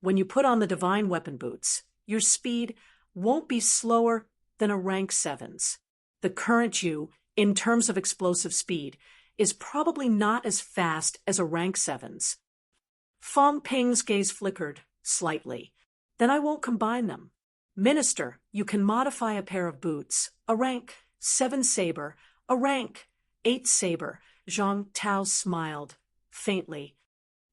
Speaker 1: When you put on the divine weapon boots, your speed won't be slower than a rank 7's. The current you, in terms of explosive speed, is probably not as fast as a rank 7's. Fang Ping's gaze flickered slightly. "Then I won't combine them. Minister, you can modify a pair of boots, a rank 7 saber, a rank 8 saber." Zhang Tao smiled faintly.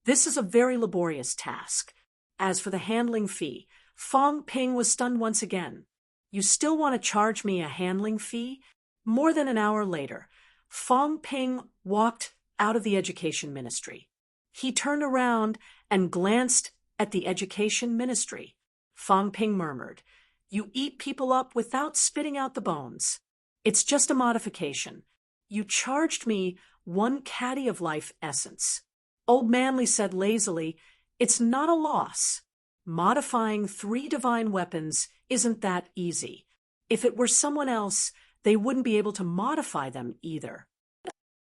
Speaker 1: "This is a very laborious task. As for the handling fee," Fang Ping was stunned once again. "You still want to charge me a handling fee?" More than an hour later, Fang Ping walked out of the education ministry. He turned around and glanced at the education ministry. Fang Ping murmured, "You eat people up without spitting out the bones. It's just a modification. You charged me 1 caddy of life essence." Old Manly said lazily, "It's not a loss. Modifying 3 divine weapons isn't that easy. If it were someone else, they wouldn't be able to modify them either."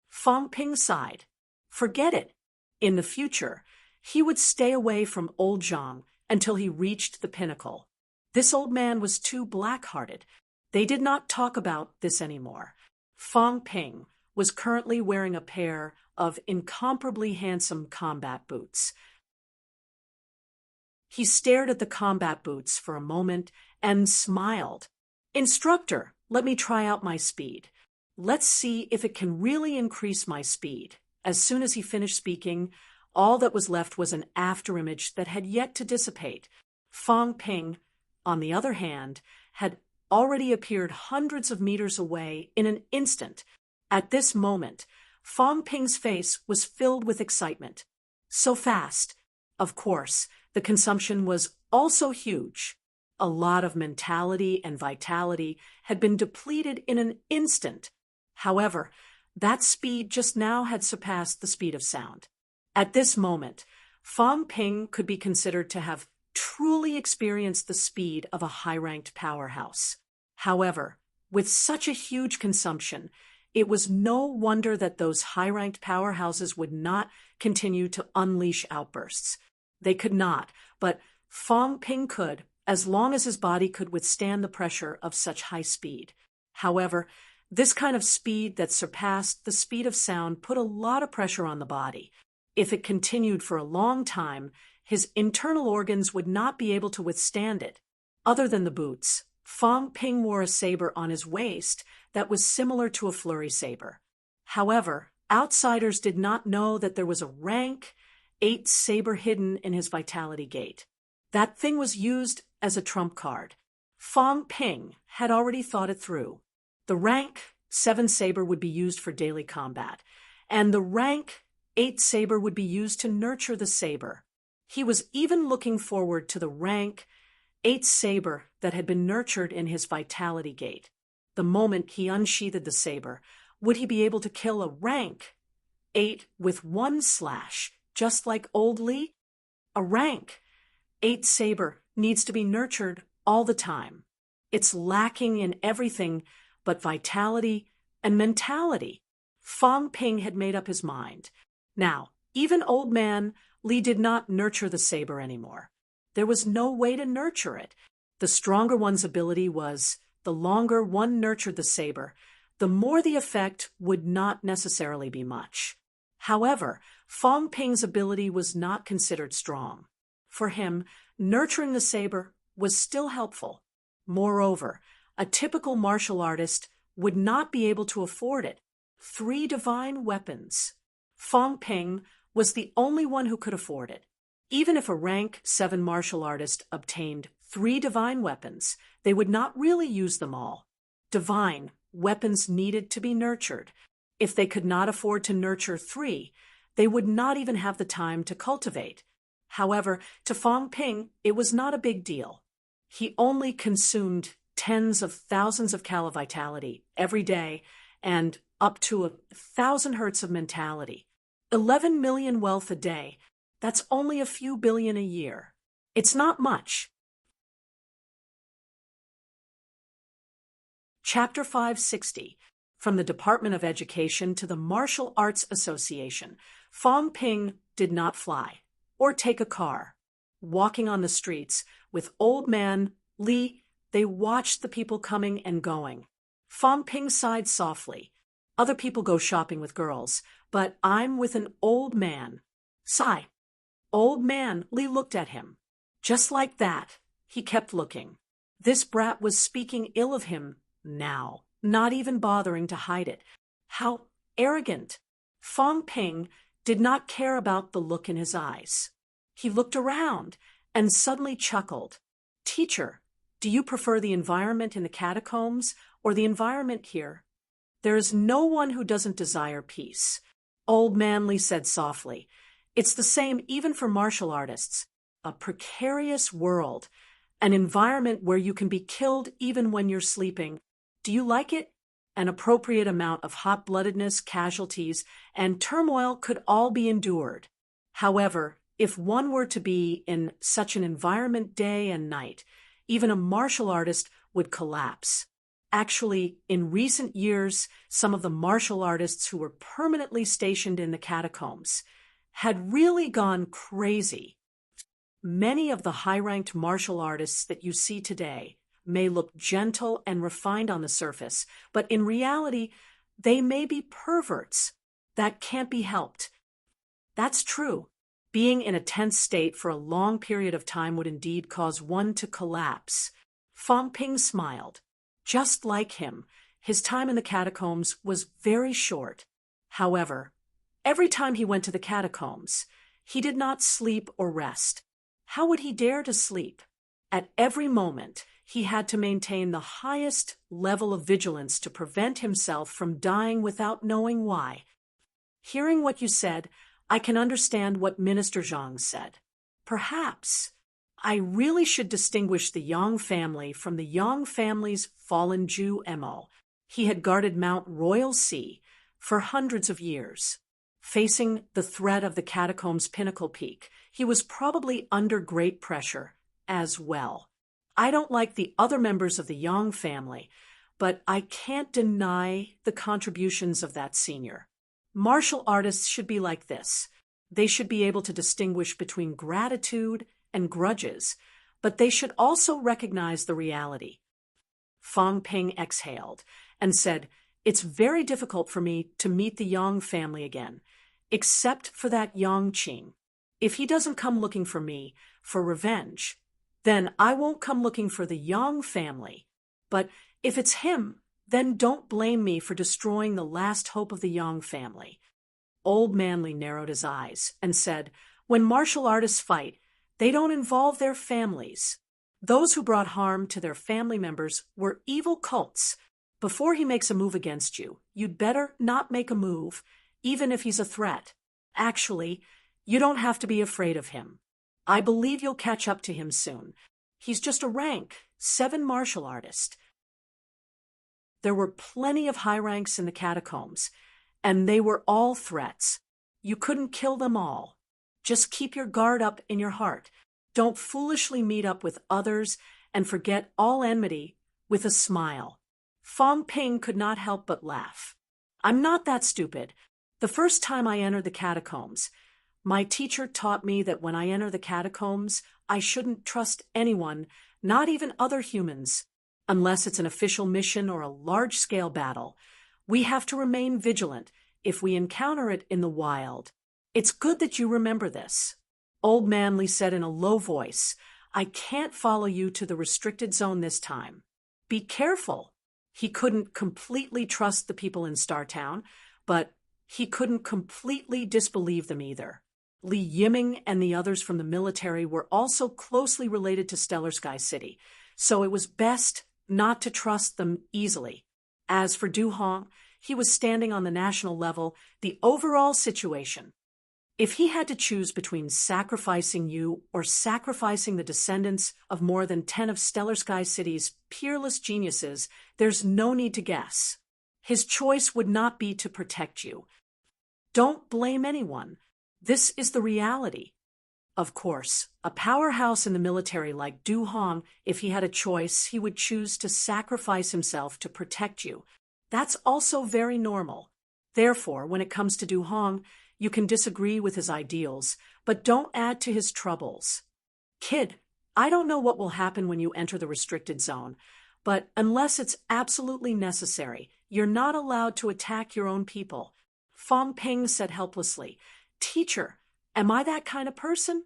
Speaker 1: Fang Ping sighed. Forget it. In the future, he would stay away from old Zhang until he reached the pinnacle. This old man was too black-hearted. They did not talk about this anymore. Fang Ping was currently wearing a pair of incomparably handsome combat boots. He stared at the combat boots for a moment and smiled. "Instructor, let me try out my speed. Let's see if it can really increase my speed." As soon as he finished speaking, all that was left was an afterimage that had yet to dissipate. Fang Ping, on the other hand, had already appeared hundreds of meters away in an instant. At this moment, Fang Ping's face was filled with excitement. So fast. Of course, the consumption was also huge. A lot of mentality and vitality had been depleted in an instant. However, that speed just now had surpassed the speed of sound. At this moment, Fang Ping could be considered to have truly experienced the speed of a high-ranked powerhouse. However, with such a huge consumption, it was no wonder that those high-ranked powerhouses would not continue to unleash outbursts. They could not, but Fang Ping could, as long as his body could withstand the pressure of such high speed. However, this kind of speed that surpassed the speed of sound put a lot of pressure on the body. If it continued for a long time, his internal organs would not be able to withstand it. Other than the boots, Fang Ping wore a saber on his waist that was similar to a flurry saber. However, outsiders did not know that there was a rank 8 saber hidden in his vitality gate. That thing was used as a trump card. Fang Ping had already thought it through. The rank 7 saber would be used for daily combat, and the rank 8 saber would be used to nurture the saber. He was even looking forward to the rank 8 saber that had been nurtured in his vitality gate. The moment he unsheathed the saber, would he be able to kill a rank 8 with 1 slash, just like old Li? A rank 8 saber needs to be nurtured all the time. It's lacking in everything but vitality and mentality. Fang Ping had made up his mind. Now, even old man Li did not nurture the saber anymore. There was no way to nurture it. The stronger one's ability was, the longer one nurtured the saber, the more the effect would not necessarily be much. However, Fang Ping's ability was not considered strong. For him, nurturing the saber was still helpful. Moreover, a typical martial artist would not be able to afford it. 3 divine weapons. Fong Ping was the only one who could afford it. Even if a rank 7 martial artist obtained 3 divine weapons, they would not really use them all. Divine weapons needed to be nurtured. If they could not afford to nurture 3, they would not even have the time to cultivate. However, to Fong Ping, it was not a big deal. He only consumed tens of thousands of cal of vitality every day and up to 1,000 hertz of mentality. 11 million wealth a day. That's only a few billion a year. It's not much. Chapter 560. From the Department of Education to the Martial Arts Association, Fong Ping did not fly or take a car. Walking on the streets with old man Li, they watched the people coming and going. Fong Ping sighed softly. Other people go shopping with girls, but I'm with an old man. Sigh. Old man, Li looked at him. Just like that, he kept looking. This brat was speaking ill of him now, not even bothering to hide it. How arrogant! Fong Ping did not care about the look in his eyes. He looked around and suddenly chuckled. Teacher, do you prefer the environment in the catacombs or the environment here? There is no one who doesn't desire peace. Old man Li said softly. It's the same even for martial artists. A precarious world, an environment where you can be killed even when you're sleeping. Do you like it? An appropriate amount of hot-bloodedness, casualties, and turmoil could all be endured. However, if one were to be in such an environment day and night, even a martial artist would collapse. Actually, in recent years, some of the martial artists who were permanently stationed in the catacombs had really gone crazy. Many of the high-ranked martial artists that you see today may look gentle and refined on the surface, but in reality, they may be perverts. That can't be helped. That's true. Being in a tense state for a long period of time would indeed cause one to collapse. Fong Ping smiled. Just like him, his time in the catacombs was very short. However, every time he went to the catacombs, he did not sleep or rest. How would he dare to sleep? At every moment, he had to maintain the highest level of vigilance to prevent himself from dying without knowing why. Hearing what you said, I can understand what Minister Zhang said. Perhaps I really should distinguish the Yang family from the Yang family's fallen Jew Emo. He had guarded Mount Royal Sea for hundreds of years. Facing the threat of the catacombs' pinnacle peak, he was probably under great pressure as well. I don't like the other members of the Yang family, but I can't deny the contributions of that senior. Martial artists should be like this. They should be able to distinguish between gratitude and grudges, but they should also recognize the reality. Fong Ping exhaled and said, It's very difficult for me to meet the Yang family again, except for that Yang Qing. If he doesn't come looking for me, for revenge, then I won't come looking for the Yang family. But if it's him, then don't blame me for destroying the last hope of the Yang family. Old Manly narrowed his eyes and said, When martial artists fight, they don't involve their families. Those who brought harm to their family members were evil cults. Before he makes a move against you, you'd better not make a move, even if he's a threat. Actually, you don't have to be afraid of him. I believe you'll catch up to him soon. He's just a rank 7 martial artist. There were plenty of high ranks in the catacombs, and they were all threats. You couldn't kill them all. Just keep your guard up in your heart. Don't foolishly meet up with others and forget all enmity with a smile. Fong Ping could not help but laugh. I'm not that stupid. The first time I entered the catacombs, my teacher taught me that when I enter the catacombs, I shouldn't trust anyone, not even other humans, unless it's an official mission or a large-scale battle. We have to remain vigilant if we encounter it in the wild. It's good that you remember this. Old Manly said in a low voice, I can't follow you to the restricted zone this time. Be careful. He couldn't completely trust the people in Startown, but he couldn't completely disbelieve them either. Li Yiming and the others from the military were also closely related to Stellar Sky City, so it was best not to trust them easily. As for Du Hong, he was standing on the national level, the overall situation. If he had to choose between sacrificing you or sacrificing the descendants of more than 10 of Stellar Sky City's peerless geniuses, there's no need to guess. His choice would not be to protect you. Don't blame anyone. This is the reality. Of course, a powerhouse in the military like Du Hong, if he had a choice, he would choose to sacrifice himself to protect you. That's also very normal. Therefore, when it comes to Du Hong, you can disagree with his ideals, but don't add to his troubles. Kid, I don't know what will happen when you enter the restricted zone, but unless it's absolutely necessary, you're not allowed to attack your own people. Fong Ping said helplessly. Teacher, am I that kind of person?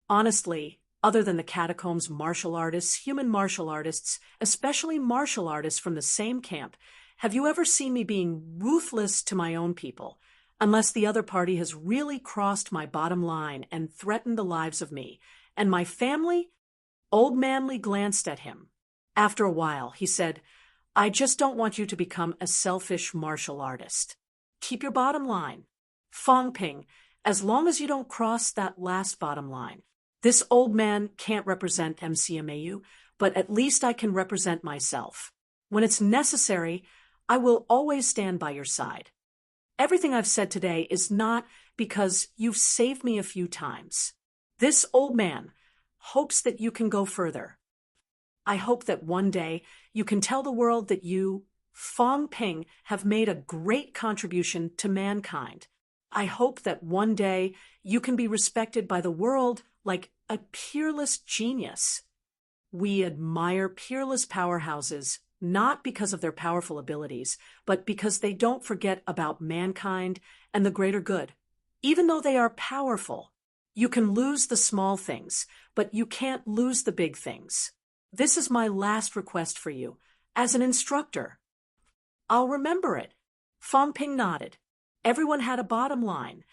Speaker 1: Honestly, other than the catacombs martial artists, human martial artists, especially martial artists from the same camp, have you ever seen me being ruthless to my own people? Unless the other party has really crossed my bottom line and threatened the lives of me. And my family? Old Manly glanced at him. After a while, he said, I just don't want you to become a selfish martial artist. Keep your bottom line. Fong Ping, as long as you don't cross that last bottom line. This old man can't represent MCMAU, but at least I can represent myself. When it's necessary, I will always stand by your side. Everything I've said today is not because you've saved me a few times. This old man hopes that you can go further. I hope that one day you can tell the world that you, Fong Ping, have made a great contribution to mankind. I hope that one day you can be respected by the world like a peerless genius. We admire peerless powerhouses not because of their powerful abilities, but because they don't forget about mankind and the greater good. Even though they are powerful, you can lose the small things, but you can't lose the big things. This is my last request for you, as an instructor. I'll remember it. Fong Ping nodded. Everyone had a bottom line.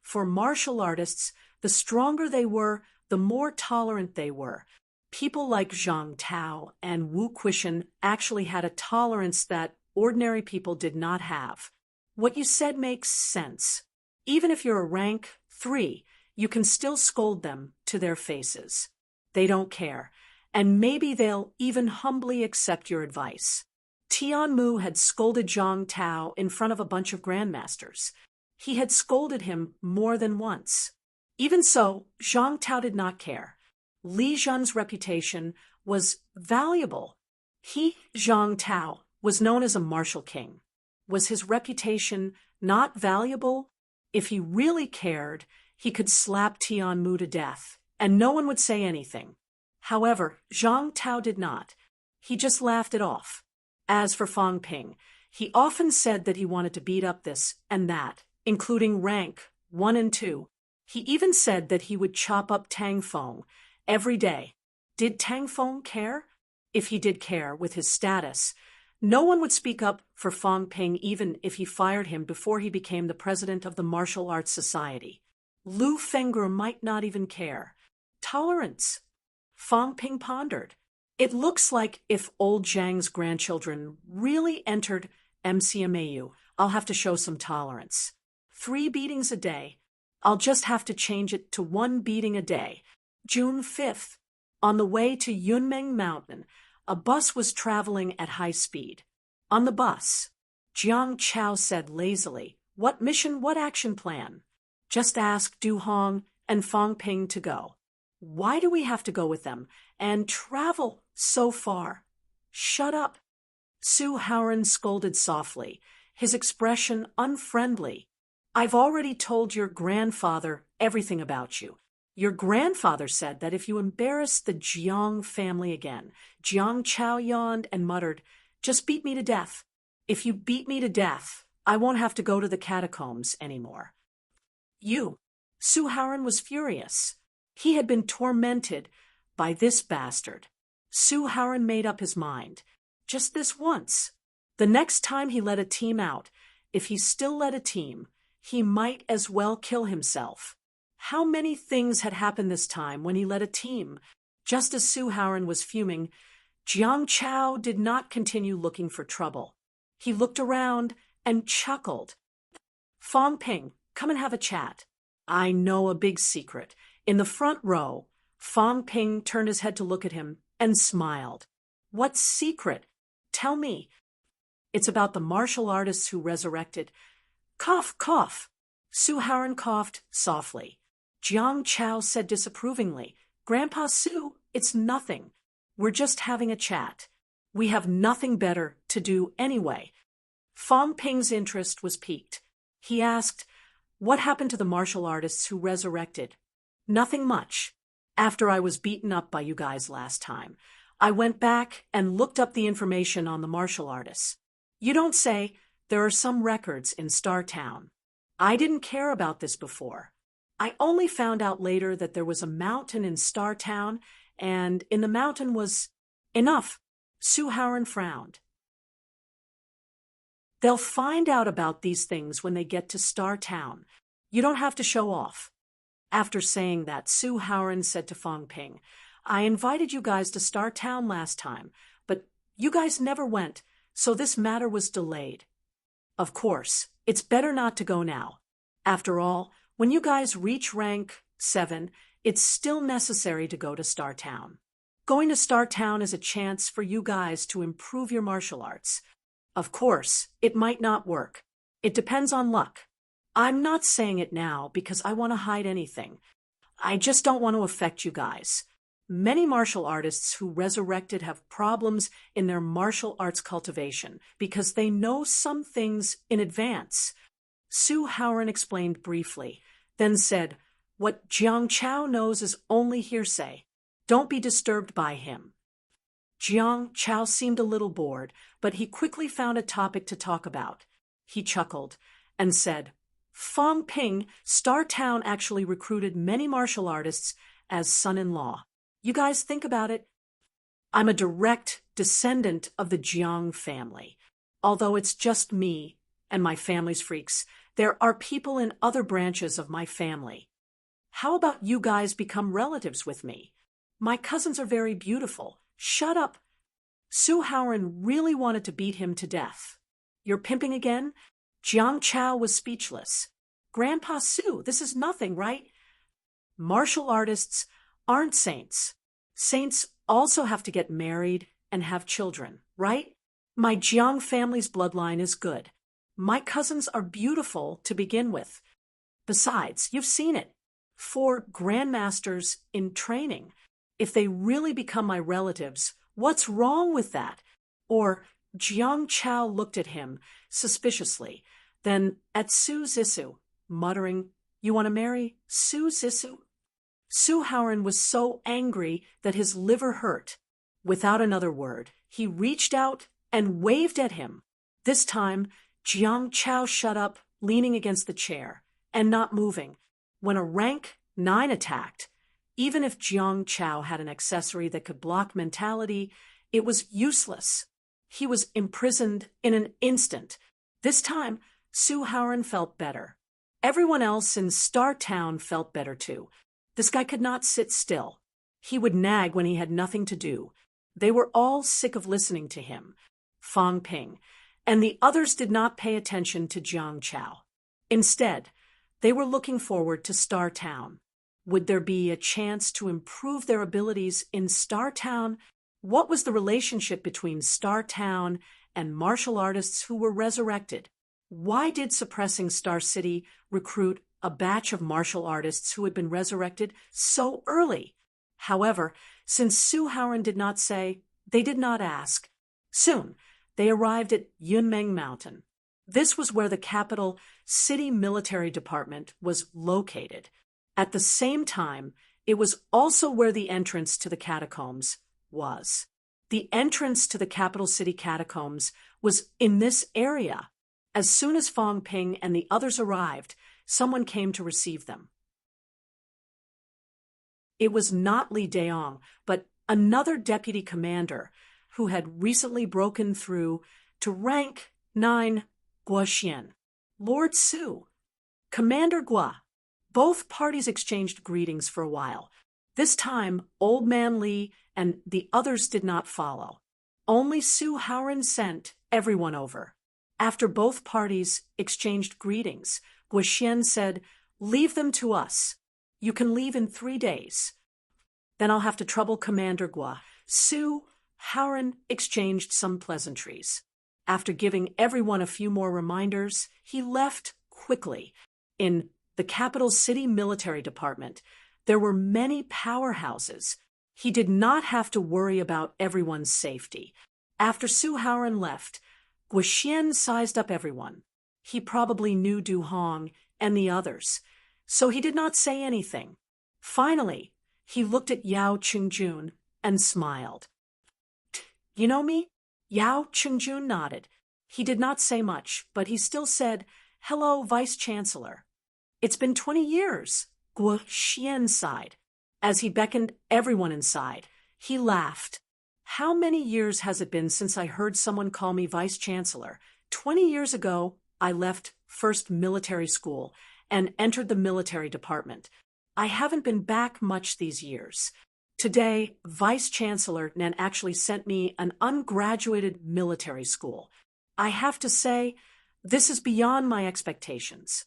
Speaker 1: For martial artists, the stronger they were, the more tolerant they were. People like Zhang Tao and Wu Quishan actually had a tolerance that ordinary people did not have. What you said makes sense. Even if you're a rank 3, you can still scold them to their faces. They don't care, and maybe they'll even humbly accept your advice. Tian Mu had scolded Zhang Tao in front of a bunch of grandmasters. He had scolded him more than once. Even so, Zhang Tao did not care. Li Zhen's reputation was valuable. He, Zhang Tao, was known as a martial king. Was his reputation not valuable? If he really cared, he could slap Tian Mu to death, and no one would say anything. However, Zhang Tao did not. He just laughed it off. As for Fong Ping, he often said that he wanted to beat up this and that, including rank 1 and 2. He even said that he would chop up Tang Feng every day. Did Tang Feng care? If he did care, with his status, no one would speak up for Fong Ping even if he fired him before he became the president of the Martial Arts Society. Lu Fengger might not even care. Tolerance. Fong Ping pondered. It looks like if old Zhang's grandchildren really entered MCMAU, I'll have to show some tolerance. 3 beatings a day. I'll just have to change it to 1 beating a day. June 5th. On the way to Yunmeng Mountain, a bus was traveling at high speed. On the bus, Jiang Chao said lazily, What mission, what action plan? Just ask Du Hong and Fong Ping to go. Why do we have to go with them and travel so far? Shut up. Su Haoran scolded softly, his expression unfriendly. I've already told your grandfather everything about you. Your grandfather said that if you embarrass the Jiang family again, Jiang Chao yawned and muttered, Just beat me to death. If you beat me to death, I won't have to go to the catacombs anymore. You. Su Haoran was furious. He had been tormented by this bastard. Su Haoran made up his mind. Just this once. The next time he let a team out, if he still led a team, he might as well kill himself. How many things had happened this time when he led a team? Just as Su Haoran was fuming, Jiang Chao did not continue looking for trouble. He looked around and chuckled. Fong Ping, come and have a chat. I know a big secret. In the front row, Fong Ping turned his head to look at him and smiled. What secret? Tell me. It's about the martial artists who resurrected. Cough, cough. Su Haoran coughed softly. Jiang Chao said disapprovingly, Grandpa Su, it's nothing. We're just having a chat. We have nothing better to do anyway. Fong Ping's interest was piqued. He asked, what happened to the martial artists who resurrected? Nothing much. After I was beaten up by you guys last time, I went back and looked up the information on the martial artists. You don't say. There are some records in Star Town. I didn't care about this before. I only found out later that there was a mountain in Star Town, and in the mountain was... Enough. Su Haoran frowned. They'll find out about these things when they get to Star Town. You don't have to show off. After saying that, Su Haoran said to Fong Ping, I invited you guys to Star Town last time, but you guys never went, so this matter was delayed. Of course, it's better not to go now. After all, when you guys reach rank 7, it's still necessary to go to Star Town. Going to Star Town is a chance for you guys to improve your martial arts. Of course, it might not work. It depends on luck. I'm not saying it now because I want to hide anything. I just don't want to affect you guys. Many martial artists who resurrected have problems in their martial arts cultivation because they know some things in advance. Su Haoran explained briefly, then said, what Jiang Chao knows is only hearsay. Don't be disturbed by him. Jiang Chao seemed a little bored, but he quickly found a topic to talk about. He chuckled and said, Fong Ping, Star Town actually recruited many martial artists as son-in-law. You guys think about it. I'm a direct descendant of the Jiang family. Although it's just me and my family's freaks, there are people in other branches of my family. How about you guys become relatives with me? My cousins are very beautiful. Shut up. Su Haoran really wanted to beat him to death. You're pimping again? Jiang Chao was speechless. Grandpa Su, this is nothing, right? Martial artists aren't saints. Saints also have to get married and have children, right? My Jiang family's bloodline is good. My cousins are beautiful to begin with. Besides, you've seen it. 4 grandmasters in training. If they really become my relatives, what's wrong with that? Or Jiang Chao looked at him suspiciously, then at Su Zissou, muttering, You want to marry Su Zissou? Su Haoran was so angry that his liver hurt. Without another word, he reached out and waved at him. This time, Jiang Chao shut up, leaning against the chair, and not moving. When a rank 9 attacked, even if Jiang Chao had an accessory that could block mentality, it was useless. He was imprisoned in an instant. This time, Su Haoran felt better. Everyone else in Star Town felt better too. This guy could not sit still. He would nag when he had nothing to do. They were all sick of listening to him, Fong Ping, and the others did not pay attention to Jiang Chao. Instead, they were looking forward to Star Town. Would there be a chance to improve their abilities in Star Town? What was the relationship between Star Town and martial artists who were resurrected? Why did suppressing Star City recruit a batch of martial artists who had been resurrected so early? However, since Su Haoran did not say, they did not ask. Soon, they arrived at Yunmeng Mountain. This was where the capital city military department was located. At the same time, it was also where the entrance to the catacombs was. The entrance to the capital city catacombs was in this area. As soon as Fong Ping and the others arrived, someone came to receive them. It was not Li Daong, but another deputy commander who had recently broken through to rank 9 Guoxian. Lord Su, Commander Gua. Both parties exchanged greetings for a while. This time, Old Man Li and the others did not follow. Only Su Haoren sent everyone over. After both parties exchanged greetings, Guoxian said, "Leave them to us. You can leave in 3 days. Then I'll have to trouble Commander Gua." Su Haoren exchanged some pleasantries. After giving everyone a few more reminders, he left quickly. In the capital city military department, there were many powerhouses. He did not have to worry about everyone's safety. After Su Haoren left, Guoxian sized up everyone. He probably knew Du Hong and the others, so he did not say anything. Finally, he looked at Yao Qingjun and smiled. "You know me?" Yao Qingjun nodded. He did not say much, but he still said, "Hello, Vice-Chancellor." "It's been 20 years, Guoxian sighed. As he beckoned everyone inside, he laughed. "How many years has it been since I heard someone call me Vice-Chancellor? 20 years ago, I left first military school and entered the military department. I haven't been back much these years. Today, Vice-Chancellor Nan actually sent me an ungraduated military school. I have to say, this is beyond my expectations.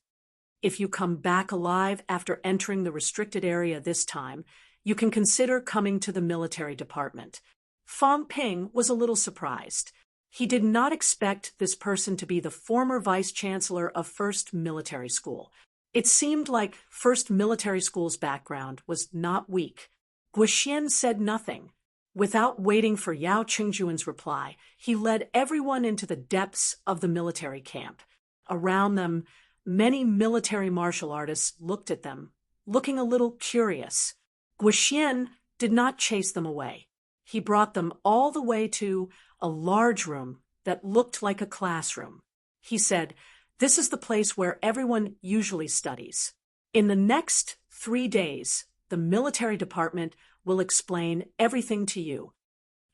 Speaker 1: If you come back alive after entering the restricted area this time, you can consider coming to the military department." Fang Ping was a little surprised. He did not expect this person to be the former vice-chancellor of First Military School. It seemed like First Military School's background was not weak. Guoxian said nothing. Without waiting for Yao Qingjun's reply, he led everyone into the depths of the military camp. Around them, many military martial artists looked at them, looking a little curious. Guoxian did not chase them away. He brought them all the way to a large room that looked like a classroom. He said, "This is the place where everyone usually studies. In the next 3 days, the military department will explain everything to you.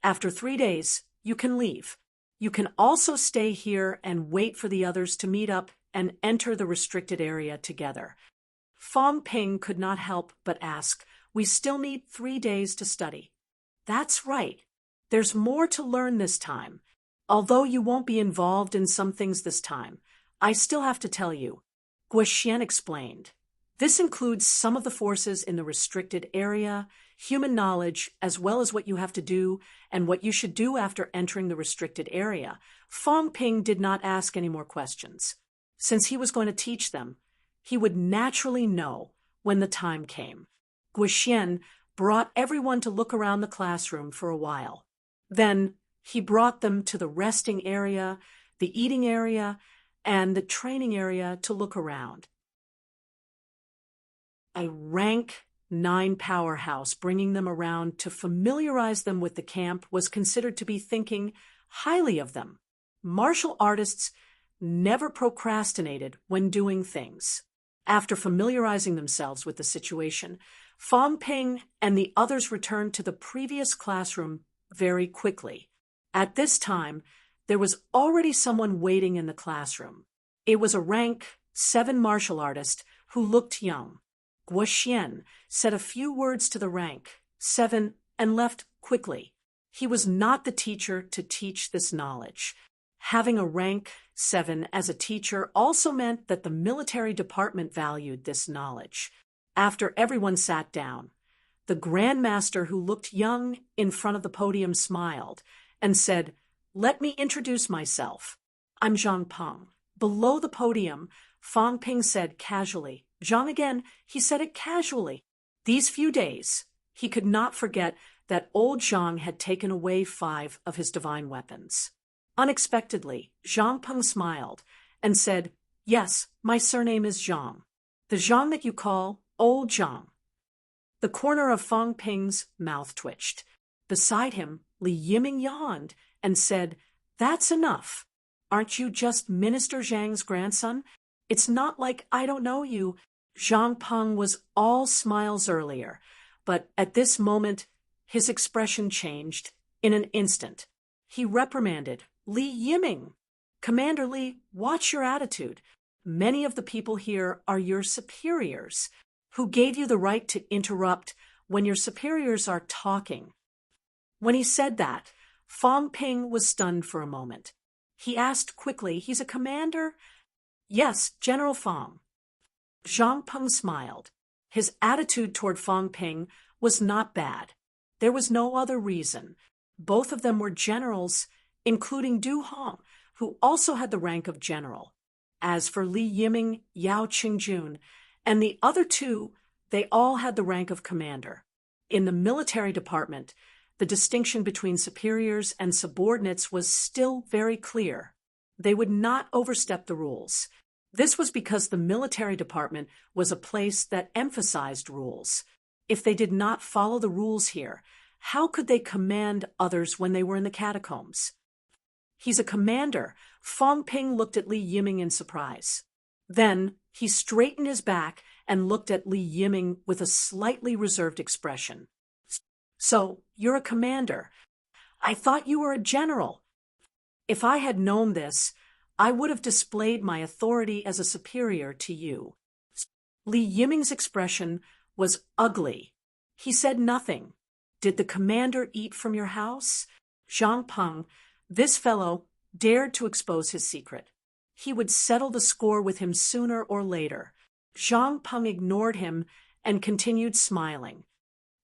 Speaker 1: After 3 days, you can leave. You can also stay here and wait for the others to meet up and enter the restricted area together." Fang Ping could not help but ask, "We still need 3 days to study." "That's right. There's more to learn this time. Although you won't be involved in some things this time, I still have to tell you," Guoxian explained. "This includes some of the forces in the restricted area, human knowledge, as well as what you have to do and what you should do after entering the restricted area." Fang Ping did not ask any more questions. Since he was going to teach them, he would naturally know when the time came. Guoxian brought everyone to look around the classroom for a while. Then he brought them to the resting area, the eating area, and the training area to look around. A rank 9 powerhouse bringing them around to familiarize them with the camp was considered to be thinking highly of them. Martial artists never procrastinated when doing things. After familiarizing themselves with the situation, Fang Ping and the others returned to the previous classroom very quickly. At this time, there was already someone waiting in the classroom. It was a rank 7 martial artist who looked young. Guoxian said a few words to the rank 7 and left quickly. He was not the teacher to teach this knowledge. Having a rank 7 as a teacher also meant that the military department valued this knowledge. After everyone sat down, the Grand Master, who looked young in front of the podium, smiled and said, "Let me introduce myself. I'm Zhang Peng." Below the podium, Fang Ping said casually. Zhang again, he said it casually. These few days, he could not forget that old Zhang had taken away 5 of his divine weapons. Unexpectedly, Zhang Peng smiled and said, "Yes, my surname is Zhang. The Zhang that you call Old Zhang." The corner of Fang Ping's mouth twitched. Beside him, Li Yiming yawned and said, "That's enough. Aren't you just Minister Zhang's grandson? It's not like I don't know you." Zhang Peng was all smiles earlier, But at this moment, his expression changed in an instant. He reprimanded Li Yiming. Commander Li, watch your attitude. Many of the people here are your superiors. Who gave you the right to interrupt when your superiors are talking? When he said that, Fong Ping was stunned for a moment. He asked quickly, he's a commander? Yes, General Fong. Zhang Peng smiled. His attitude toward Fong Ping was not bad. There was no other reason. Both of them were generals, including Du Hong, who also had the rank of general. As for Li Yiming, Yao Qingjun, and the other two, they all had the rank of commander. In the military department, the distinction between superiors and subordinates was still very clear. They would not overstep the rules. This was because the military department was a place that emphasized rules. If they did not follow the rules here, how could they command others when they were in the catacombs? He's a commander. Fong Ping looked at Li Yiming in surprise. Then he straightened his back and looked at Li Yiming with a slightly reserved expression. So, you're a commander. I thought you were a general. If I had known this, I would have displayed my authority as a superior to you. Li Yiming's expression was ugly. He said nothing. Did the commander eat from your house? Zhang Peng, this fellow, dared to expose his secret. He would settle the score with him sooner or later. Zhang Peng ignored him and continued smiling.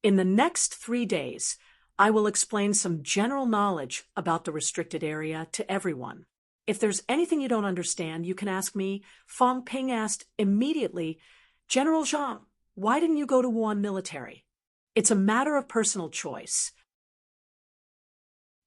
Speaker 1: In the next 3 days, I will explain some general knowledge about the restricted area to everyone. If there's anything you don't understand, you can ask me. Fong Ping asked immediately, General Zhang, why didn't you go to Wuhan military? It's a matter of personal choice.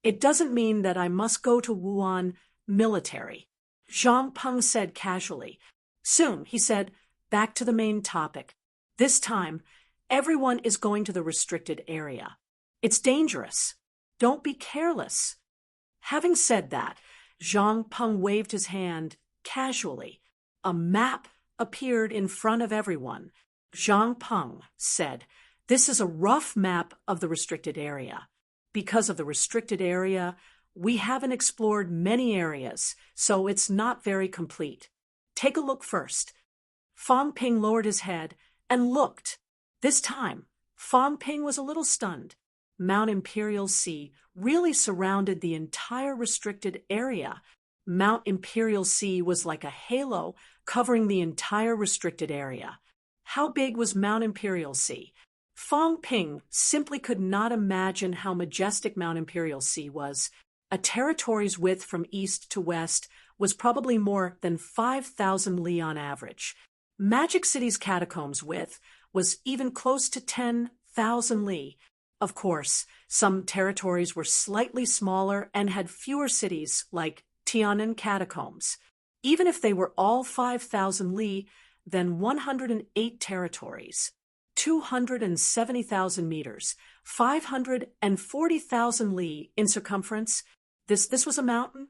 Speaker 1: It doesn't mean that I must go to Wuhan military. Zhang Peng said casually. Soon, he said, back to the main topic. This time, everyone is going to the restricted area. It's dangerous. Don't be careless. Having said that, Zhang Peng waved his hand casually. A map appeared in front of everyone. Zhang Peng said, this is a rough map of the restricted area. Because of the restricted area, we haven't explored many areas, so it's not very complete. Take a look first. Fong Ping lowered his head and looked. This time, Fong Ping was a little stunned. Mount Imperial Sea really surrounded the entire restricted area. Mount Imperial Sea was like a halo covering the entire restricted area. How big was Mount Imperial Sea? Fong Ping simply could not imagine how majestic Mount Imperial Sea was. A territory's width from east to west was probably more than 5,000 li on average. Magic City's catacombs width was even close to 10,000 li. Of course, some territories were slightly smaller and had fewer cities, like Tian'an catacombs. Even if they were all 5,000 li, then 108 territories, 270,000 meters, 540,000 li in circumference. This was a mountain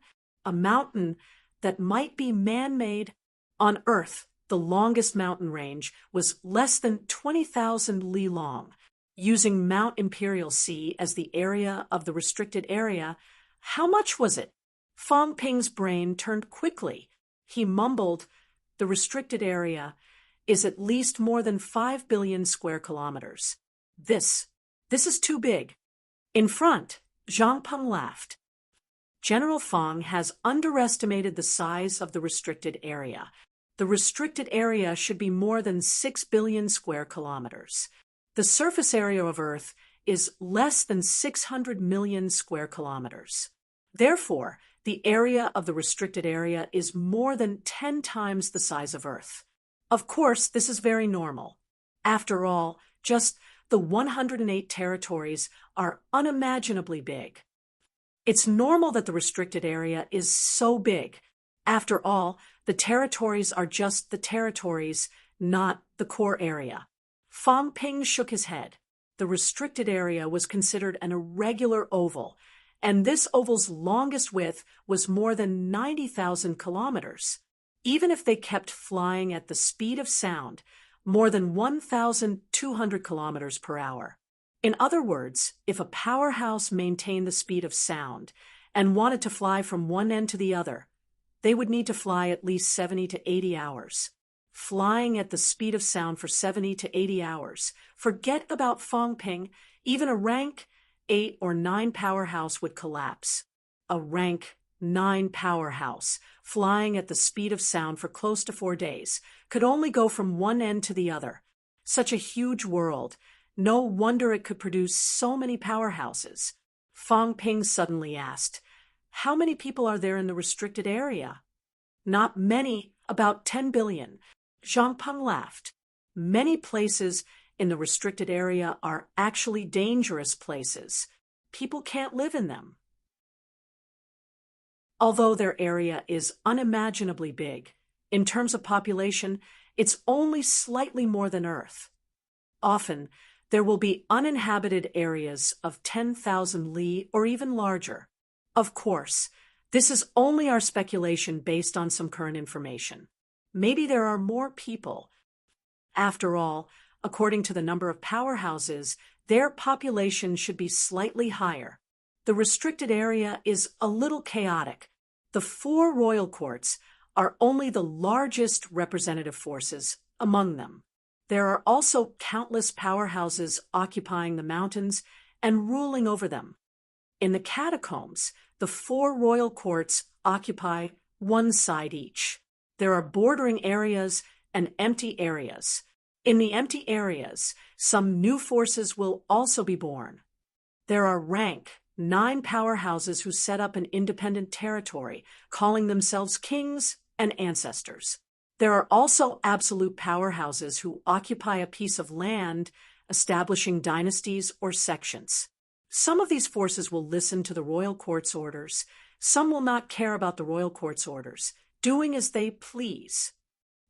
Speaker 1: that might be man-made. On Earth, the longest mountain range was less than 20,000 li long. Using Mount Imperial Sea as the area of the restricted area, how much was it? Fong Ping's brain turned quickly. He mumbled, the restricted area is at least more than 5 billion square kilometers. This is too big. In front, Zhang Peng laughed. General Fong has underestimated the size of the restricted area. The restricted area should be more than 6 billion square kilometers. The surface area of Earth is less than 600 million square kilometers. Therefore, the area of the restricted area is more than 10 times the size of Earth. Of course, this is very normal. After all, just the 108 territories are unimaginably big. It's normal that the restricted area is so big. After all, the territories are just the territories, not the core area. Fong Ping shook his head. The restricted area was considered an irregular oval, and this oval's longest width was more than 90,000 kilometers. Even if they kept flying at the speed of sound, more than 1,200 kilometers per hour. In other words, if a powerhouse maintained the speed of sound and wanted to fly from one end to the other, they would need to fly at least 70 to 80 hours. Flying at the speed of sound for 70 to 80 hours. Forget about Fangping. Even a rank 8 or 9 powerhouse would collapse. A rank 9 powerhouse, flying at the speed of sound for close to 4 days, could only go from one end to the other. Such a huge world. No wonder it could produce so many powerhouses. Fangping suddenly asked, "How many people are there in the restricted area?" "Not many, about 10 billion. Zhang Peng laughed. "Many places in the restricted area are actually dangerous places. People can't live in them. Although their area is unimaginably big, in terms of population, it's only slightly more than Earth. Often, there will be uninhabited areas of 10,000 li or even larger. Of course, this is only our speculation based on some current information. Maybe there are more people. After all, according to the number of powerhouses, their population should be slightly higher. The restricted area is a little chaotic. The 4 royal courts are only the largest representative forces among them. There are also countless powerhouses occupying the mountains and ruling over them. In the catacombs, the 4 royal courts occupy one side each. There are bordering areas and empty areas. In the empty areas, some new forces will also be born. There are rank 9 powerhouses who set up an independent territory, calling themselves kings and ancestors. There are also absolute powerhouses who occupy a piece of land, establishing dynasties or sections. Some of these forces will listen to the royal court's orders. Some will not care about the royal court's orders, doing as they please.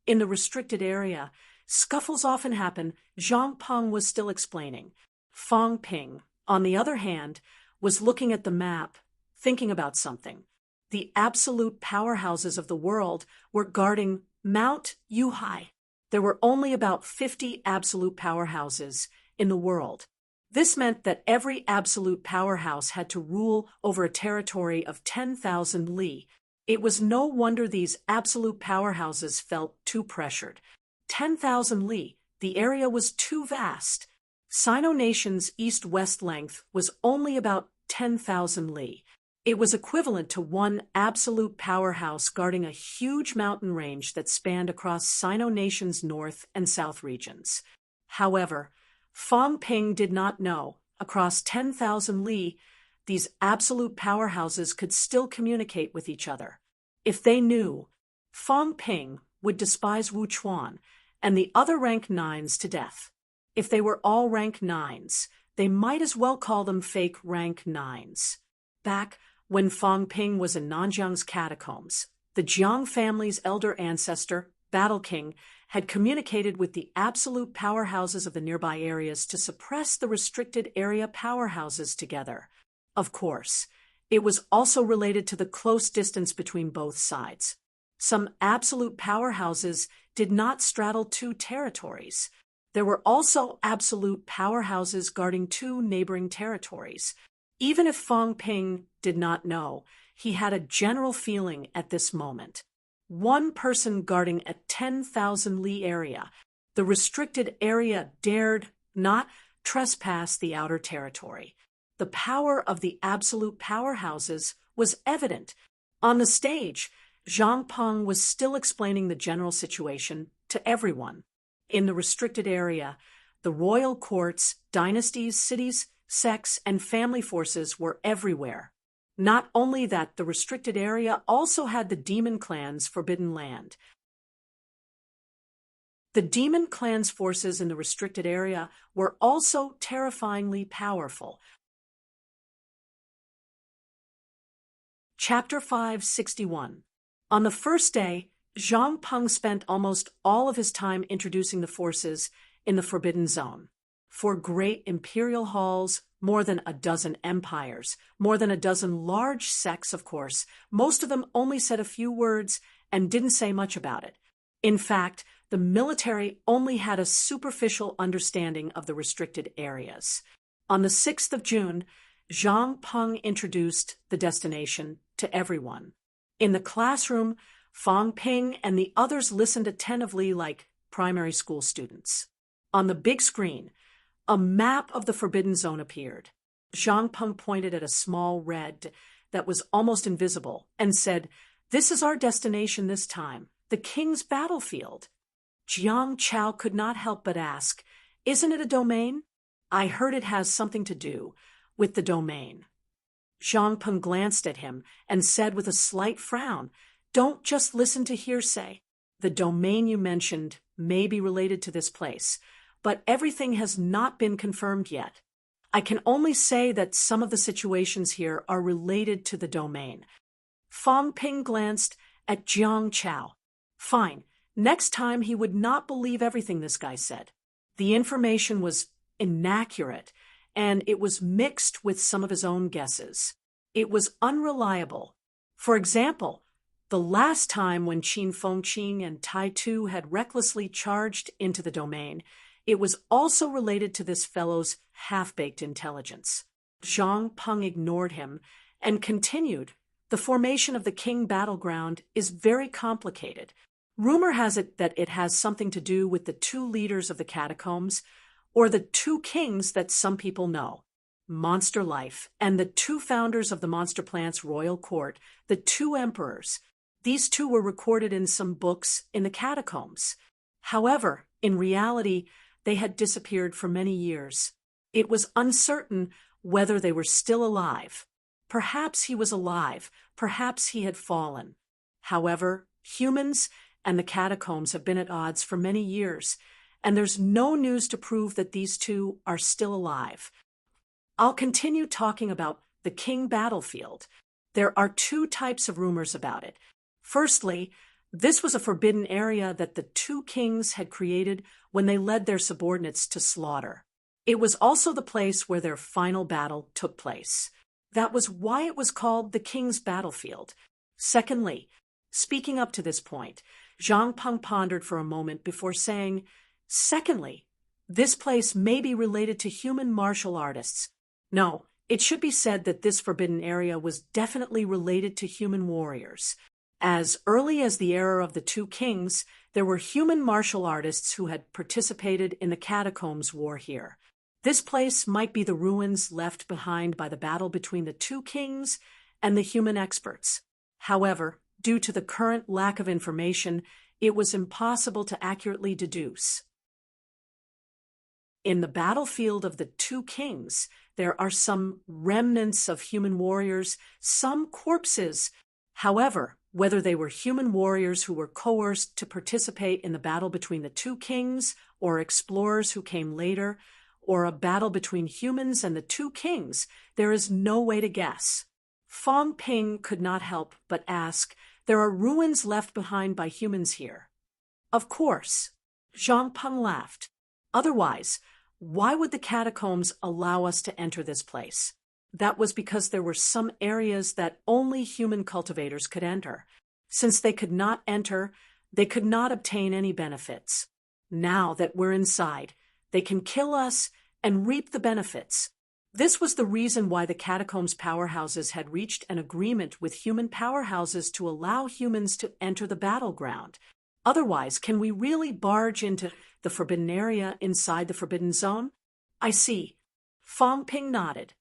Speaker 1: In the restricted area, scuffles often happen. Zhang Peng was still explaining. Fangping, on the other hand, was looking at the map, thinking about something. The absolute powerhouses of the world were guarding Mount Yuhai. There were only about 50 absolute powerhouses in the world. This meant that every absolute powerhouse had to rule over a territory of 10,000 li. It was no wonder these absolute powerhouses felt too pressured. 10,000 li, the area was too vast. Sino Nation's east-west length was only about 10,000 li. It was equivalent to one absolute powerhouse guarding a huge mountain range that spanned across Sino Nation's north and south regions. However, Fangping did not know, across 10,000 li, these absolute powerhouses could still communicate with each other. If they knew, Fangping would despise Wu Chuan and the other rank 9s to death. If they were all rank 9s, they might as well call them fake rank 9s. Back when Fangping was in Nanjiang's catacombs, the Jiang family's elder ancestor, Battle King, had communicated with the absolute powerhouses of the nearby areas to suppress the restricted area powerhouses together. Of course, it was also related to the close distance between both sides. Some absolute powerhouses did not straddle 2 territories. There were also absolute powerhouses guarding 2 neighboring territories. Even if Fangping did not know, he had a general feeling at this moment. One person guarding a 10,000 li area. The restricted area dared not trespass the outer territory. The power of the absolute powerhouses was evident. On the stage, Zhang Peng was still explaining the general situation to everyone. In the restricted area, the royal courts, dynasties, cities, sects, and family forces were everywhere. Not only that, the restricted area also had the demon clan's forbidden land. The demon clan's forces in the restricted area were also terrifyingly powerful. Chapter 561. On the first day, Zhang Peng spent almost all of his time introducing the forces in the Forbidden Zone. 4 great imperial halls, more than a dozen empires, more than a dozen large sects, of course. Most of them only said a few words and didn't say much about it. In fact, the military only had a superficial understanding of the restricted areas. On the 6th of June, Zhang Peng introduced the destination to everyone. In the classroom, Fang Ping and the others listened attentively like primary school students. On the big screen, a map of the Forbidden Zone appeared. Zhang Peng pointed at a small red that was almost invisible and said, "This is our destination this time, the king's battlefield." Jiang Chao could not help but ask, "Isn't it a domain? I heard it has something to do with the domain." Zhang Peng glanced at him and said with a slight frown, "Don't just listen to hearsay. The domain you mentioned may be related to this place, but everything has not been confirmed yet. I can only say that some of the situations here are related to the domain." Fang Ping glanced at Jiang Chao. Fine. Next time he would not believe everything this guy said. The information was inaccurate, and it was mixed with some of his own guesses. It was unreliable. For example, the last time when Qin Fengqing and Tai Tu had recklessly charged into the domain, it was also related to this fellow's half-baked intelligence. Zhang Peng ignored him and continued, "The formation of the King battleground is very complicated. Rumor has it that it has something to do with the two leaders of the catacombs, or the two kings that some people know, Monster Life, and the two founders of the Monster Plant's royal court, the two emperors. These two were recorded in some books in the catacombs. However, in reality, they had disappeared for many years. It was uncertain whether they were still alive. Perhaps he was alive, perhaps he had fallen. However, humans and the catacombs have been at odds for many years, and there's no news to prove that these two are still alive. I'll continue talking about the King battlefield. There are two types of rumors about it. Firstly, this was a forbidden area that the two kings had created when they led their subordinates to slaughter. It was also the place where their final battle took place. That was why it was called the King's battlefield. Secondly, speaking up to this point, Zhang Peng pondered for a moment before saying, "Secondly, this place may be related to human martial artists. No, it should be said that this forbidden area was definitely related to human warriors. As early as the era of the two kings, there were human martial artists who had participated in the catacombs war here. This place might be the ruins left behind by the battle between the two kings and the human experts. However, due to the current lack of information, it was impossible to accurately deduce. In the battlefield of the two kings, there are some remnants of human warriors, some corpses. However, whether they were human warriors who were coerced to participate in the battle between the two kings, or explorers who came later, or a battle between humans and the two kings, there is no way to guess." Fang Ping could not help but ask, "There are ruins left behind by humans here?" "Of course." Zhang Peng laughed. "Otherwise, why would the catacombs allow us to enter this place? That was because there were some areas that only human cultivators could enter. Since they could not enter, they could not obtain any benefits. Now that we're inside, they can kill us and reap the benefits. This was the reason why the catacombs powerhouses had reached an agreement with human powerhouses to allow humans to enter the battleground. Otherwise, can we really barge into the forbidden area inside the Forbidden Zone?" "I see." Fang Ping nodded.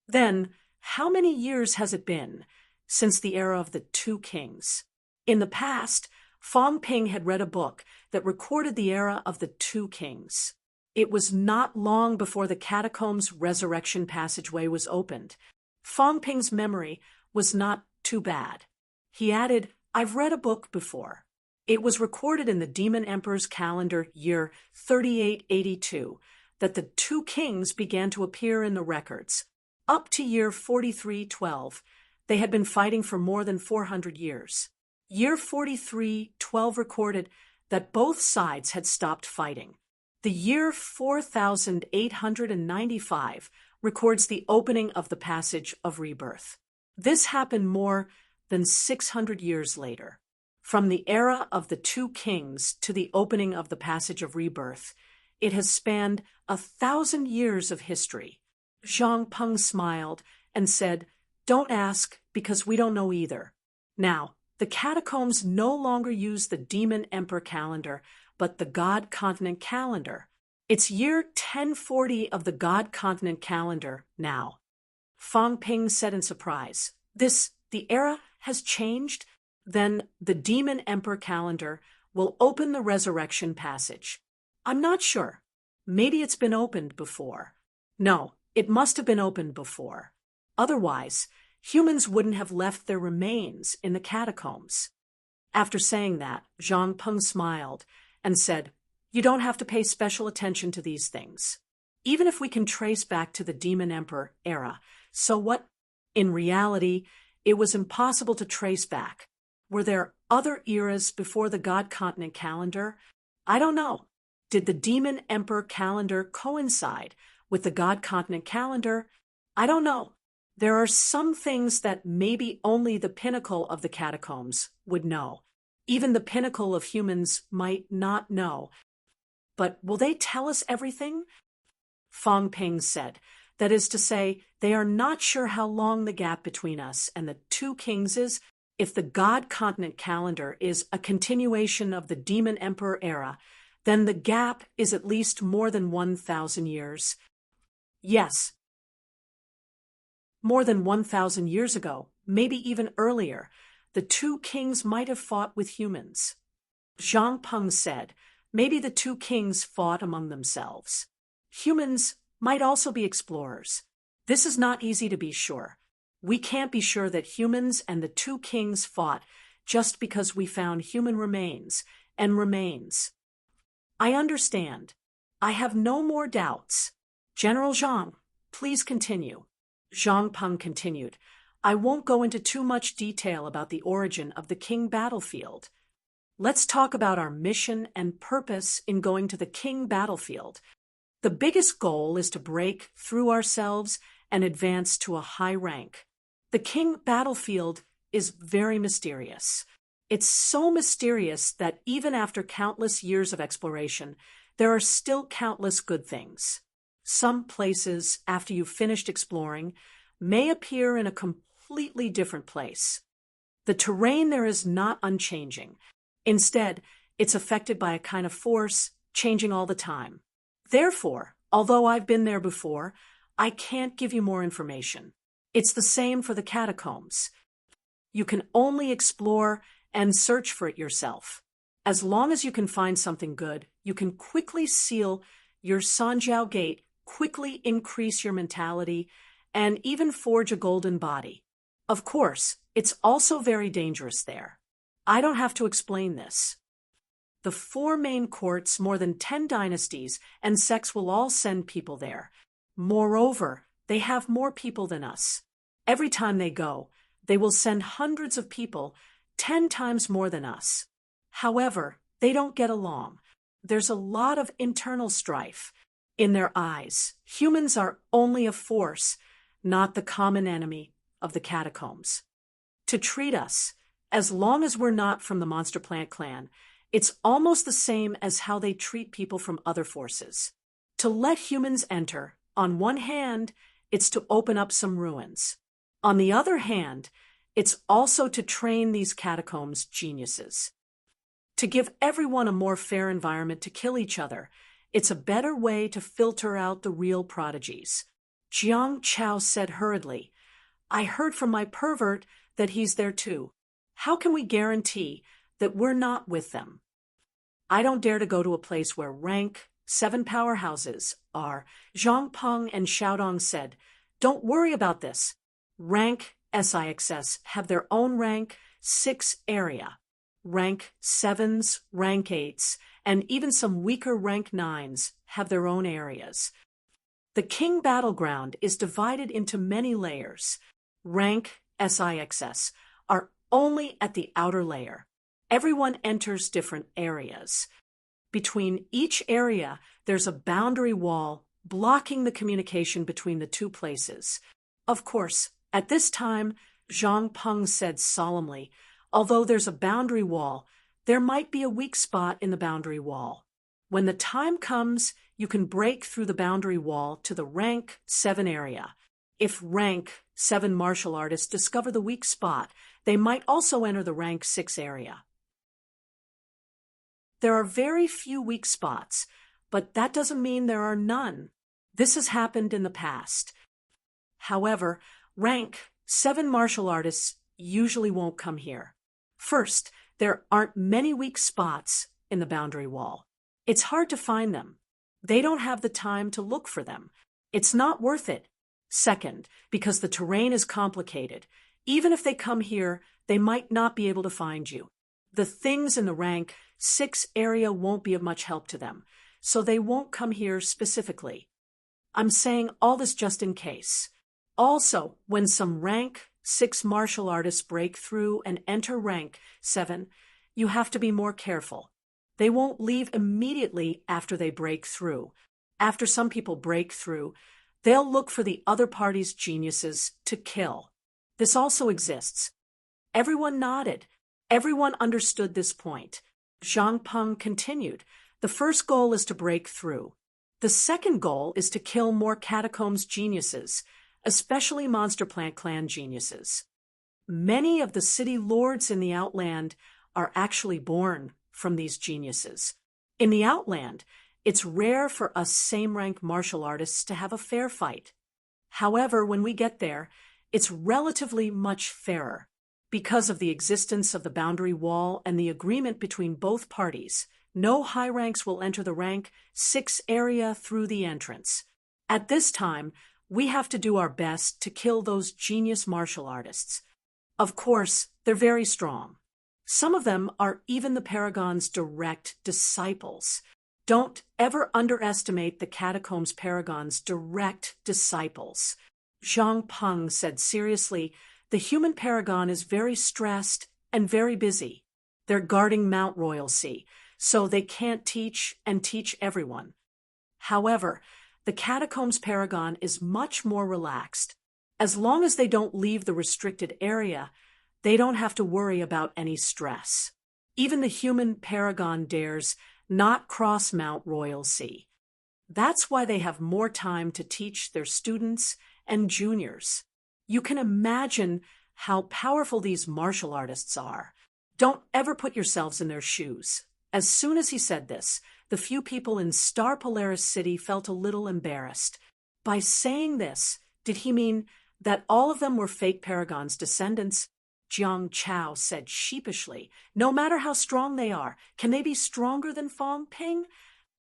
Speaker 1: "Then, how many years has it been since the era of the two kings?" In the past, Fang Ping had read a book that recorded the era of the two kings. It was not long before the catacombs' resurrection passageway was opened. Fang Ping's memory was not too bad. He added, "I've read a book before. It was recorded in the Demon Emperor's calendar year 3882 that the two kings began to appear in the records. Up to year 4312, they had been fighting for more than 400 years. Year 4312 recorded that both sides had stopped fighting. The year 4895 records the opening of the passage of rebirth. This happened more than 600 years later. From the era of the two kings to the opening of the Passage of Rebirth, it has spanned 1,000 years of history. Zhang Peng smiled and said, "Don't ask, because we don't know either." Now, the catacombs no longer use the Demon Emperor calendar, but the God Continent calendar. It's year 1040 of the God Continent calendar now. Fang Ping said in surprise, the era has changed? Then the Demon Emperor calendar will open the Resurrection Passage. I'm not sure. Maybe it's been opened before. No, it must have been opened before. Otherwise, humans wouldn't have left their remains in the catacombs. After saying that, Zhang Peng smiled and said, "You don't have to pay special attention to these things. Even if we can trace back to the Demon Emperor era, so what? In reality, it was impossible to trace back. Were there other eras before the God Continent calendar? I don't know. Did the Demon Emperor calendar coincide with the God Continent calendar? I don't know. There are some things that maybe only the pinnacle of the catacombs would know. Even the pinnacle of humans might not know. But will they tell us everything?" Fang Ping said. That is to say, they are not sure how long the gap between us and the two kings is. If the God Continent calendar is a continuation of the Demon Emperor era, then the gap is at least more than 1,000 years. Yes, more than 1,000 years ago, maybe even earlier, the two kings might have fought with humans. Zhang Peng said, maybe the two kings fought among themselves. Humans might also be explorers. This is not easy to be sure. We can't be sure that humans and the two kings fought just because we found human remains and remains. I understand. I have no more doubts. General Zhang, please continue. Zhang Peng continued, I won't go into too much detail about the origin of the King battlefield. Let's talk about our mission and purpose in going to the King battlefield. The biggest goal is to break through ourselves and advance to a high rank. The King battlefield is very mysterious. It's so mysterious that even after countless years of exploration, there are still countless good things. Some places, after you've finished exploring, may appear in a completely different place. The terrain there is not unchanging. Instead, it's affected by a kind of force, changing all the time. Therefore, although I've been there before, I can't give you more information. It's the same for the catacombs. You can only explore and search for it yourself. As long as you can find something good, you can quickly seal your Sanjiao gate, quickly increase your mentality, and even forge a golden body. Of course, it's also very dangerous there. I don't have to explain this. The 4 main courts, more than 10 dynasties, and sects will all send people there. Moreover, they have more people than us. Every time they go, they will send hundreds of people, 10 times more than us. However, they don't get along. There's a lot of internal strife. In their eyes, humans are only a force, not the common enemy of the catacombs. To treat us, as long as we're not from the Monster Plant clan, it's almost the same as how they treat people from other forces. To let humans enter, on one hand, it's to open up some ruins. On the other hand, it's also to train these catacombs geniuses. To give everyone a more fair environment to kill each other, it's a better way to filter out the real prodigies. Jiang Chao said hurriedly, I heard from my pervert that he's there too. How can we guarantee that we're not with them? I don't dare to go to a place where rank 7 powerhouses are. Zhang Peng and Xiaodong said, don't worry about this. Rank SIXS have their own rank 6 area. Rank 7s, rank 8s, and even some weaker rank 9s have their own areas. The King battleground is divided into many layers. Rank SIXS are only at the outer layer. Everyone enters different areas. Between each area, there's a boundary wall blocking the communication between the two places. Of course, at this time, Zhang Peng said solemnly, Although there's a boundary wall, there might be a weak spot in the boundary wall. When the time comes, you can break through the boundary wall to the rank 7 area. If rank 7 martial artists discover the weak spot, they might also enter the rank 6 area. There are very few weak spots, but that doesn't mean there are none. This has happened in the past. However, rank 7 martial artists usually won't come here. First, there aren't many weak spots in the boundary wall. It's hard to find them. They don't have the time to look for them. It's not worth it. Second, because the terrain is complicated. Even if they come here, they might not be able to find you. The things in the rank 6 area won't be of much help to them, so they won't come here specifically. I'm saying all this just in case. Also, when some rank 6 martial artists break through and enter rank 7, you have to be more careful. They won't leave immediately after they break through. After some people break through, they'll look for the other party's geniuses to kill. This also exists. Everyone nodded. Everyone understood this point. Zhang Peng continued. The first goal is to break through. The second goal is to kill more catacombs geniuses, especially Monster Plant Clan geniuses. Many of the city lords in the Outland are actually born from these geniuses. In the Outland, it's rare for us same-rank martial artists to have a fair fight. However, when we get there, it's relatively much fairer. Because of the existence of the boundary wall and the agreement between both parties, no high ranks will enter the rank 6 area through the entrance. At this time, we have to do our best to kill those genius martial artists. Of course, they're very strong. Some of them are even the Paragon's direct disciples. Don't ever underestimate the Catacombs Paragon's direct disciples. Zhang Peng said seriously, the human Paragon is very stressed and very busy. They're guarding Mount Royalty, so they can't teach and teach everyone. However, the Catacombs Paragon is much more relaxed. As long as they don't leave the restricted area, they don't have to worry about any stress. Even the human Paragon dares not cross Mount Royalty. That's why they have more time to teach their students and juniors. You can imagine how powerful these martial artists are. Don't ever put yourselves in their shoes. As soon as he said this, the few people in Star Polaris City felt a little embarrassed. By saying this, did he mean that all of them were fake Paragon's descendants? Jiang Chao said sheepishly, no matter how strong they are, can they be stronger than Fong Ping?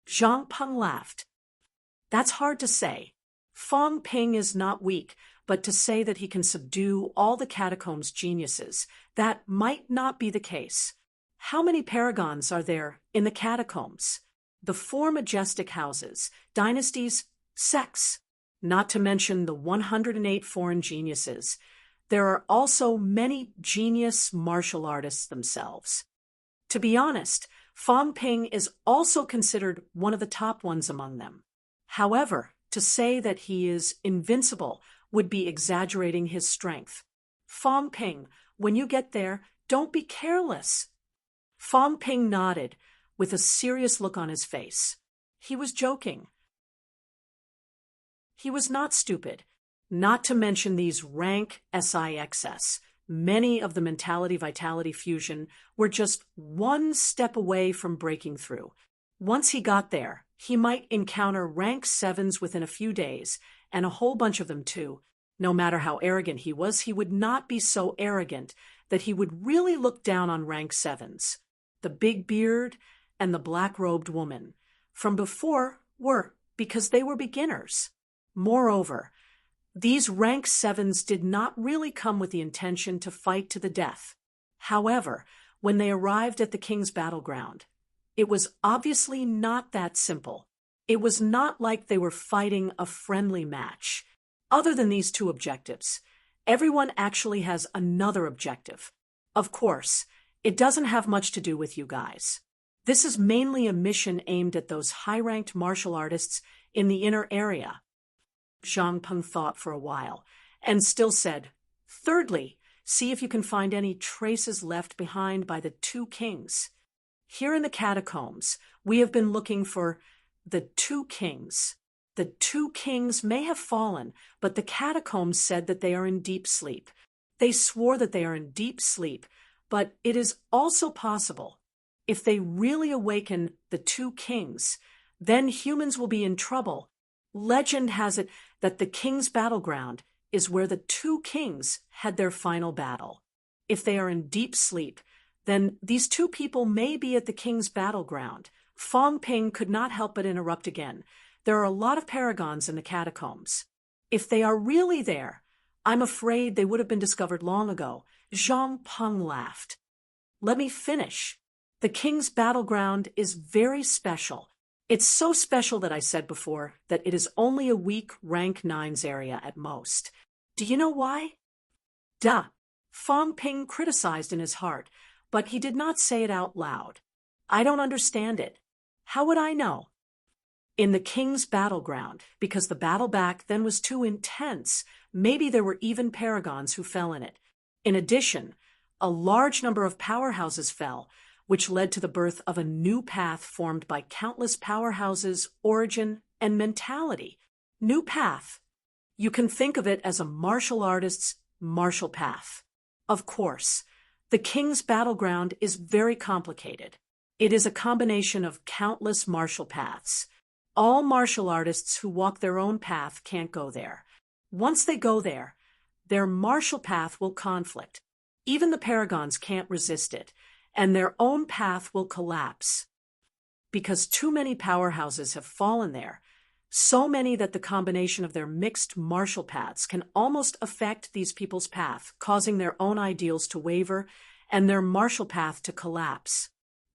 Speaker 1: Zhang Peng laughed. That's hard to say. Fong Ping is not weak, but to say that he can subdue all the Catacombs geniuses, that might not be the case. How many Paragons are there in the Catacombs? The 4 majestic houses, dynasties, sects, not to mention the 108 foreign geniuses. There are also many genius martial artists themselves. To be honest, Fong Ping is also considered one of the top ones among them. However, to say that he is invincible would be exaggerating his strength. Fong Ping, when you get there, don't be careless. Fong Ping nodded, with a serious look on his face. He was joking. He was not stupid. Not to mention these rank SIXS. Many of the mentality-vitality fusion were just one step away from breaking through. Once he got there, he might encounter rank 7s within a few days, and a whole bunch of them too. No matter how arrogant he was, he would not be so arrogant that he would really look down on rank 7s. The big beard and the black-robed woman from before were because they were beginners. Moreover, these rank 7s did not really come with the intention to fight to the death. However, when they arrived at the king's battleground, it was obviously not that simple. It was not like they were fighting a friendly match. Other than these 2 objectives, everyone actually has another objective. Of course, it doesn't have much to do with you guys. This is mainly a mission aimed at those high-ranked martial artists in the inner area. Zhang Peng thought for a while, and still said, thirdly, See if you can find any traces left behind by the two kings. Here in the catacombs, we have been looking for the two kings. The two kings may have fallen, but the catacombs said that they are in deep sleep. They swore that they are in deep sleep, but it is also possible, if they really awaken the two kings, then humans will be in trouble. Legend has it that the king's battleground is where the two kings had their final battle. If they are in deep sleep, then these two people may be at the king's battleground. Fong Ping could not help but interrupt again. There are a lot of paragons in the catacombs. If they are really there, I'm afraid they would have been discovered long ago. Zhang Peng laughed. Let me finish. The king's battleground is very special. It's so special that I said before that it is only a weak rank 9's area at most. Do you know why? Duh. Fong Ping criticized in his heart, but he did not say it out loud. I don't understand it. How would I know? In the king's battleground, because the battle back then was too intense, maybe there were even paragons who fell in it. In addition, a large number of powerhouses fell, which led to the birth of a new path formed by countless powerhouses' origin and mentality. New path. You can think of it as a martial artist's martial path. Of course, the king's battleground is very complicated. It is a combination of countless martial paths. All martial artists who walk their own path can't go there. Once they go there, their martial path will conflict. Even the paragons can't resist it, and their own path will collapse. Because too many powerhouses have fallen there, so many that the combination of their mixed martial paths can almost affect these people's path, causing their own ideals to waver and their martial path to collapse.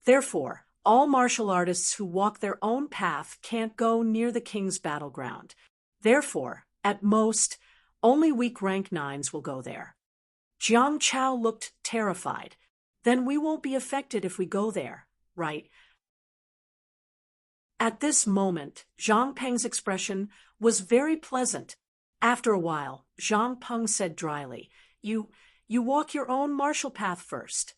Speaker 1: Therefore, all martial artists who walk their own path can't go near the king's battleground. Therefore, at most, only weak rank 9's will go there. Jiang Chao looked terrified. Then we won't be affected if we go there, right? At this moment, Zhang Peng's expression was very pleasant. After a while, Zhang Peng said dryly, You walk your own martial path first.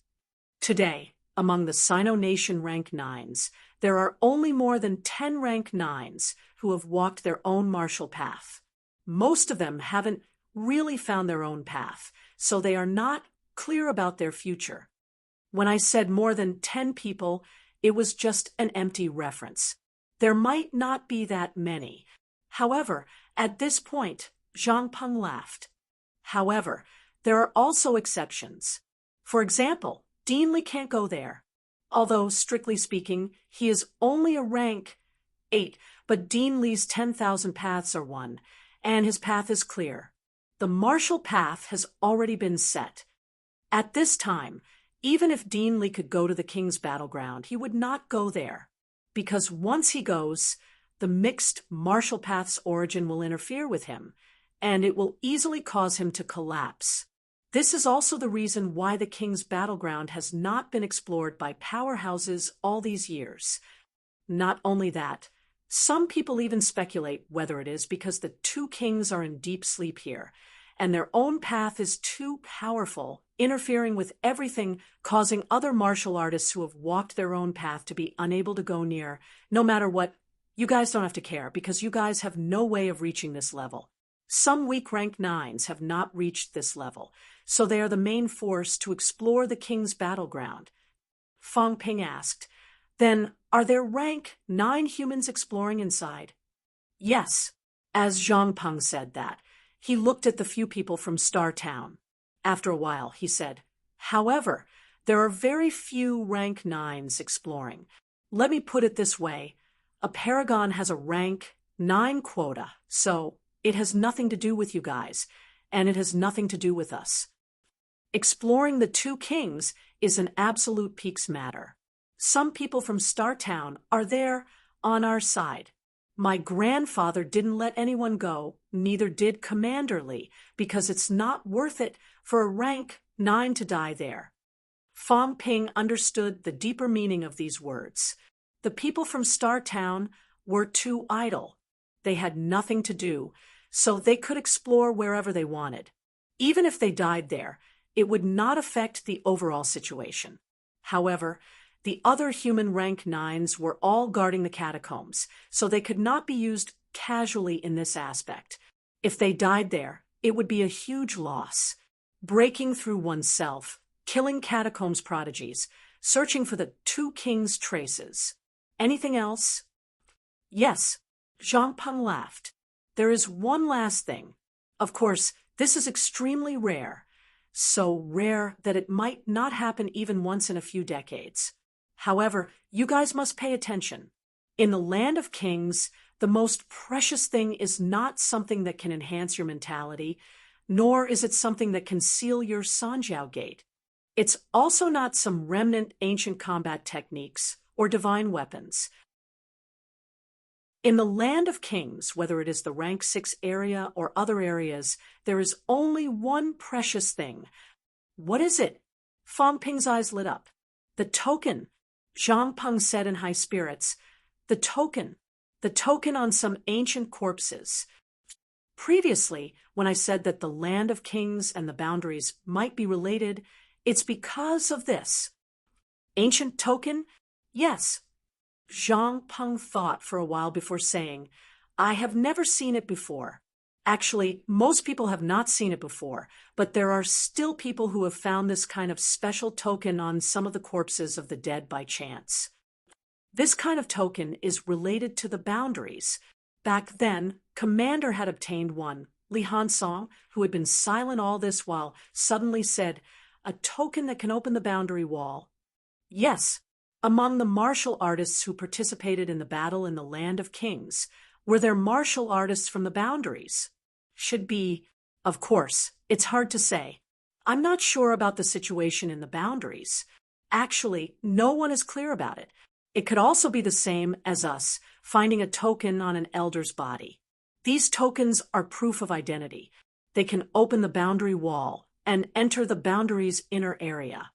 Speaker 1: Today, among the Sino Nation rank 9's, there are only more than 10 rank 9's who have walked their own martial path. Most of them haven't really found their own path, so they are not clear about their future. When I said more than 10 people, it was just an empty reference. There might not be that many. However, at this point, Zhang Peng laughed. However, there are also exceptions. For example, Dean Li can't go there. Although, strictly speaking, he is only a rank 8, but Dean Li's 10,000 paths are one, and his path is clear. The martial path has already been set. At this time, even if Dean Li could go to the king's battleground, he would not go there, because once he goes, the mixed martial path's origin will interfere with him, and it will easily cause him to collapse. This is also the reason why the king's battleground has not been explored by powerhouses all these years. Not only that, some people even speculate whether it is because the two kings are in deep sleep here, and their own path is too powerful, interfering with everything, causing other martial artists who have walked their own path to be unable to go near, no matter what. You guys don't have to care, because you guys have no way of reaching this level. Some weak rank 9's have not reached this level, so they are the main force to explore the king's battleground. Fong Ping asked, Then, are there rank 9 humans exploring inside? Yes. As Zhang Peng said that, he looked at the few people from Star Town. After a while, he said, However, there are very few rank 9's exploring. Let me put it this way. A paragon has a rank 9 quota, so it has nothing to do with you guys, and it has nothing to do with us. Exploring the two kings is an absolute peaks matter. Some people from Star Town are there on our side. My grandfather didn't let anyone go, neither did Commander Li, because it's not worth it for a rank 9 to die there. Fong Ping understood the deeper meaning of these words. The people from Star Town were too idle. They had nothing to do, so they could explore wherever they wanted. Even if they died there, it would not affect the overall situation. However, the other human rank 9s were all guarding the catacombs, so they could not be used casually in this aspect. If they died there, it would be a huge loss. Breaking through oneself, killing catacombs prodigies, searching for the two kings' traces. Anything else? Yes, Zhang Peng laughed. There is one last thing. Of course, this is extremely rare. So rare that it might not happen even once in a few decades. However, you guys must pay attention. In the land of kings, the most precious thing is not something that can enhance your mentality, nor is it something that can seal your Sanjiao gate. It's also not some remnant ancient combat techniques or divine weapons. In the land of kings, whether it is the rank 6 area or other areas, there is only one precious thing. What is it? Fang Ping's eyes lit up. The token, Zhang Peng said in high spirits. The token on some ancient corpses. Previously, when I said that the land of kings and the boundaries might be related, it's because of this. Ancient token? Yes. Zhang Peng thought for a while before saying, I have never seen it before. Actually, most people have not seen it before, but there are still people who have found this kind of special token on some of the corpses of the dead by chance. This kind of token is related to the boundaries. Back then, Commander had obtained one. Li Hansong, who had been silent all this while, suddenly said, a token that can open the boundary wall. Yes. Among the martial artists who participated in the battle in the Land of Kings, were there martial artists from the boundaries? Should be, of course, it's hard to say. I'm not sure about the situation in the boundaries. Actually, no one is clear about it. It could also be the same as us, finding a token on an elder's body. These tokens are proof of identity. They can open the boundary wall and enter the boundary's inner area.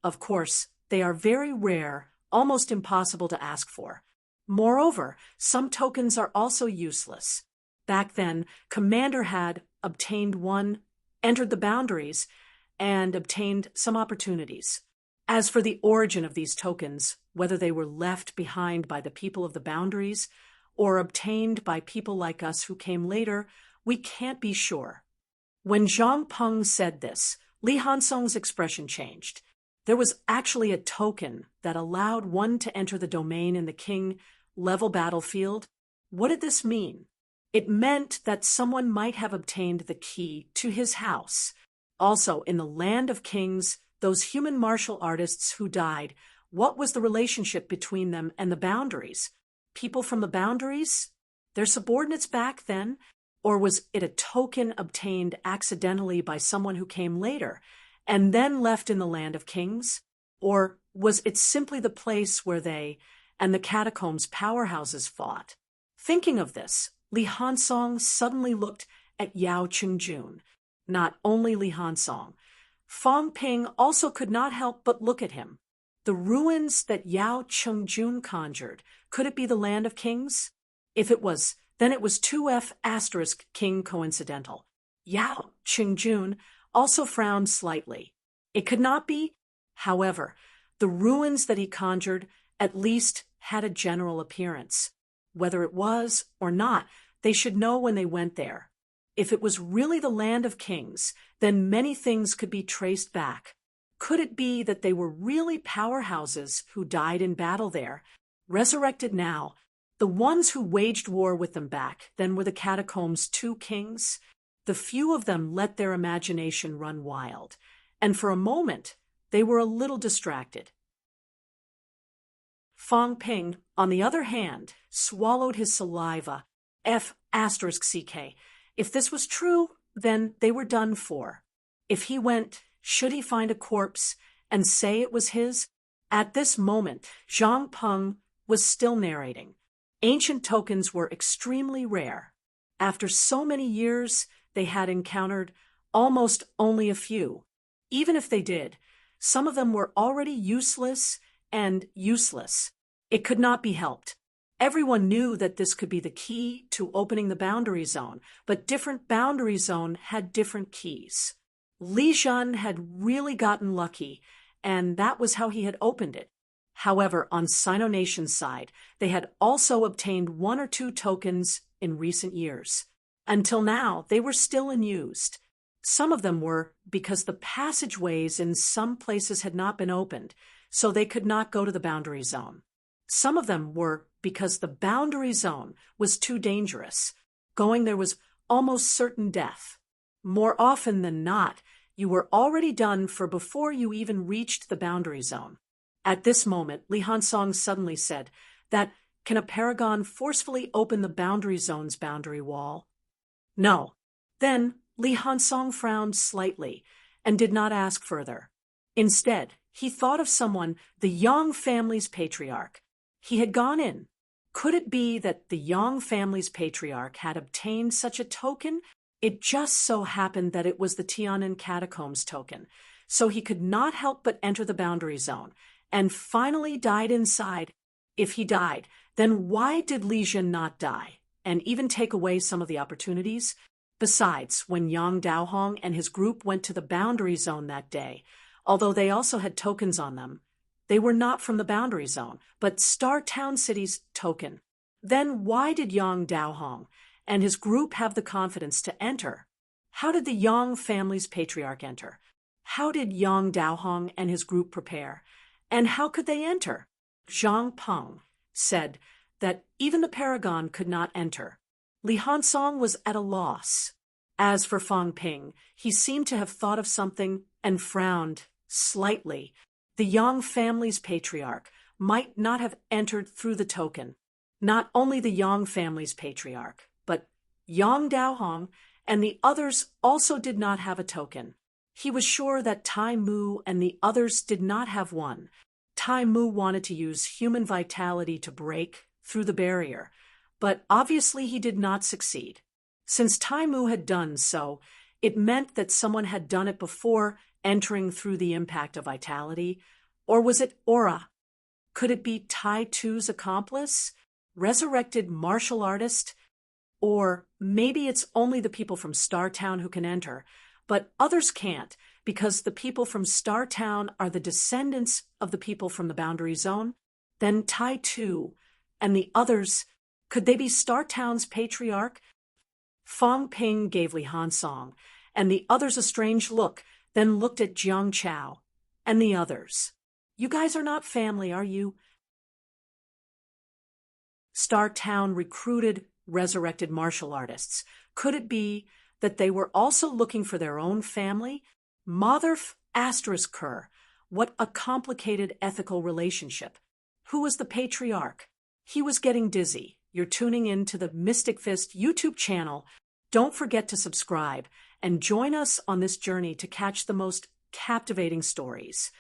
Speaker 1: Of course, they are very rare, almost impossible to ask for. Moreover, some tokens are also useless. Back then, Commander had obtained one, entered the boundaries, and obtained some opportunities. As for the origin of these tokens, whether they were left behind by the people of the boundaries or obtained by people like us who came later, we can't be sure. When Zhang Peng said this, Li Hansong's expression changed. There was actually a token that allowed one to enter the domain in the king-level battlefield. What did this mean? It meant that someone might have obtained the key to his house. Also, in the Land of Kings, those human martial artists who died, what was the relationship between them and the boundaries? People from the boundaries? Their subordinates back then? Or was it a token obtained accidentally by someone who came later, and then left in the Land of Kings? Or was it simply the place where they and the catacombs powerhouses fought? Thinking of this, Li Hansong suddenly looked at Yao Qingjun. Not only Li Hansong. Fang Ping also could not help but look at him. The ruins that Yao Qingjun conjured, could it be the Land of Kings? If it was, then it was 2F** king coincidental. Yao Qingjun also frowned slightly. It could not be. However, the ruins that he conjured at least had a general appearance. Whether it was or not, they should know when they went there. If it was really the Land of Kings, then many things could be traced back. Could it be that they were really powerhouses who died in battle there, resurrected now? The ones who waged war with them back then were the catacombs' two kings. The few of them let their imagination run wild, and for a moment they were a little distracted. Fang Ping, on the other hand, swallowed his saliva. F***ck. If this was true, then they were done for. If he went, should he find a corpse and say it was his? At this moment, Zhang Peng was still narrating. Ancient tokens were extremely rare. After so many years, they had encountered almost only a few. Even if they did, some of them were already useless and useless. It could not be helped. Everyone knew that this could be the key to opening the boundary zone, but different boundary zone had different keys. Li Jun had really gotten lucky, and that was how he had opened it. However, on Sino Nation's side, they had also obtained one or two tokens in recent years. Until now, they were still unused. Some of them were because the passageways in some places had not been opened, so they could not go to the boundary zone. Some of them were because the boundary zone was too dangerous. Going there was almost certain death. More often than not, you were already done for before you even reached the boundary zone. At this moment, Li Hansong suddenly said that, "Can a paragon forcefully open the boundary zone's boundary wall?" No. Then Li Hansong frowned slightly and did not ask further. Instead, he thought of someone, the Yang family's patriarch. He had gone in. Could it be that the Yang family's patriarch had obtained such a token? It just so happened that it was the Tian'an Catacombs token, so he could not help but enter the boundary zone, and finally died inside. If he died, then why did Li Jun not die, and even take away some of the opportunities? Besides, when Yang Daohong and his group went to the boundary zone that day, although they also had tokens on them, they were not from the boundary zone, but Star Town City's token. Then why did Yang Daohong and his group have the confidence to enter? How did the Yang family's patriarch enter? How did Yang Daohong and his group prepare? And how could they enter? Zhang Peng said that even the paragon could not enter. Li Hansong was at a loss. As for Fang Ping, he seemed to have thought of something and frowned slightly. The Yang family's patriarch might not have entered through the token. Not only the Yang family's patriarch, but Yang Daohong and the others also did not have a token. He was sure that Tai Mu and the others did not have one. Tai Mu wanted to use human vitality to break through the barrier, but obviously he did not succeed. Since Tai Mu had done so, it meant that someone had done it before entering through the impact of vitality. Or was it aura? Could it be Tai Tu's accomplice? Resurrected martial artist? Or maybe it's only the people from Star Town who can enter, but others can't, because the people from Star Town are the descendants of the people from the boundary zone? Then Tai Tu and the others, could they be Star Town's patriarch? Fang Ping gave Li Hansong and the others a strange look, then looked at Jiang Chao and the others. "You guys are not family, are you?" Star Town recruited resurrected martial artists. Could it be that they were also looking for their own family? Motherf asterisk Kerr. What a complicated ethical relationship. Who was the patriarch? He was getting dizzy. You're tuning in to the Mystic Fist YouTube channel. Don't forget to subscribe and join us on this journey to catch the most captivating stories.